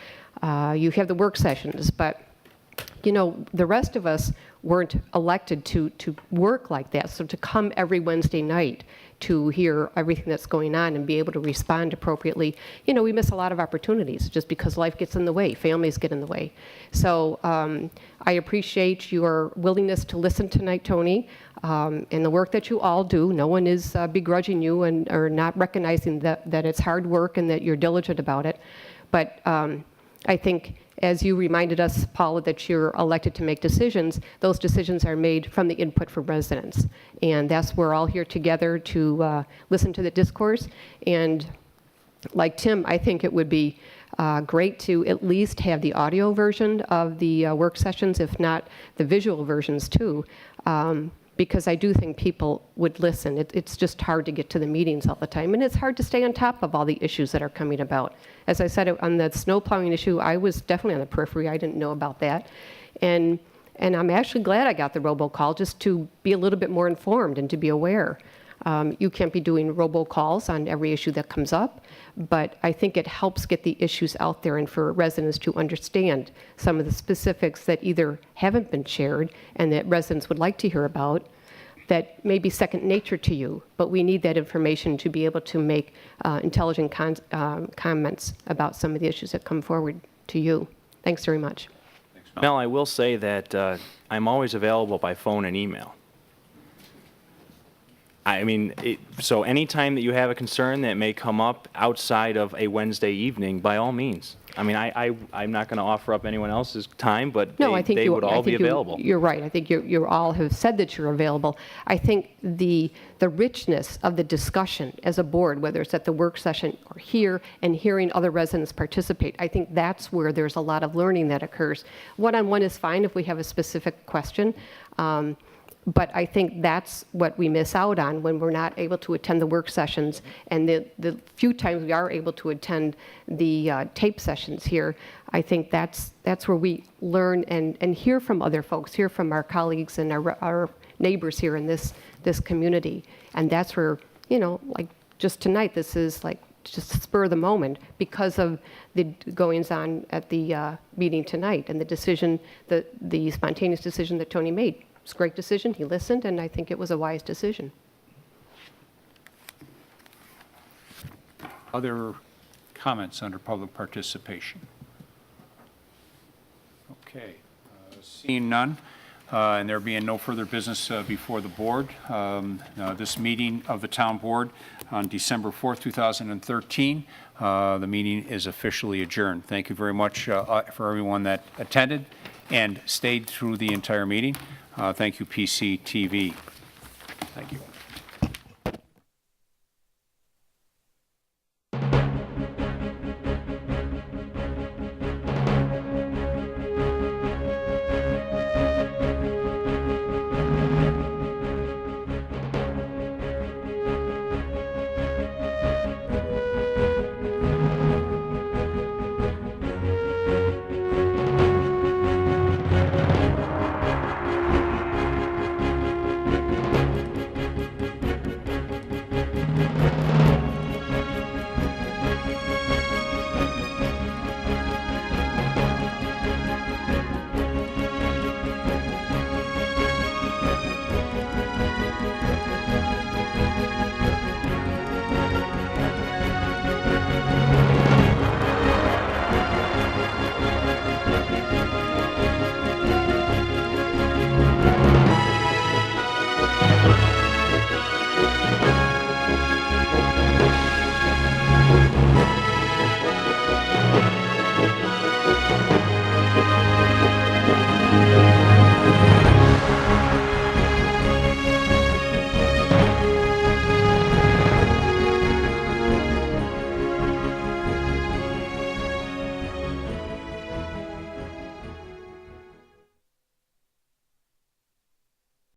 you have the work sessions, but the rest of us weren't elected to work like that. So to come every Wednesday night to hear everything that's going on and be able to respond appropriately, we miss a lot of opportunities just because life gets in the way, families get in the way. So I appreciate your willingness to listen tonight, Tony, and the work that you all do. No one is begrudging you and or not recognizing that it's hard work and that you're diligent about it. But I think, as you reminded us, Paula, that you're elected to make decisions, those decisions are made from the input from residents. And that's we're all here together to listen to the discourse. And like Tim, I think it would be great to at least have the audio version of the work sessions, if not the visual versions too, because I do think people would listen. It's just hard to get to the meetings all the time, and it's hard to stay on top of all the issues that are coming about. As I said, on the snow plowing issue, I was definitely on the periphery. I didn't know about that. And I'm actually glad I got the robocall just to be a little bit more informed and to be aware. You can't be doing robocalls on every issue that comes up, but I think it helps get the issues out there and for residents to understand some of the specifics that either haven't been shared and that residents would like to hear about that may be second nature to you, but we need that information to be able to make intelligent comments about some of the issues that come forward to you. Thanks very much. Mel, I will say that I'm always available by phone and email. I mean, so anytime that you have a concern that may come up outside of a Wednesday evening, by all means. I mean, I'm not going to offer up anyone else's time, but No, I think they would all be available. You're right. I think you all have said that you're available. I think the richness of the discussion as a board, whether it's at the work session or here and hearing other residents participate, I think that's where there's a lot of learning that occurs. One-on-one is fine if we have a specific question. But I think that's what we miss out on when we're not able to attend the work sessions. And the few times we are able to attend the tape sessions here, I think that's where we learn and hear from other folks, hear from our colleagues and our neighbors here in this community. And that's where, like just tonight, this is like just spur of the moment because of the goings on at the meeting tonight and the decision, the spontaneous decision that Tony made. It's a great decision. He listened, and I think it was a wise decision. Other comments under public participation? Okay. Seeing none, and there being no further business before the board, this meeting of the town board on December 4th, 2013, the meeting is officially adjourned. Thank you very much for everyone that attended and stayed through the entire meeting. Thank you, PCTV. Thank you.